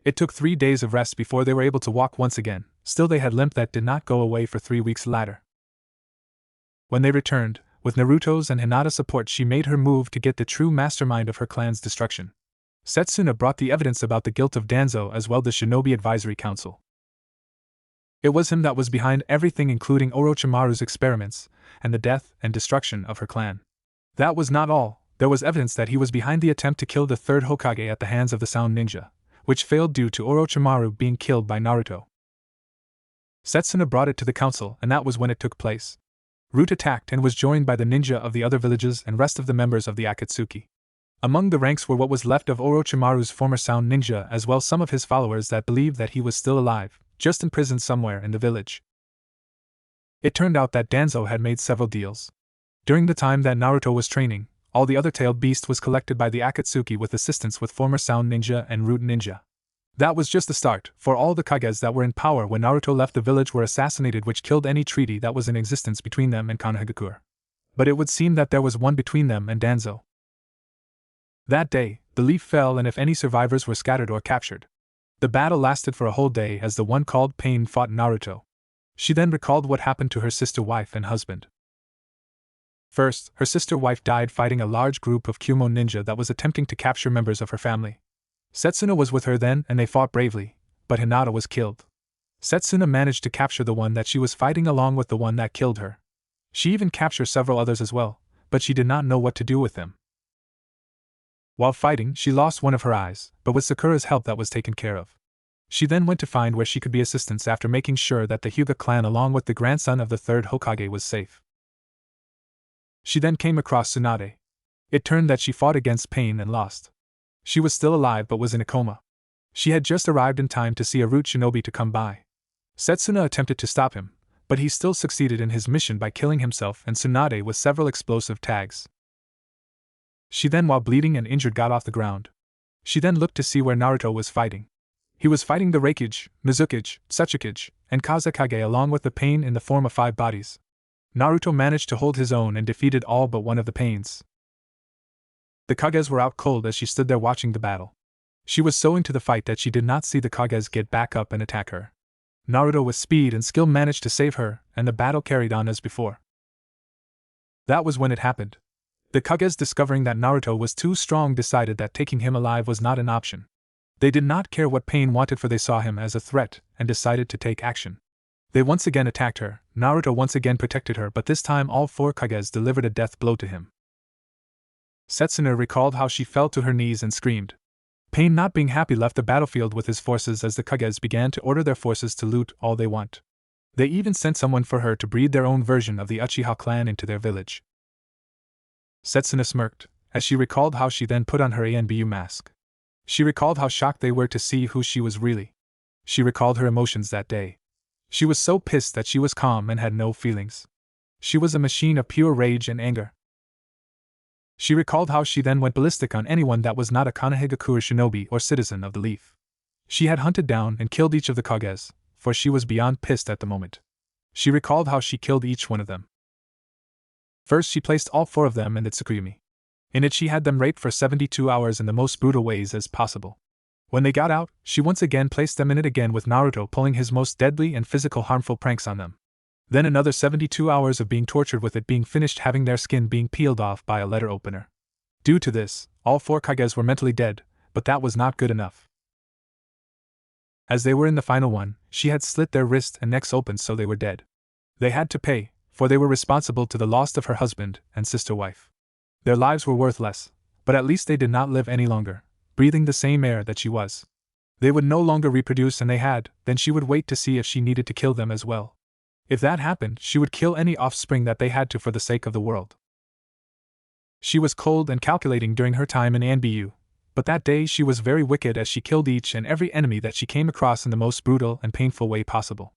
It took 3 days of rest before they were able to walk once again, still they had limp that did not go away for 3 weeks later. When they returned, with Naruto's and Hinata's support she made her move to get the true mastermind of her clan's destruction. Setsuna brought the evidence about the guilt of Danzo as well the Shinobi Advisory Council. It was him that was behind everything including Orochimaru's experiments, and the death and destruction of her clan. That was not all, there was evidence that he was behind the attempt to kill the third Hokage at the hands of the Sound Ninja, which failed due to Orochimaru being killed by Naruto. Setsuna brought it to the council and that was when it took place. Root attacked and was joined by the ninja of the other villages and rest of the members of the Akatsuki. Among the ranks were what was left of Orochimaru's former Sound Ninja as well some of his followers that believed that he was still alive, just in prison somewhere in the village. It turned out that Danzo had made several deals. During the time that Naruto was training, all the other tailed beast was collected by the Akatsuki with assistance with former Sound Ninja and Root Ninja. That was just the start, for all the Kages that were in power when Naruto left the village were assassinated, which killed any treaty that was in existence between them and Konohagakure. But it would seem that there was one between them and Danzo. That day, the leaf fell and if any survivors were scattered or captured. The battle lasted for a whole day as the one called Pain fought Naruto. She then recalled what happened to her sister wife and husband. First, her sister wife died fighting a large group of Kumo ninja that was attempting to capture members of her family. Setsuna was with her then and they fought bravely, but Hinata was killed. Setsuna managed to capture the one that she was fighting along with the one that killed her. She even captured several others as well, but she did not know what to do with them. While fighting, she lost one of her eyes, but with Sakura's help that was taken care of. She then went to find where she could be assistance after making sure that the Hyuga clan along with the grandson of the third Hokage was safe. She then came across Tsunade. It turned that she fought against Pain and lost. She was still alive but was in a coma. She had just arrived in time to see a root shinobi to come by. Setsuna attempted to stop him, but he still succeeded in his mission by killing himself and Tsunade with several explosive tags. She then while bleeding and injured got off the ground. She then looked to see where Naruto was fighting. He was fighting the Reikage, Mizukage, Tsuchikage, and Kazekage along with the Pain in the form of 5 bodies. Naruto managed to hold his own and defeated all but one of the Pains. The Kages were out cold as she stood there watching the battle. She was so into the fight that she did not see the Kages get back up and attack her. Naruto with speed and skill managed to save her, and the battle carried on as before. That was when it happened. The Kages, discovering that Naruto was too strong, decided that taking him alive was not an option. They did not care what Pain wanted, for they saw him as a threat and decided to take action. They once again attacked her. Naruto once again protected her, but this time all 4 Kages delivered a death blow to him. Setsuna recalled how she fell to her knees and screamed. Pain, not being happy, left the battlefield with his forces as the Kages began to order their forces to loot all they want. They even sent someone for her to breed their own version of the Uchiha clan into their village. Setsuna smirked, as she recalled how she then put on her ANBU mask. She recalled how shocked they were to see who she was really. She recalled her emotions that day. She was so pissed that she was calm and had no feelings. She was a machine of pure rage and anger. She recalled how she then went ballistic on anyone that was not a Konohagakure shinobi or citizen of the Leaf. She had hunted down and killed each of the Kages, for she was beyond pissed at the moment. She recalled how she killed each one of them. First, she placed all 4 of them in the Tsukuyumi. In it, she had them raped for 72 hours in the most brutal ways as possible. When they got out, she once again placed them in it again with Naruto pulling his most deadly and physical harmful pranks on them. Then another 72 hours of being tortured with it being finished, having their skin being peeled off by a letter opener. Due to this, all 4 Kages were mentally dead, but that was not good enough. As they were in the final one, she had slit their wrists and necks open so they were dead. They had to pay, for they were responsible to the loss of her husband and sister-wife. Their lives were worthless, but at least they did not live any longer, breathing the same air that she was. They would no longer reproduce, and then she would wait to see if she needed to kill them as well. If that happened, she would kill any offspring that they had to for the sake of the world. She was cold and calculating during her time in Anbu, but that day she was very wicked as she killed each and every enemy that she came across in the most brutal and painful way possible.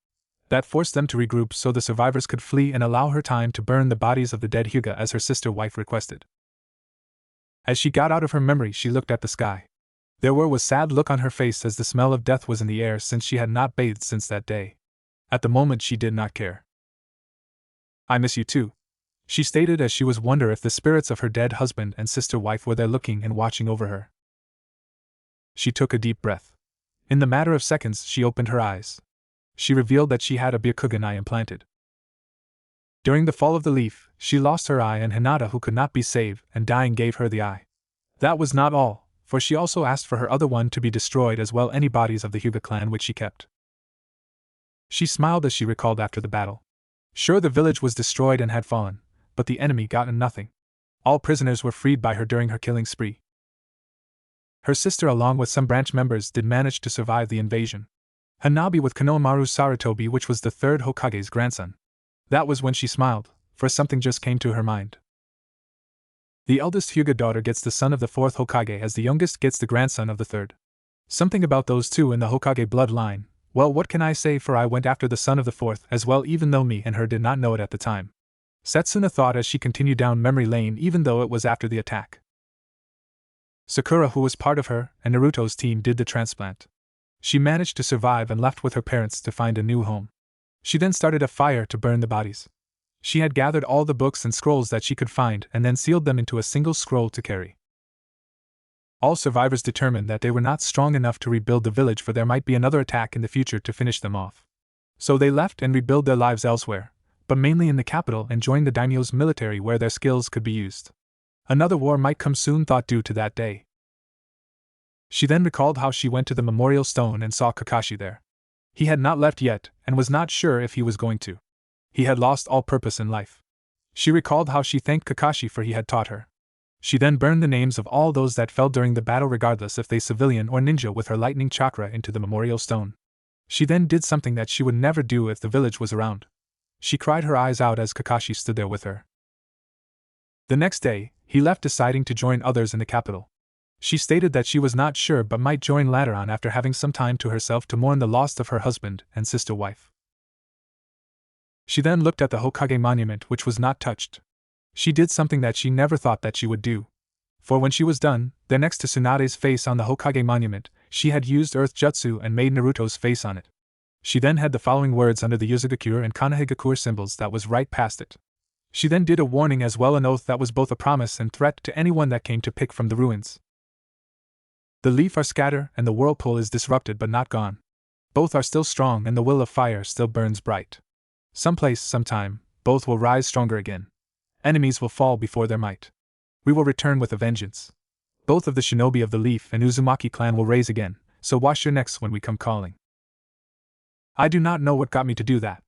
That forced them to regroup so the survivors could flee and allow her time to burn the bodies of the dead Hyuga as her sister-wife requested. As she got out of her memory, she looked at the sky. There was a sad look on her face as the smell of death was in the air since she had not bathed since that day. At the moment she did not care. "I miss you too," she stated as she was wondering if the spirits of her dead husband and sister-wife were there looking and watching over her. She took a deep breath. In the matter of seconds she opened her eyes. She revealed that she had a Byakugan eye implanted. During the fall of the leaf, she lost her eye, and Hinata, who could not be saved and dying, gave her the eye. That was not all, for she also asked for her other one to be destroyed as well, any bodies of the Hyuga clan which she kept. She smiled as she recalled after the battle. Sure, the village was destroyed and had fallen, but the enemy gotten nothing. All prisoners were freed by her during her killing spree. Her sister, along with some branch members, did manage to survive the invasion. Hanabi with Konohamaru Sarutobi, which was the 3rd Hokage's grandson. That was when she smiled, for something just came to her mind. The eldest Hyuga daughter gets the son of the 4th Hokage, as the youngest gets the grandson of the 3rd. Something about those two in the Hokage bloodline. Well, what can I say, for I went after the son of the 4th as well, even though me and her did not know it at the time. Setsuna thought as she continued down memory lane, even though it was after the attack. Sakura, who was part of her and Naruto's team, did the transplant. She managed to survive and left with her parents to find a new home. She then started a fire to burn the bodies. She had gathered all the books and scrolls that she could find and then sealed them into a single scroll to carry. All survivors determined that they were not strong enough to rebuild the village, for there might be another attack in the future to finish them off. So they left and rebuilt their lives elsewhere, but mainly in the capital, and joined the daimyo's military where their skills could be used. Another war might come soon, thought due to that day. She then recalled how she went to the memorial stone and saw Kakashi there. He had not left yet, and was not sure if he was going to. He had lost all purpose in life. She recalled how she thanked Kakashi for he had taught her. She then burned the names of all those that fell during the battle, regardless if they civilian or ninja, with her lightning chakra into the memorial stone. She then did something that she would never do if the village was around. She cried her eyes out as Kakashi stood there with her. The next day, he left, deciding to join others in the capital. She stated that she was not sure but might join later on after having some time to herself to mourn the loss of her husband and sister-wife. She then looked at the Hokage monument, which was not touched. She did something that she never thought that she would do. For when she was done, there next to Tsunade's face on the Hokage monument, she had used Earth Jutsu and made Naruto's face on it. She then had the following words under the Yuzugakure and Kanehigakure symbols that was right past it. She then did a warning as well, an oath that was both a promise and threat to anyone that came to pick from the ruins. The leaf are scattered and the whirlpool is disrupted but not gone. Both are still strong and the will of fire still burns bright. Someplace, sometime, both will rise stronger again. Enemies will fall before their might. We will return with a vengeance. Both of the shinobi of the Leaf and Uzumaki clan will raise again, so wash your necks when we come calling. I do not know what got me to do that,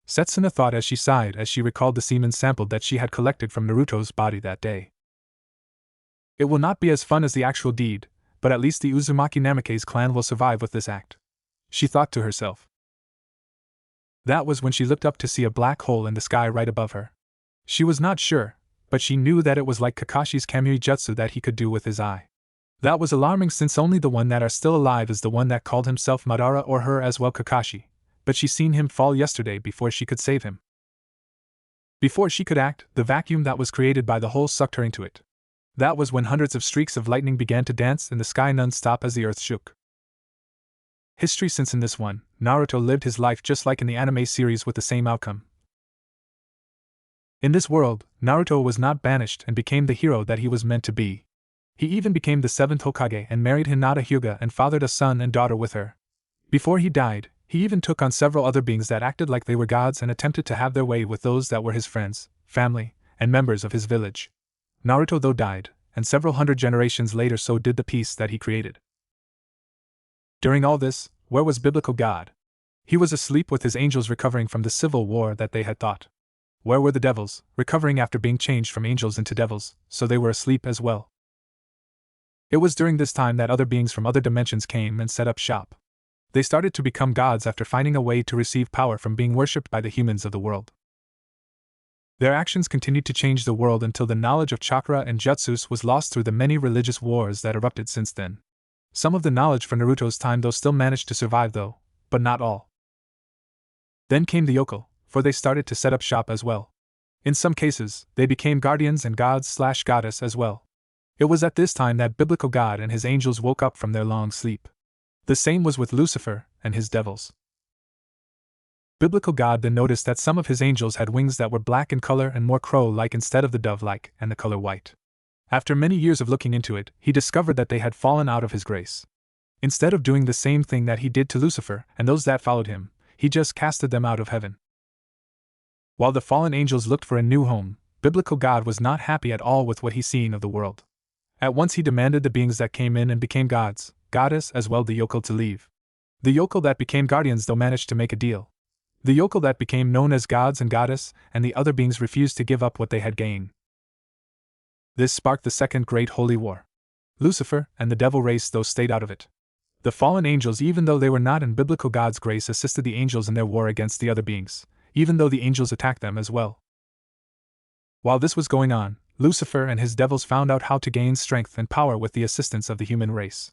Setsuna thought as she sighed as she recalled the semen sampled that she had collected from Naruto's body that day. It will not be as fun as the actual deed, but at least the Uzumaki Namikaze clan will survive with this act, she thought to herself. That was when she looked up to see a black hole in the sky right above her. She was not sure, but she knew that it was like Kakashi's Kamui Jutsu that he could do with his eye. That was alarming, since only the one that are still alive is the one that called himself Madara, or her as well Kakashi, but she seen him fall yesterday before she could save him. Before she could act, the vacuum that was created by the hole sucked her into it. That was when hundreds of streaks of lightning began to dance in the sky non-stop as the earth shook. History, since in this one, Naruto lived his life just like in the anime series with the same outcome. In this world, Naruto was not banished and became the hero that he was meant to be. He even became the 7th Hokage and married Hinata Hyuga and fathered a son and daughter with her. Before he died, he even took on several other beings that acted like they were gods and attempted to have their way with those that were his friends, family, and members of his village. Naruto though died, and several hundred generations later so did the peace that he created. During all this, where was biblical God? He was asleep with his angels recovering from the civil war that they had fought. Where were the devils, recovering after being changed from angels into devils, so they were asleep as well? It was during this time that other beings from other dimensions came and set up shop. They started to become gods after finding a way to receive power from being worshipped by the humans of the world. Their actions continued to change the world until the knowledge of chakra and jutsus was lost through the many religious wars that erupted since then. Some of the knowledge from Naruto's time though still managed to survive though, but not all. Then came the yokel, for they started to set up shop as well. In some cases, they became guardians and gods/goddess as well. It was at this time that biblical God and his angels woke up from their long sleep. The same was with Lucifer and his devils. Biblical God then noticed that some of his angels had wings that were black in color and more crow-like instead of the dove-like and the color white. After many years of looking into it, he discovered that they had fallen out of his grace. Instead of doing the same thing that he did to Lucifer and those that followed him, he just casted them out of heaven. While the fallen angels looked for a new home, biblical God was not happy at all with what he seen of the world. At once he demanded the beings that came in and became gods, goddess as well the yokel to leave. The yokel that became guardians though managed to make a deal. The yokel that became known as gods and goddess and the other beings refused to give up what they had gained. This sparked the Second Great Holy War. Lucifer and the devil race though stayed out of it. The fallen angels, even though they were not in biblical God's grace, assisted the angels in their war against the other beings, even though the angels attacked them as well. While this was going on, Lucifer and his devils found out how to gain strength and power with the assistance of the human race.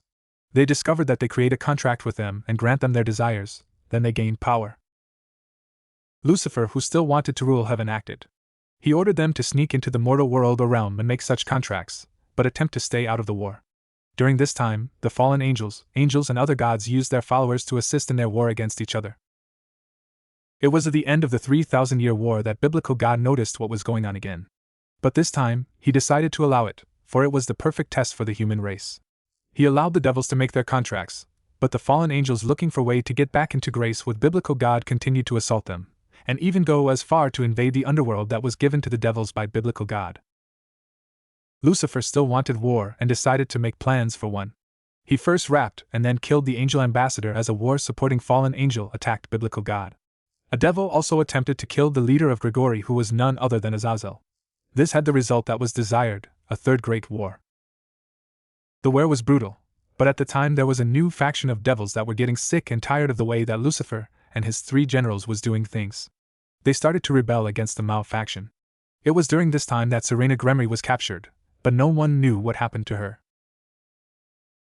They discovered that they create a contract with them and grant them their desires, then they gained power. Lucifer, who still wanted to rule heaven, acted. He ordered them to sneak into the mortal world or realm and make such contracts, but attempt to stay out of the war. During this time, the fallen angels and other gods used their followers to assist in their war against each other. It was at the end of the 3,000-year war that biblical God noticed what was going on again. But this time, he decided to allow it, for it was the perfect test for the human race. He allowed the devils to make their contracts, but the fallen angels, looking for a way to get back into grace with biblical God, continued to assault them, and even go as far to invade the underworld that was given to the devils by biblical God. Lucifer still wanted war and decided to make plans for one. He first rapped and then killed the angel ambassador as a war-supporting fallen angel attacked biblical God. A devil also attempted to kill the leader of Gregory, who was none other than Azazel. This had the result that was desired, a third great war. The war was brutal, but at the time there was a new faction of devils that were getting sick and tired of the way that Lucifer and his 3 generals was doing things. They started to rebel against the Mao faction. It was during this time that Longinus Gremory was captured, but no one knew what happened to her.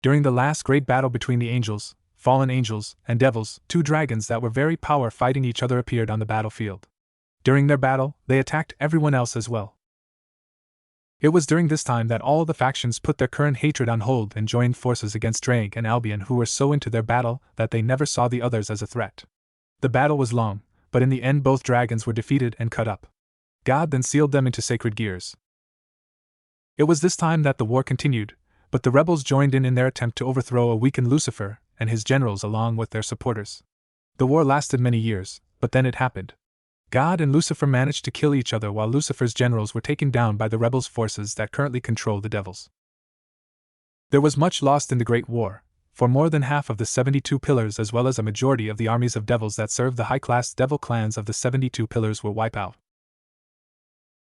During the last great battle between the angels, fallen angels, and devils, 2 dragons that were very powerful fighting each other appeared on the battlefield. During their battle, they attacked everyone else as well. It was during this time that all the factions put their current hatred on hold and joined forces against Drake and Albion, who were so into their battle that they never saw the others as a threat. The battle was long, but in the end both dragons were defeated and cut up. God then sealed them into sacred gears. It was this time that the war continued, but the rebels joined in their attempt to overthrow a weakened Lucifer and his generals along with their supporters. The war lasted many years, but then it happened. God and Lucifer managed to kill each other while Lucifer's generals were taken down by the rebels' forces that currently control the devils. There was much lost in the Great War, for more than half of the 72 pillars as well as a majority of the armies of devils that served the high-class devil clans of the 72 pillars were wiped out.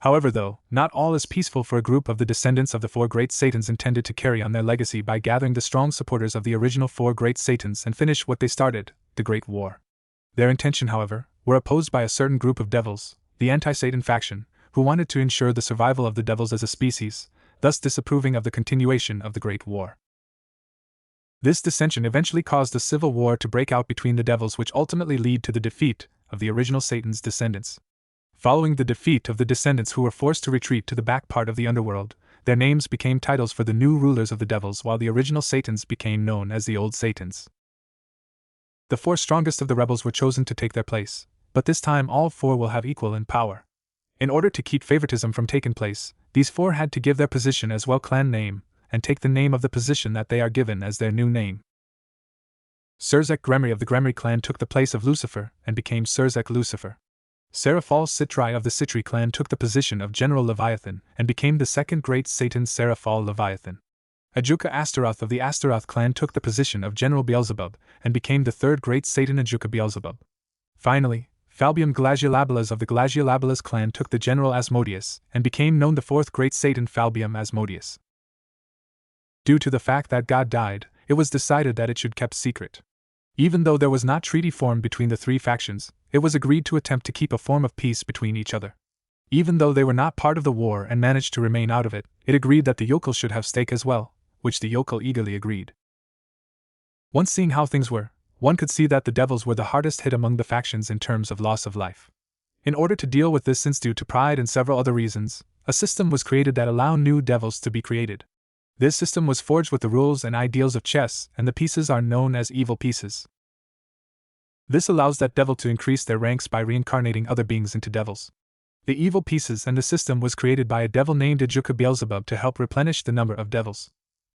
However, though, not all is peaceful, for a group of the descendants of the 4 great Satans intended to carry on their legacy by gathering the strong supporters of the original 4 great Satans and finish what they started, the Great War. Their intention, however, were opposed by a certain group of devils, the anti-Satan faction, who wanted to ensure the survival of the devils as a species, thus disapproving of the continuation of the Great War. This dissension eventually caused a civil war to break out between the devils, which ultimately led to the defeat of the original Satan's descendants. Following the defeat of the descendants, who were forced to retreat to the back part of the underworld, their names became titles for the new rulers of the devils, while the original Satans became known as the old Satans. The 4 strongest of the rebels were chosen to take their place, but this time all 4 will have equal in power. In order to keep favoritism from taking place, these four had to give their position as well clan name, and take the name of the position that they are given as their new name. Longinus Gremory of the Gremory clan took the place of Lucifer and became Longinus Lucifer. Seraphal Citri of the Citri clan took the position of General Leviathan and became the second great Satan Seraphal Leviathan. Ajuka Astaroth of the Astaroth clan took the position of General Beelzebub and became the third great Satan Ajuka Beelzebub. Finally, Falbium Glaciolabilas of the Glaciolabilas clan took the General Asmodeus and became known the fourth great Satan Falbium Asmodeus. Due to the fact that God died, it was decided that it should be kept secret. Even though there was not treaty formed between the three factions, it was agreed to attempt to keep a form of peace between each other. Even though they were not part of the war and managed to remain out of it, it agreed that the yokel should have stake as well, which the yokel eagerly agreed. Once seeing how things were, one could see that the devils were the hardest hit among the factions in terms of loss of life. In order to deal with this, since due to pride and several other reasons, a system was created that allowed new devils to be created. This system was forged with the rules and ideals of chess, and the pieces are known as evil pieces. This allows that devil to increase their ranks by reincarnating other beings into devils. The evil pieces and the system was created by a devil named Ajuka Beelzebub to help replenish the number of devils.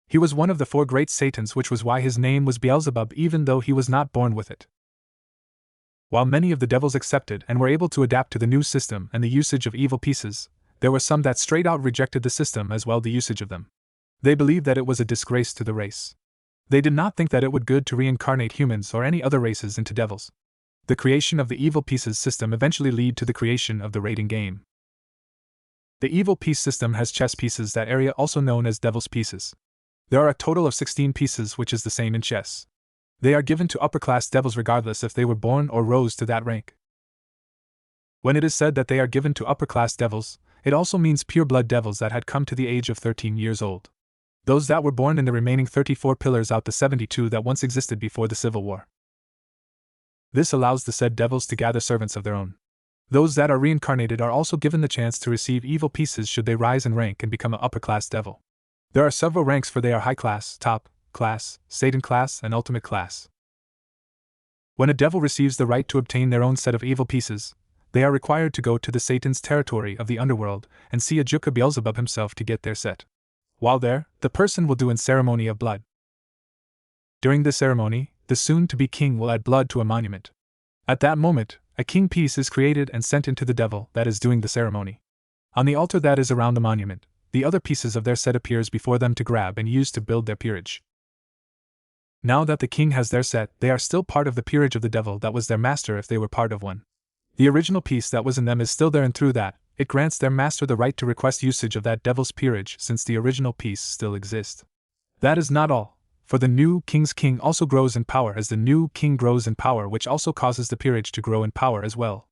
He was one of the four great Satans, which was why his name was Beelzebub even though he was not born with it. While many of the devils accepted and were able to adapt to the new system and the usage of evil pieces, there were some that straight out rejected the system as well the usage of them. They believed that it was a disgrace to the race. They did not think that it would good to reincarnate humans or any other races into devils. The creation of the evil pieces system eventually led to the creation of the rating game. The evil piece system has chess pieces, that area also known as devil's pieces. There are a total of 16 pieces, which is the same in chess. They are given to upper-class devils regardless if they were born or rose to that rank. When it is said that they are given to upper-class devils, it also means pure-blood devils that had come to the age of 13 years old. Those that were born in the remaining 34 pillars out the 72 that once existed before the Civil War. This allows the said devils to gather servants of their own. Those that are reincarnated are also given the chance to receive evil pieces should they rise in rank and become an upper-class devil. There are several ranks, for they are high class, top class, Satan class, and ultimate class. When a devil receives the right to obtain their own set of evil pieces, they are required to go to the Satan's territory of the underworld and see Ajuka Beelzebub himself to get their set. While there, the person will do a ceremony of blood. During the ceremony, the soon-to-be king will add blood to a monument. At that moment, a king piece is created and sent into the devil that is doing the ceremony. On the altar that is around the monument, the other pieces of their set appears before them to grab and use to build their peerage. Now that the king has their set, they are still part of the peerage of the devil that was their master if they were part of one. The original piece that was in them is still there, and through that, it grants their master the right to request usage of that devil's peerage since the original piece still exists. That is not all, for the new king's king also grows in power as the new king grows in power, which also causes the peerage to grow in power as well.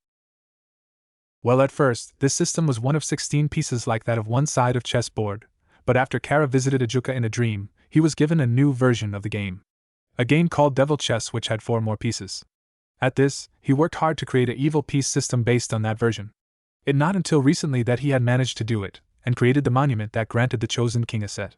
Well, at first, this system was one of 16 pieces like that of one side of chessboard, but after Kara visited Ajuka in a dream, he was given a new version of the game. A game called Devil Chess, which had 4 more pieces. At this, he worked hard to create an evil piece system based on that version. It not until recently that he had managed to do it, and created the monument that granted the chosen king a set.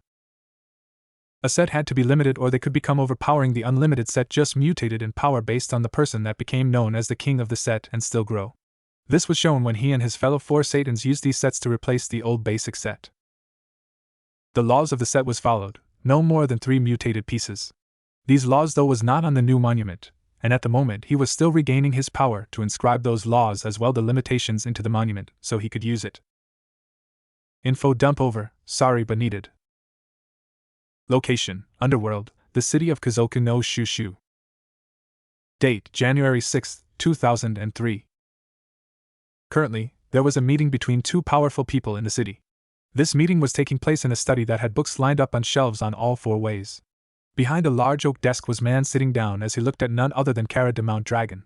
A set had to be limited or they could become overpowering. The unlimited set just mutated in power based on the person that became known as the king of the set and still grow. This was shown when he and his fellow 4 Satans used these sets to replace the old basic set. The laws of the set was followed, no more than 3 mutated pieces. These laws though was not on the new monument, and at the moment he was still regaining his power to inscribe those laws as well the limitations into the monument so he could use it. Info dump over, sorry but needed. Location, Underworld, the city of Kazoku no Shushu. Date, January 6, 2003. Currently, there was a meeting between 2 powerful people in the city. This meeting was taking place in a study that had books lined up on shelves on all 4 ways. Behind a large oak desk was man sitting down as he looked at none other than Kara the Mount Dragon.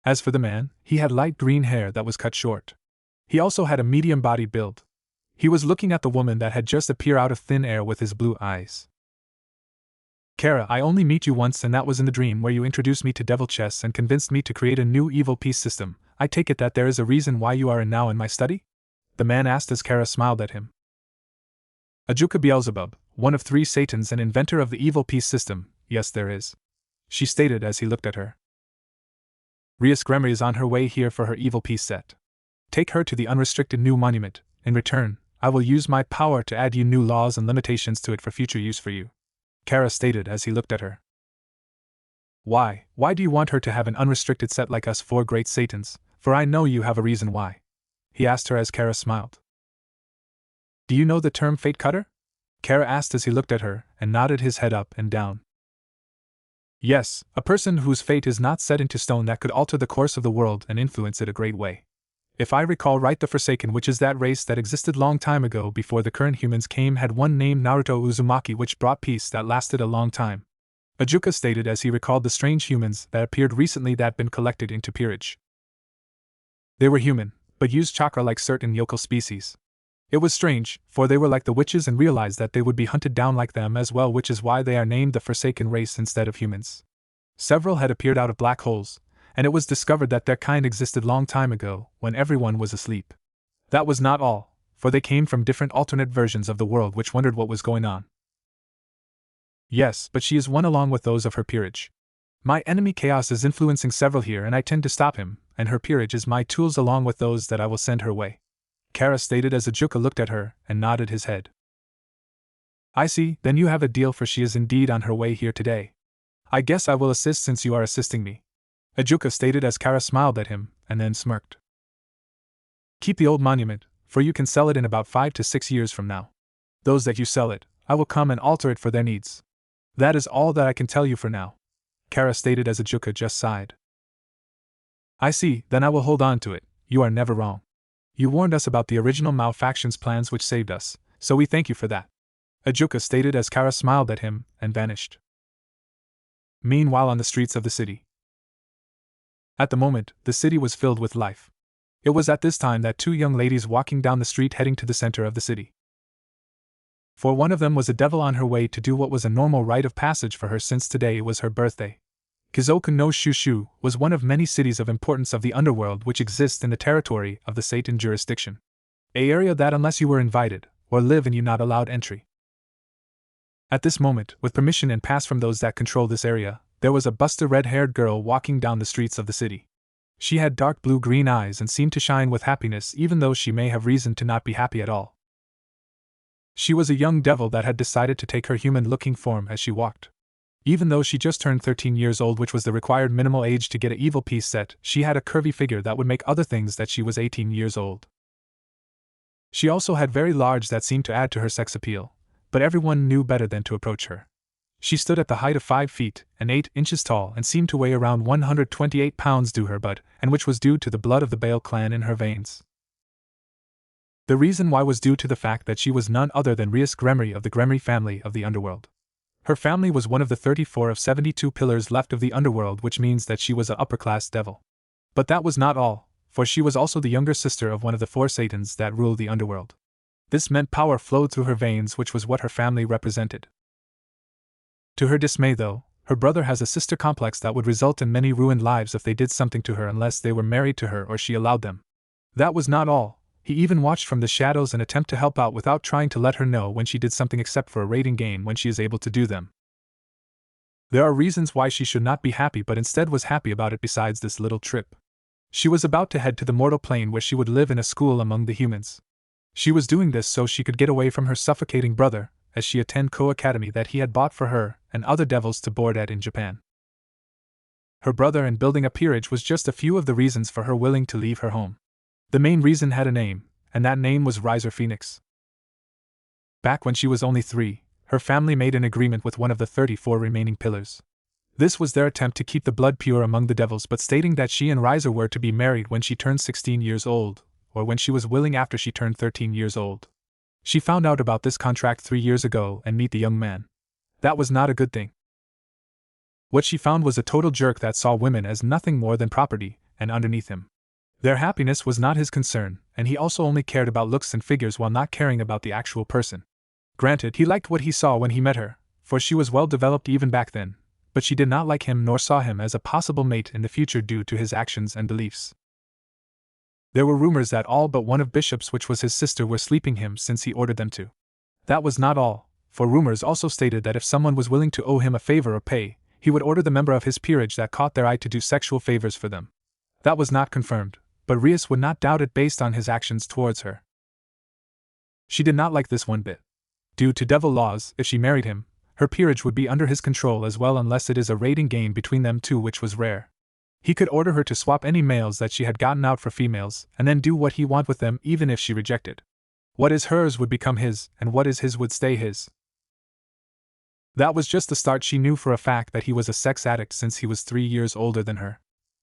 As for the man, he had light green hair that was cut short. He also had a medium body build. He was looking at the woman that had just appeared out of thin air with his blue eyes. Kara, I only meet you once, and that was in the dream where you introduced me to Devil Chess and convinced me to create a new evil piece system. I take it that there is a reason why you are now in my study? The man asked as Kara smiled at him. Ajuka Beelzebub, one of 3 Satans and inventor of the evil piece system, yes there is. She stated as he looked at her. Longinus Gremory is on her way here for her evil piece set. Take her to the unrestricted new monument. In return, I will use my power to add you new laws and limitations to it for future use for you," Kara stated as he looked at her. Why do you want her to have an unrestricted set like us four great Satans, for I know you have a reason why," he asked her as Kara smiled. "Do you know the term fate cutter?" Kara asked as he looked at her and nodded his head up and down. "Yes, a person whose fate is not set into stone that could alter the course of the world and influence it a great way. If I recall right, the Forsaken, which is that race that existed long time ago before the current humans came, had one named Naruto Uzumaki, which brought peace that lasted a long time," Ajuka stated as he recalled the strange humans that appeared recently that had been collected into peerage. They were human, but used chakra like certain yokel species. It was strange, for they were like the witches and realized that they would be hunted down like them as well, which is why they are named the Forsaken race instead of humans. Several had appeared out of black holes, and it was discovered that their kind existed long time ago, when everyone was asleep. That was not all, for they came from different alternate versions of the world which wondered what was going on. Yes, but she is one along with those of her peerage. My enemy Chaos is influencing several here and I tend to stop him, and her peerage is my tools along with those that I will send her way," Kara stated as Ajuka looked at her and nodded his head. "I see, then you have a deal, for she is indeed on her way here today. I guess I will assist since you are assisting me," Ajuka stated as Kara smiled at him and then smirked. "Keep the old monument, for you can sell it in about 5 to 6 years from now. Those that you sell it, I will come and alter it for their needs. That is all that I can tell you for now," Kara stated as Ajuka just sighed. "I see, then I will hold on to it. You are never wrong. You warned us about the original malfactions plans which saved us, so we thank you for that," Ajuka stated as Kara smiled at him and vanished. Meanwhile, on the streets of the city. At the moment, the city was filled with life. It was at this time that two young ladies walking down the street heading to the center of the city. For one of them was a devil on her way to do what was a normal rite of passage for her since today was her birthday. Kizoku no Shushu was one of many cities of importance of the underworld which exist in the territory of the Satan jurisdiction. An area that unless you were invited, or live in, you not allowed entry. At this moment, with permission and pass from those that control this area, there was a busta red-haired girl walking down the streets of the city. She had dark blue-green eyes and seemed to shine with happiness even though she may have reason to not be happy at all. She was a young devil that had decided to take her human-looking form as she walked. Even though she just turned 13 years old, which was the required minimal age to get an evil piece set, she had a curvy figure that would make other things that she was 18 years old. She also had very large that seemed to add to her sex appeal, but everyone knew better than to approach her. She stood at the height of 5 feet and 8 inches tall and seemed to weigh around 128 pounds due her butt, and which was due to the blood of the Bale clan in her veins. The reason why was due to the fact that she was none other than Longinus Gremory of the Gremory family of the underworld. Her family was one of the 34 of 72 pillars left of the underworld, which means that she was an upper-class devil. But that was not all, for she was also the younger sister of one of the 4 Satans that ruled the underworld. This meant power flowed through her veins, which was what her family represented. To her dismay, though, her brother has a sister complex that would result in many ruined lives if they did something to her unless they were married to her or she allowed them. That was not all. He even watched from the shadows and attempt to help out without trying to let her know when she did something except for a rating gain when she is able to do them. There are reasons why she should not be happy, but instead was happy about it. Besides this little trip, she was about to head to the mortal plane where she would live in a school among the humans. She was doing this so she could get away from her suffocating brother, as she attend Ko Academy that he had bought for her and other devils to board at in Japan. Her brother and building a peerage was just a few of the reasons for her willing to leave her home. The main reason had a name, and that name was Riser Phoenix. Back when she was only 3, her family made an agreement with one of the 34 remaining pillars. This was their attempt to keep the blood pure among the devils, but stating that she and Riser were to be married when she turned 16 years old, or when she was willing after she turned 13 years old. She found out about this contract 3 years ago and met the young man. That was not a good thing. What she found was a total jerk that saw women as nothing more than property, and underneath him. Their happiness was not his concern, and he also only cared about looks and figures while not caring about the actual person. Granted, he liked what he saw when he met her, for she was well developed even back then, but she did not like him nor saw him as a possible mate in the future due to his actions and beliefs. There were rumors that all but one of Bishop's, which was his sister, were sleeping him since he ordered them to. That was not all, for rumors also stated that if someone was willing to owe him a favor or pay, he would order the member of his peerage that caught their eye to do sexual favors for them. That was not confirmed, but Rias would not doubt it based on his actions towards her. She did not like this one bit. Due to devil laws, if she married him, her peerage would be under his control as well unless it is a rating game between them two, which was rare. He could order her to swap any males that she had gotten out for females, and then do what he want with them even if she rejected. What is hers would become his, and what is his would stay his. That was just the start. She knew for a fact that he was a sex addict since he was 3 years older than her.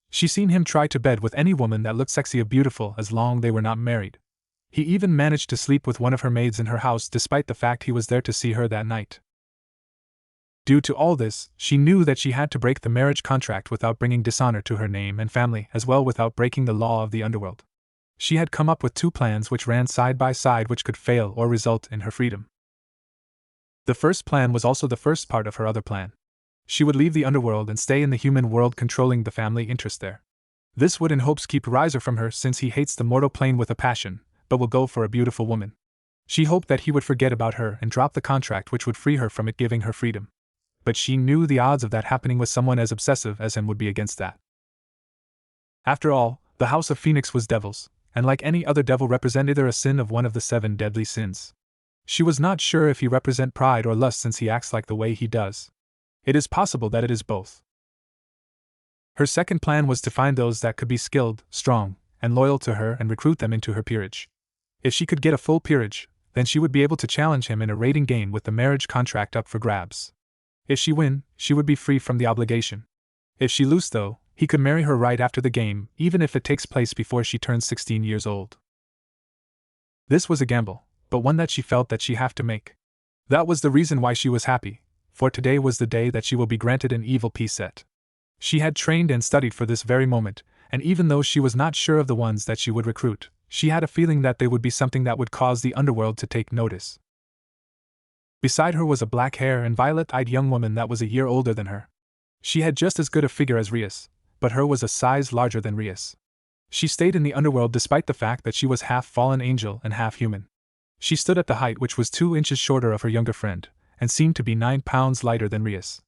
She seen him try to bed with any woman that looked sexy or beautiful as long they were not married. He even managed to sleep with one of her maids in her house despite the fact he was there to see her that night. Due to all this, she knew that she had to break the marriage contract without bringing dishonor to her name and family, as well without breaking the law of the underworld. She had come up with 2 plans which ran side by side which could fail or result in her freedom. The first plan was also the first part of her other plan. She would leave the underworld and stay in the human world, controlling the family interest there. This would in hopes keep Riser from her since he hates the mortal plane with a passion, but will go for a beautiful woman. She hoped that he would forget about her and drop the contract which would free her from it, giving her freedom. But she knew the odds of that happening with someone as obsessive as him would be against that. After all, the House of Phoenix was devils, and like any other devil represented either a sin of one of the 7 deadly sins. She was not sure if he represent pride or lust since he acts like the way he does. It is possible that it is both. Her second plan was to find those that could be skilled, strong, and loyal to her and recruit them into her peerage. If she could get a full peerage, then she would be able to challenge him in a rating game with the marriage contract up for grabs. If she win, she would be free from the obligation. If she lose though, he could marry her right after the game, even if it takes place before she turns 16 years old. This was a gamble, but one that she felt that she have to make. That was the reason why she was happy, for today was the day that she will be granted an evil peace set. She had trained and studied for this very moment, and even though she was not sure of the ones that she would recruit, she had a feeling that they would be something that would cause the underworld to take notice. Beside her was a black-haired and violet-eyed young woman that was a year older than her. She had just as good a figure as Rias, but her was a size larger than Rias. She stayed in the underworld despite the fact that she was half fallen angel and half human. She stood at the height which was 2 inches shorter of her younger friend, and seemed to be 9 pounds lighter than Rias.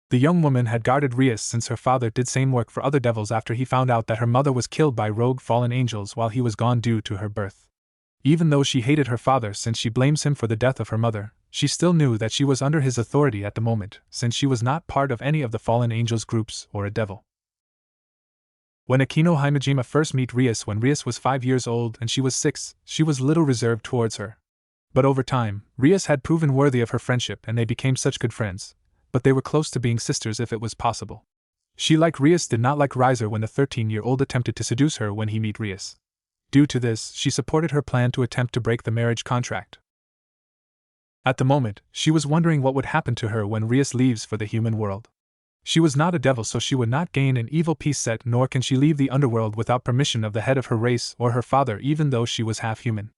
The young woman had guarded Rias since her father did same work for other devils after he found out that her mother was killed by rogue fallen angels while he was gone due to her birth. Even though she hated her father since she blames him for the death of her mother, she still knew that she was under his authority at the moment, since she was not part of any of the fallen angels groups or a devil. When Akino Himejima first met Rias when Rias was 5 years old and she was 6, she was little reserved towards her. But over time, Rias had proven worthy of her friendship and they became such good friends, but they were close to being sisters if it was possible. She like Rias did not like Riser when the 13-year-old attempted to seduce her when he met Rias. Due to this, she supported her plan to attempt to break the marriage contract. At the moment, she was wondering what would happen to her when Rias leaves for the human world. She was not a devil, so she would not gain an evil peace set, nor can she leave the underworld without permission of the head of her race or her father, even though she was half human.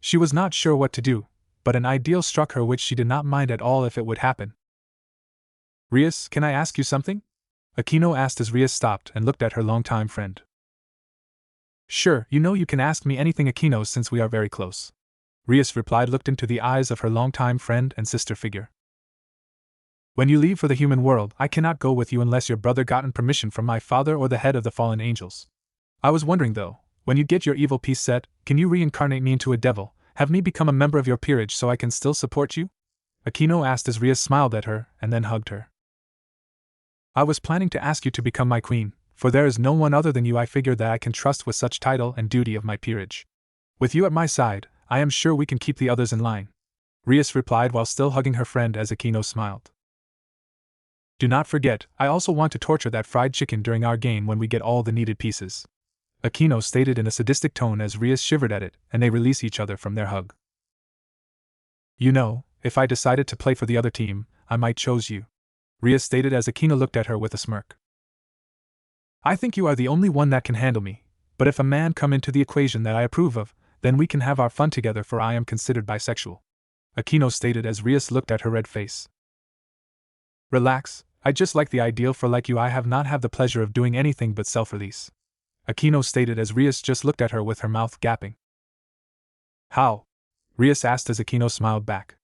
She was not sure what to do, but an ideal struck her which she did not mind at all if it would happen. "Rias, can I ask you something?" Akino asked as Rias stopped and looked at her longtime friend. "Sure, you can ask me anything, Akino, since we are very close," Rias replied, looked into the eyes of her longtime friend and sister figure. "When you leave for the human world, I cannot go with you unless your brother gotten permission from my father or the head of the fallen angels. I was wondering though, when you get your evil peace set, can you reincarnate me into a devil, have me become a member of your peerage so I can still support you?" Akino asked as Rias smiled at her and then hugged her. "I was planning to ask you to become my queen, for there is no one other than you I figure that I can trust with such title and duty of my peerage. With you at my side, I am sure we can keep the others in line," Rias replied while still hugging her friend as Akino smiled. "Do not forget, I also want to torture that fried chicken during our game when we get all the needed pieces," Akino stated in a sadistic tone as Rias shivered at it, and they release each other from their hug. If I decided to play for the other team, I might choose you," Rias stated as Akino looked at her with a smirk. "I think you are the only one that can handle me, but if a man come into the equation that I approve of, then we can have our fun together, for I am considered bisexual," Akino stated as Rias looked at her red face. "Relax, I just like the ideal, for like you I have not had the pleasure of doing anything but self-release," Akino stated as Rias just looked at her with her mouth gaping. "How?" Rias asked as Akino smiled back.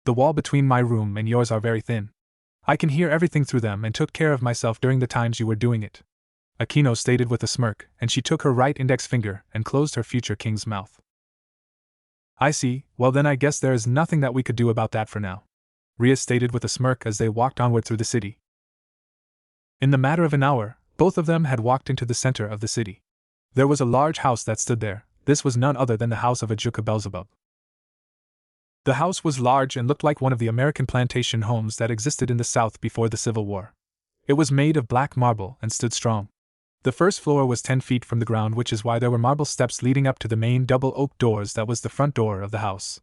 "The wall between my room and yours are very thin. I can hear everything through them and took care of myself during the times you were doing it. Aquino stated with a smirk, and she took her right index finger and closed her future king's mouth. I see, well then I guess there is nothing that we could do about that for now, Rias stated with a smirk as they walked onward through the city. In the matter of an hour, both of them had walked into the center of the city. There was a large house that stood there. This was none other than the house of Ajuka Beelzebub. The house was large and looked like one of the American plantation homes that existed in the South before the Civil War. It was made of black marble and stood strong. The first floor was 10 feet from the ground, which is why there were marble steps leading up to the main double oak doors that was the front door of the house.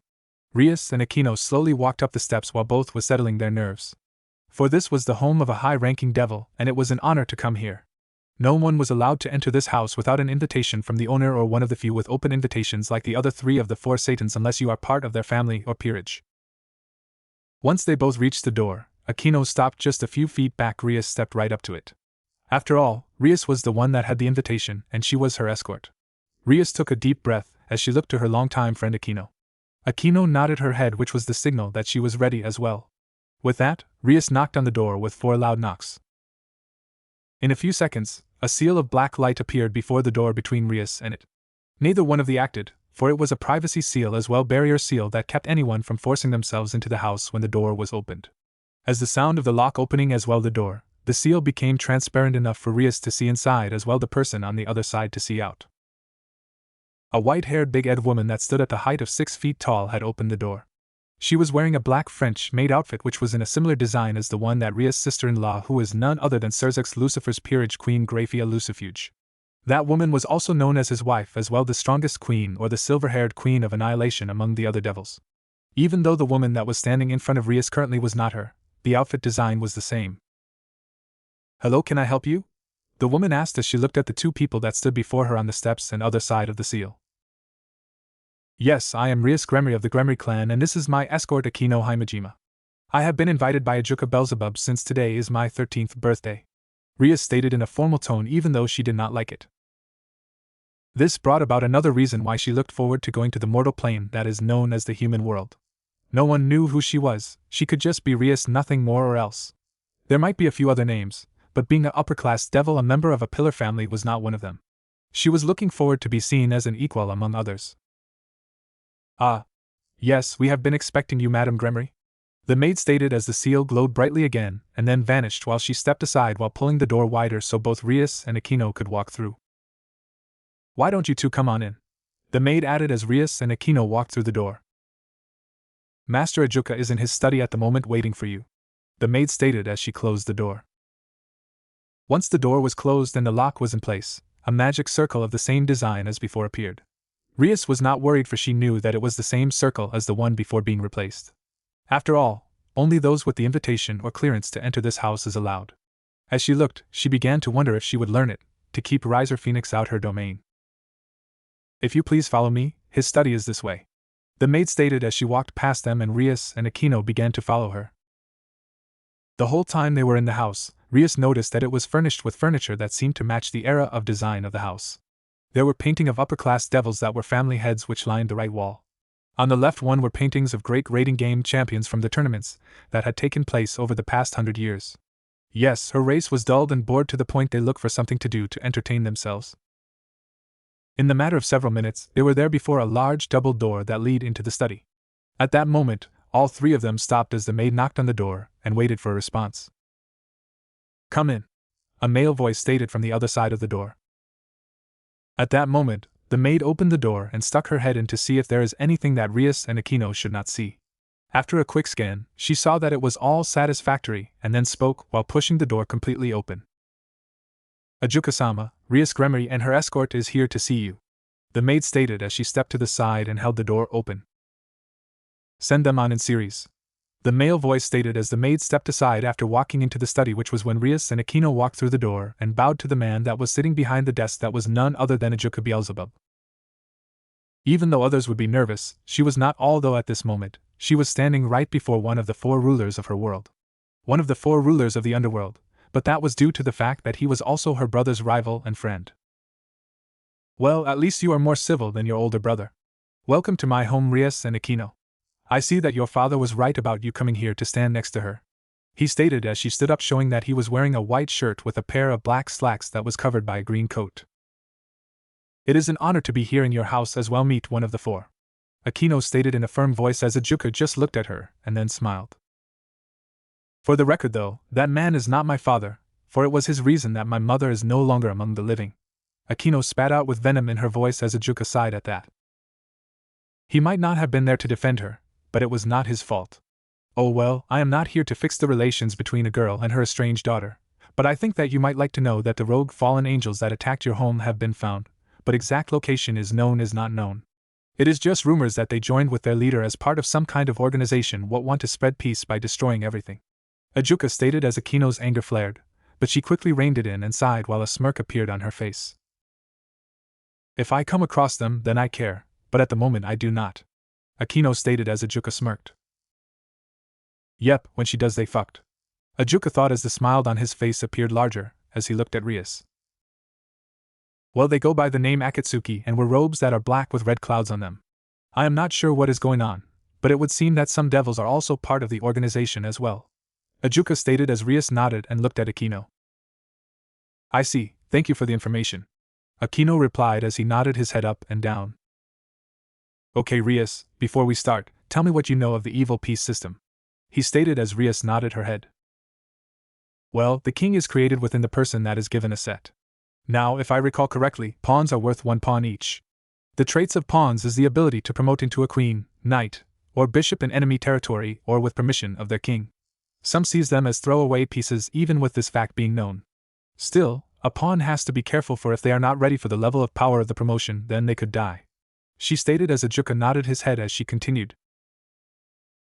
Rias and Aquino slowly walked up the steps while both was settling their nerves. For this was the home of a high-ranking devil, and it was an honor to come here. No one was allowed to enter this house without an invitation from the owner or one of the few with open invitations like the other 3 of the 4 Satans unless you are part of their family or peerage. Once they both reached the door, Aquino stopped just a few feet back. Rias stepped right up to it. After all, Rias was the one that had the invitation, and she was her escort. Rias took a deep breath as she looked to her longtime friend Aquino. Aquino nodded her head, which was the signal that she was ready as well. With that, Rias knocked on the door with 4 loud knocks. In a few seconds, a seal of black light appeared before the door between Rias and it. Neither one of them acted, for it was a privacy seal as well barrier seal that kept anyone from forcing themselves into the house when the door was opened. As the sound of the lock opening as well the door, the seal became transparent enough for Rias to see inside as well the person on the other side to see out. A white-haired big-headed woman that stood at the height of 6 feet tall had opened the door. She was wearing a black French-made outfit which was in a similar design as the one that Rias' sister-in-law, who is none other than Cerzek's Lucifer's peerage queen Graphia Lucifuge. That woman was also known as his wife as well, the strongest queen or the silver-haired queen of annihilation among the other devils. Even though the woman that was standing in front of Rias currently was not her, the outfit design was the same. "Hello, can I help you?" the woman asked as she looked at the 2 people that stood before her on the steps and other side of the seal. "Yes, I am Longinus Gremory of the Gremory clan, and this is my escort Aquino Himejima. I have been invited by Ajuka Beelzebub since today is my 13th birthday," Rias stated in a formal tone even though she did not like it. This brought about another reason why she looked forward to going to the mortal plane that is known as the human world. No one knew who she was, she could just be Rias, nothing more or else. There might be a few other names, but being an upper-class devil, a member of a pillar family, was not one of them. She was looking forward to be seen as an equal among others. "Ah. Yes, we have been expecting you, Madame Gremory," the maid stated as the seal glowed brightly again, and then vanished while she stepped aside while pulling the door wider so both Rias and Aquino could walk through. "Why don't you 2 come on in?" the maid added as Rias and Aquino walked through the door. "Master Ajuka is in his study at the moment waiting for you," the maid stated as she closed the door. Once the door was closed and the lock was in place, a magic circle of the same design as before appeared. Rias was not worried, for she knew that it was the same circle as the one before being replaced. After all, only those with the invitation or clearance to enter this house is allowed. As she looked, she began to wonder if she would learn it, to keep Riser Phoenix out her domain. "If you please follow me, his study is this way," the maid stated as she walked past them, and Rias and Aquino began to follow her. The whole time they were in the house, Rias noticed that it was furnished with furniture that seemed to match the era of design of the house. There were paintings of upper-class devils that were family heads which lined the right wall. On the left one were paintings of great raiding game champions from the tournaments that had taken place over the past 100 years. Yes, her race was dulled and bored to the point they looked for something to do to entertain themselves. In the matter of several minutes, they were there before a large double door that led into the study. At that moment, all 3 of them stopped as the maid knocked on the door and waited for a response. "Come in," a male voice stated from the other side of the door. At that moment, the maid opened the door and stuck her head in to see if there is anything that Rias and Aquino should not see. After a quick scan, she saw that it was all satisfactory and then spoke while pushing the door completely open. "Ajuka-sama, Rias Gremory and her escort is here to see you," the maid stated as she stepped to the side and held the door open. "Send them on in series," the male voice stated as the maid stepped aside after walking into the study, which was when Rias and Aquino walked through the door and bowed to the man that was sitting behind the desk that was none other than Ajuka Beelzebub. Even though others would be nervous, she was not, although at this moment, she was standing right before one of the 4 rulers of her world. One of the 4 rulers of the underworld, but that was due to the fact that he was also her brother's rival and friend. "Well, at least you are more civil than your older brother. Welcome to my home, Rias and Aquino. I see that your father was right about you coming here to stand next to her," he stated as she stood up, showing that he was wearing a white shirt with a pair of black slacks that was covered by a green coat. "It is an honor to be here in your house as well. Meet one of the four," Akino stated in a firm voice as Ajuka just looked at her and then smiled. "For the record though, that man is not my father, for it was his reason that my mother is no longer among the living." Akino spat out with venom in her voice as Ajuka sighed at that. He might not have been there to defend her, but it was not his fault. "Oh well, I am not here to fix the relations between a girl and her estranged daughter, but I think that you might like to know that the rogue fallen angels that attacked your home have been found, but exact location is not known. It is just rumors that they joined with their leader as part of some kind of organization what want to spread peace by destroying everything," Ajuka stated as Akino's anger flared, but she quickly reined it in and sighed while a smirk appeared on her face. "If I come across them, then I care, but at the moment I do not," Akino stated as Ajuka smirked. "Yep, when she does they fucked," Ajuka thought as the smile on his face appeared larger as he looked at Rias. "Well, they go by the name Akatsuki and wear robes that are black with red clouds on them. I am not sure what is going on, but it would seem that some devils are also part of the organization as well," Ajuka stated as Rias nodded and looked at Akino. "I see, thank you for the information," Akino replied as he nodded his head up and down. "Okay Rias, before we start, tell me what you know of the evil peace system," he stated as Rias nodded her head. "Well, the king is created within the person that is given a set. Now, if I recall correctly, pawns are worth 1 pawn each. The traits of pawns is the ability to promote into a queen, knight, or bishop in enemy territory or with permission of their king. Some sees them as throwaway pieces even with this fact being known. Still, a pawn has to be careful, for if they are not ready for the level of power of the promotion, then they could die," she stated as Ajuka nodded his head as she continued.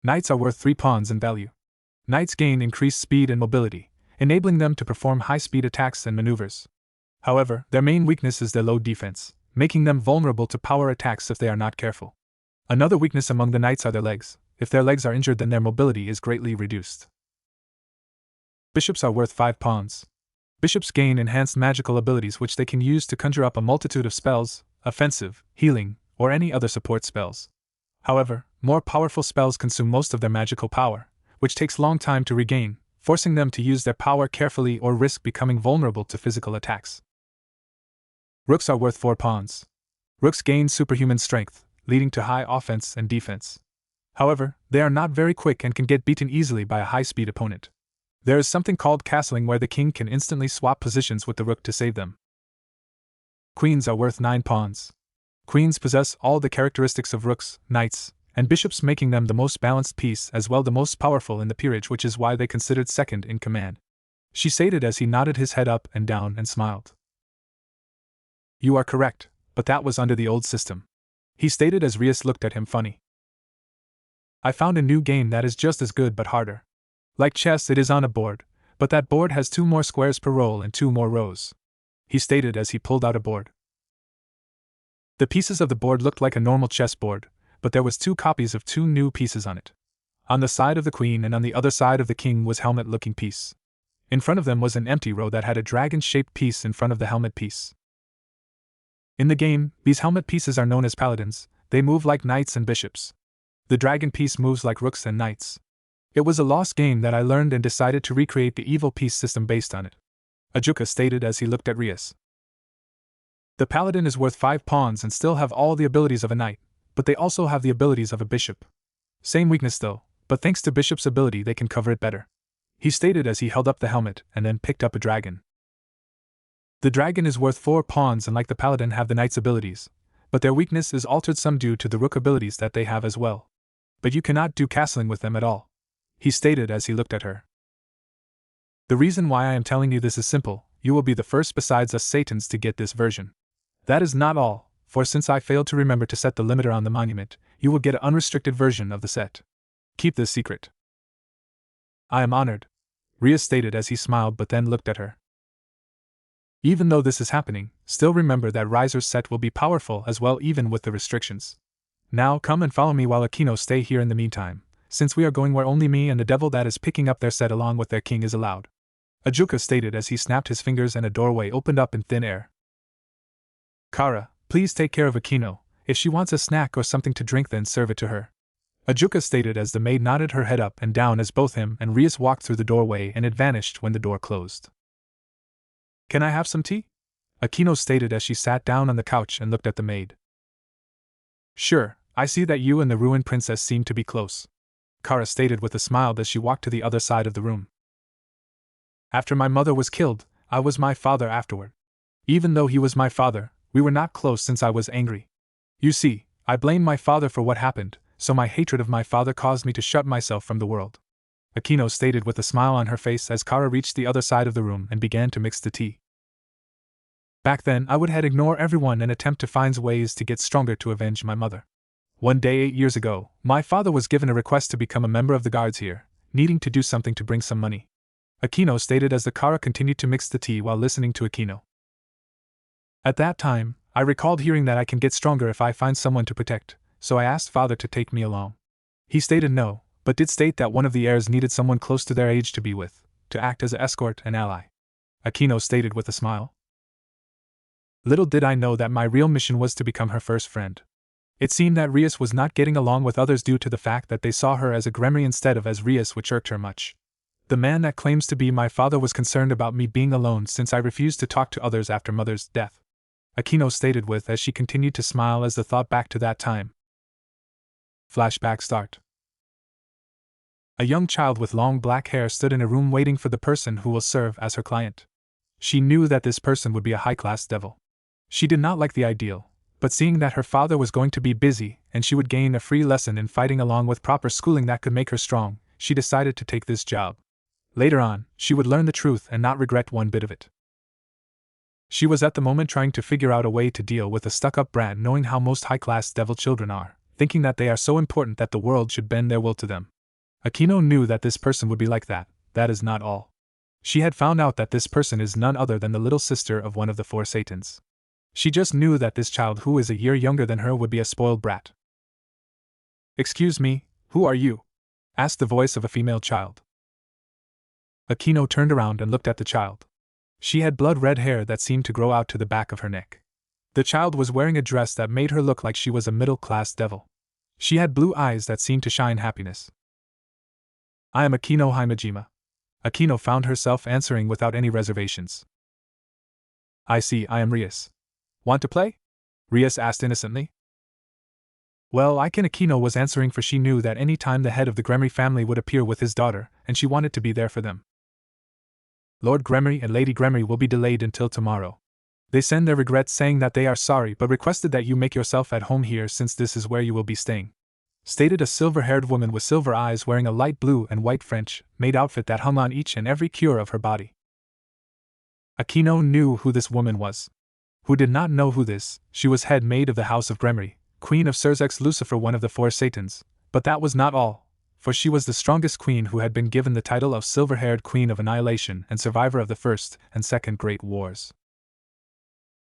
"Knights are worth 3 pawns in value. Knights gain increased speed and mobility, enabling them to perform high-speed attacks and maneuvers. However, their main weakness is their low defense, making them vulnerable to power attacks if they are not careful. Another weakness among the knights are their legs. If their legs are injured, then their mobility is greatly reduced. Bishops are worth 5 pawns. Bishops gain enhanced magical abilities which they can use to conjure up a multitude of spells, offensive, healing, or any other support spells. However, more powerful spells consume most of their magical power, which takes long time to regain, forcing them to use their power carefully or risk becoming vulnerable to physical attacks. Rooks are worth 4 pawns. Rooks gain superhuman strength, leading to high offense and defense. However, they are not very quick and can get beaten easily by a high-speed opponent. There is something called castling where the king can instantly swap positions with the rook to save them. Queens are worth 9 pawns. Queens possess all the characteristics of rooks, knights, and bishops, making them the most balanced piece as well the most powerful in the peerage, which is why they considered second in command, she stated as he nodded his head up and down and smiled. "You are correct, but that was under the old system," he stated as Rias looked at him funny. "I found a new game that is just as good but harder. Like chess, it is on a board, but that board has 2 more squares per roll and 2 more rows," he stated as he pulled out a board. The pieces of the board looked like a normal chess board, but there was 2 copies of 2 new pieces on it. On the side of the queen and on the other side of the king was helmet-looking piece. In front of them was an empty row that had a dragon-shaped piece in front of the helmet piece. In the game, these helmet pieces are known as paladins. They move like knights and bishops. The dragon piece moves like rooks and knights. It was a lost game that I learned and decided to recreate the evil piece system based on it," Ajuka stated as he looked at Rias. "The paladin is worth 5 pawns and still have all the abilities of a knight, but they also have the abilities of a bishop. Same weakness though, but thanks to bishop's ability they can cover it better," he stated as he held up the helmet and then picked up a dragon. "The dragon is worth 4 pawns and like the paladin have the knight's abilities, but their weakness is altered some due to the rook abilities that they have as well. But you cannot do castling with them at all," he stated as he looked at her. "The reason why I am telling you this is simple: you will be the first besides us Satans to get this version. That is not all, for since I failed to remember to set the limiter on the monument, you will get an unrestricted version of the set. Keep this secret." "I am honored," Rias stated as he smiled but then looked at her. "Even though this is happening, still remember that Riser's set will be powerful as well even with the restrictions. Now come and follow me while Akino stay here in the meantime, since we are going where only me and the devil that is picking up their set along with their king is allowed," Ajuka stated as he snapped his fingers and a doorway opened up in thin air. "Kara, please take care of Akino. If she wants a snack or something to drink then serve it to her," Ajuka stated as the maid nodded her head up and down as both him and Rias walked through the doorway, and it vanished when the door closed. Can I have some tea? Akino stated as she sat down on the couch and looked at the maid. Sure, I see that you and the ruined princess seem to be close, Kara stated with a smile as she walked to the other side of the room. After my mother was killed, I was my father afterward. Even though he was my father, we were not close since I was angry. You see, I blame my father for what happened, so my hatred of my father caused me to shut myself from the world, Akino stated with a smile on her face as Kara reached the other side of the room and began to mix the tea. Back then, I would ignore everyone and attempt to find ways to get stronger to avenge my mother. One day 8 years ago, my father was given a request to become a member of the guards here, needing to do something to bring some money, Akino stated as the Kara continued to mix the tea while listening to Akino. At that time, I recalled hearing that I can get stronger if I find someone to protect, so I asked father to take me along. He stated no, but did state that one of the heirs needed someone close to their age to be with, to act as an escort and ally, Akino stated with a smile. Little did I know that my real mission was to become her first friend. It seemed that Rias was not getting along with others due to the fact that they saw her as a Gremory instead of as Rias, which irked her much. The man that claims to be my father was concerned about me being alone since I refused to talk to others after mother's death, Akino stated with as she continued to smile as the thought back to that time. Flashback start. A young child with long black hair stood in a room waiting for the person who will serve as her client. She knew that this person would be a high-class devil. She did not like the ideal, but seeing that her father was going to be busy and she would gain a free lesson in fighting along with proper schooling that could make her strong, she decided to take this job. Later on, she would learn the truth and not regret one bit of it. She was at the moment trying to figure out a way to deal with a stuck-up brat, knowing how most high-class devil children are, thinking that they are so important that the world should bend their will to them. Akino knew that this person would be like that. That is not all. She had found out that this person is none other than the little sister of one of the 4 Satans. She just knew that this child who is a year younger than her would be a spoiled brat. Excuse me, who are you? Asked the voice of a female child. Akino turned around and looked at the child. She had blood-red hair that seemed to grow out to the back of her neck. The child was wearing a dress that made her look like she was a middle-class devil. She had blue eyes that seemed to shine happiness. I am Akino Himejima. Akino found herself answering without any reservations. I see, I am Rias. Want to play? Rias asked innocently. Well, Akino was answering, for she knew that any time the head of the Gremory family would appear with his daughter, and she wanted to be there for them. Lord Gremory and Lady Gremory will be delayed until tomorrow. They send their regrets, saying that they are sorry but requested that you make yourself at home here since this is where you will be staying, stated a silver-haired woman with silver eyes wearing a light blue and white French-made outfit that hung on each and every cure of her body. Akino knew who this woman was. Who did not know who this? She was head maid of the House of Gremory, queen of Surzex Lucifer, one of the 4 Satans, but that was not all, for she was the strongest queen who had been given the title of Silver-Haired Queen of Annihilation and survivor of the First and Second Great Wars.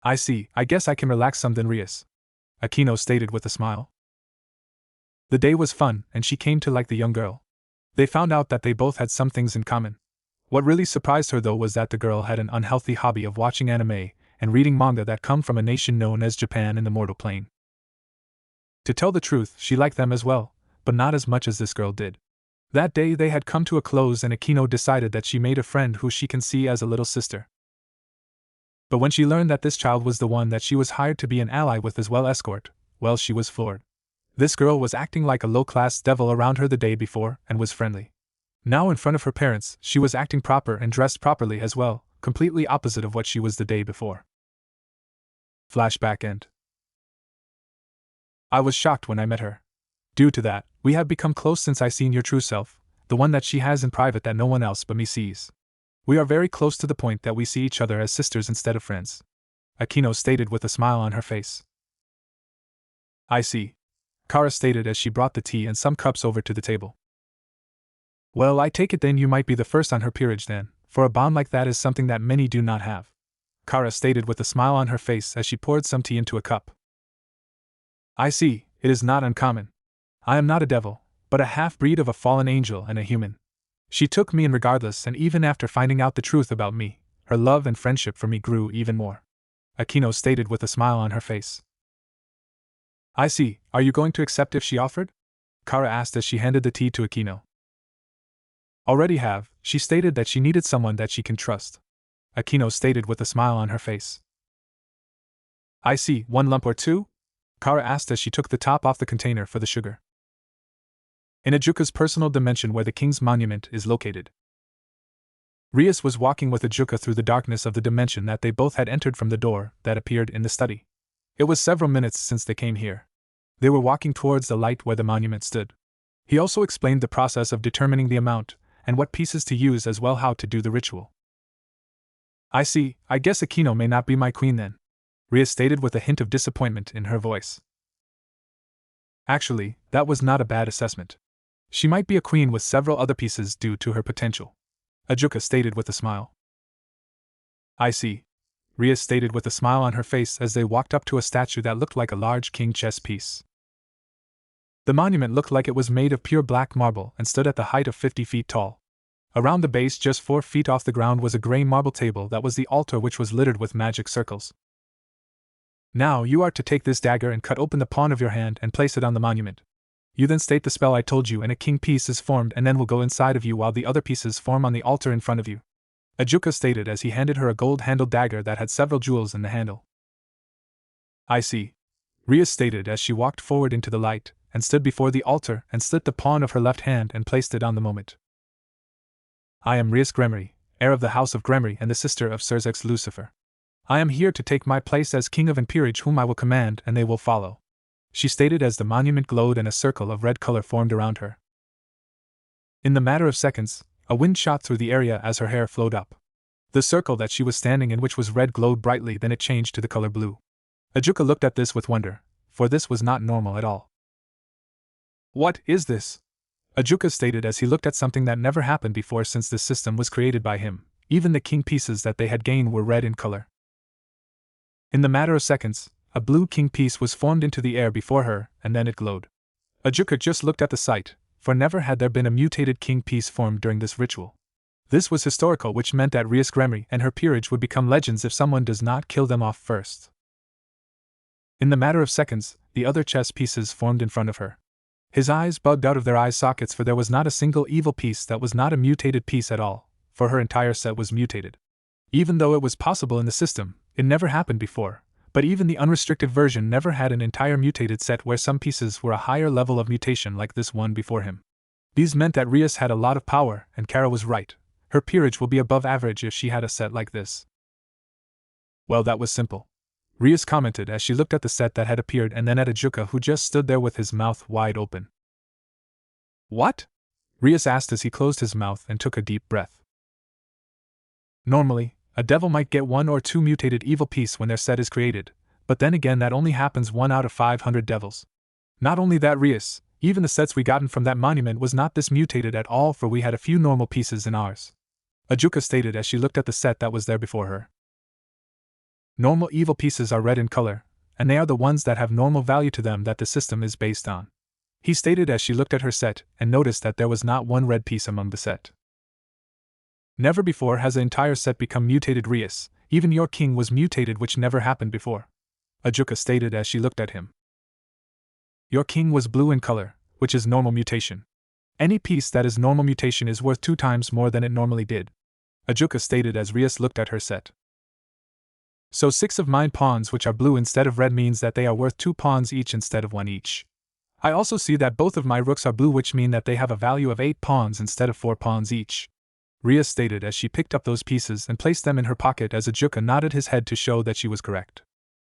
I see, I guess I can relax some then, Rias, Akino stated with a smile. The day was fun, and she came to like the young girl. They found out that they both had some things in common. What really surprised her though was that the girl had an unhealthy hobby of watching anime and reading manga that come from a nation known as Japan in the Mortal Plane. To tell the truth, she liked them as well, but not as much as this girl did. That day they had come to a close and Akino decided that she made a friend who she can see as a little sister. But when she learned that this child was the one that she was hired to be an ally with as well escort, well, she was floored. This girl was acting like a low-class devil around her the day before and was friendly. Now in front of her parents, she was acting proper and dressed properly as well, completely opposite of what she was the day before. Flashback end. I was shocked when I met her. Due to that, we have become close since I seen your true self, the one that she has in private that no one else but me sees. We are very close to the point that we see each other as sisters instead of friends, Akino stated with a smile on her face. I see, Kara stated as she brought the tea and some cups over to the table. Well, I take it then you might be the first on her peerage then, for a bond like that is something that many do not have, Kara stated with a smile on her face as she poured some tea into a cup. I see, it is not uncommon. I am not a devil, but a half-breed of a fallen angel and a human. She took me in regardless, and even after finding out the truth about me, her love and friendship for me grew even more, Akino stated with a smile on her face. I see, are you going to accept if she offered? Kara asked as she handed the tea to Akino. Already have, she stated that she needed someone that she can trust. Akino stated with a smile on her face. I see, 1 lump or 2? Kara asked as she took the top off the container for the sugar. In Ajuka's personal dimension where the king's monument is located. Rias was walking with Ajuka through the darkness of the dimension that they both had entered from the door that appeared in the study. It was several minutes since they came here. They were walking towards the light where the monument stood. He also explained the process of determining the amount, and what pieces to use as well how to do the ritual. I see, I guess Akino may not be my queen then, Rias stated with a hint of disappointment in her voice. Actually, that was not a bad assessment. She might be a queen with several other pieces due to her potential, Ajuka stated with a smile. I see, Rias stated with a smile on her face as they walked up to a statue that looked like a large king chess piece. The monument looked like it was made of pure black marble and stood at the height of 50 feet tall. Around the base, just 4 feet off the ground, was a gray marble table that was the altar, which was littered with magic circles. Now you are to take this dagger and cut open the palm of your hand and place it on the monument. You then state the spell I told you and a king piece is formed and then will go inside of you while the other pieces form on the altar in front of you, Ajuka stated as he handed her a gold-handled dagger that had several jewels in the handle. I see, Rias stated as she walked forward into the light and stood before the altar and slit the palm of her left hand and placed it on the moment. I am Rias Gremory, heir of the House of Gremory and the sister of Sirzex Lucifer. I am here to take my place as King of Imperage, whom I will command and they will follow, she stated as the monument glowed and a circle of red color formed around her. In the matter of seconds, a wind shot through the area as her hair flowed up. The circle that she was standing in, which was red, glowed brightly, then it changed to the color blue. Ajuka looked at this with wonder, for this was not normal at all. What is this? Ajuka stated as he looked at something that never happened before since this system was created by him. Even the king pieces that they had gained were red in color. In the matter of seconds, a blue king piece was formed into the air before her, and then it glowed. Ajuka just looked at the sight, for never had there been a mutated king piece formed during this ritual. This was historical, which meant that Rias Gremory and her peerage would become legends if someone does not kill them off first. In the matter of seconds, the other chess pieces formed in front of her. His eyes bugged out of their eye sockets, for there was not a single evil piece that was not a mutated piece at all, for her entire set was mutated. Even though it was possible in the system, it never happened before, but even the unrestricted version never had an entire mutated set where some pieces were a higher level of mutation like this one before him. These meant that Rias had a lot of power, and Kara was right. Her peerage will be above average if she had a set like this. Well, that was simple, Rias commented as she looked at the set that had appeared and then at Ajuka, who just stood there with his mouth wide open. What? Rias asked as he closed his mouth and took a deep breath. Normally, a devil might get 1 or 2 mutated evil piece when their set is created, but then again that only happens 1 out of 500 devils. Not only that, Rias, even the sets we gotten from that monument was not this mutated at all, for we had a few normal pieces in ours, Ajuka stated as she looked at the set that was there before her. Normal evil pieces are red in color, and they are the ones that have normal value to them that the system is based on, he stated as she looked at her set and noticed that there was not 1 red piece among the set. Never before has the entire set become mutated, Rias. Even your king was mutated, which never happened before, Ajuka stated as she looked at him. Your king was blue in color, which is normal mutation. Any piece that is normal mutation is worth 2 times more than it normally did, Ajuka stated as Rias looked at her set. So 6 of mine pawns which are blue instead of red means that they are worth 2 pawns each instead of 1 each. I also see that both of my rooks are blue, which mean that they have a value of 8 pawns instead of 4 pawns each, Rias stated as she picked up those pieces and placed them in her pocket as Ajuka nodded his head to show that she was correct.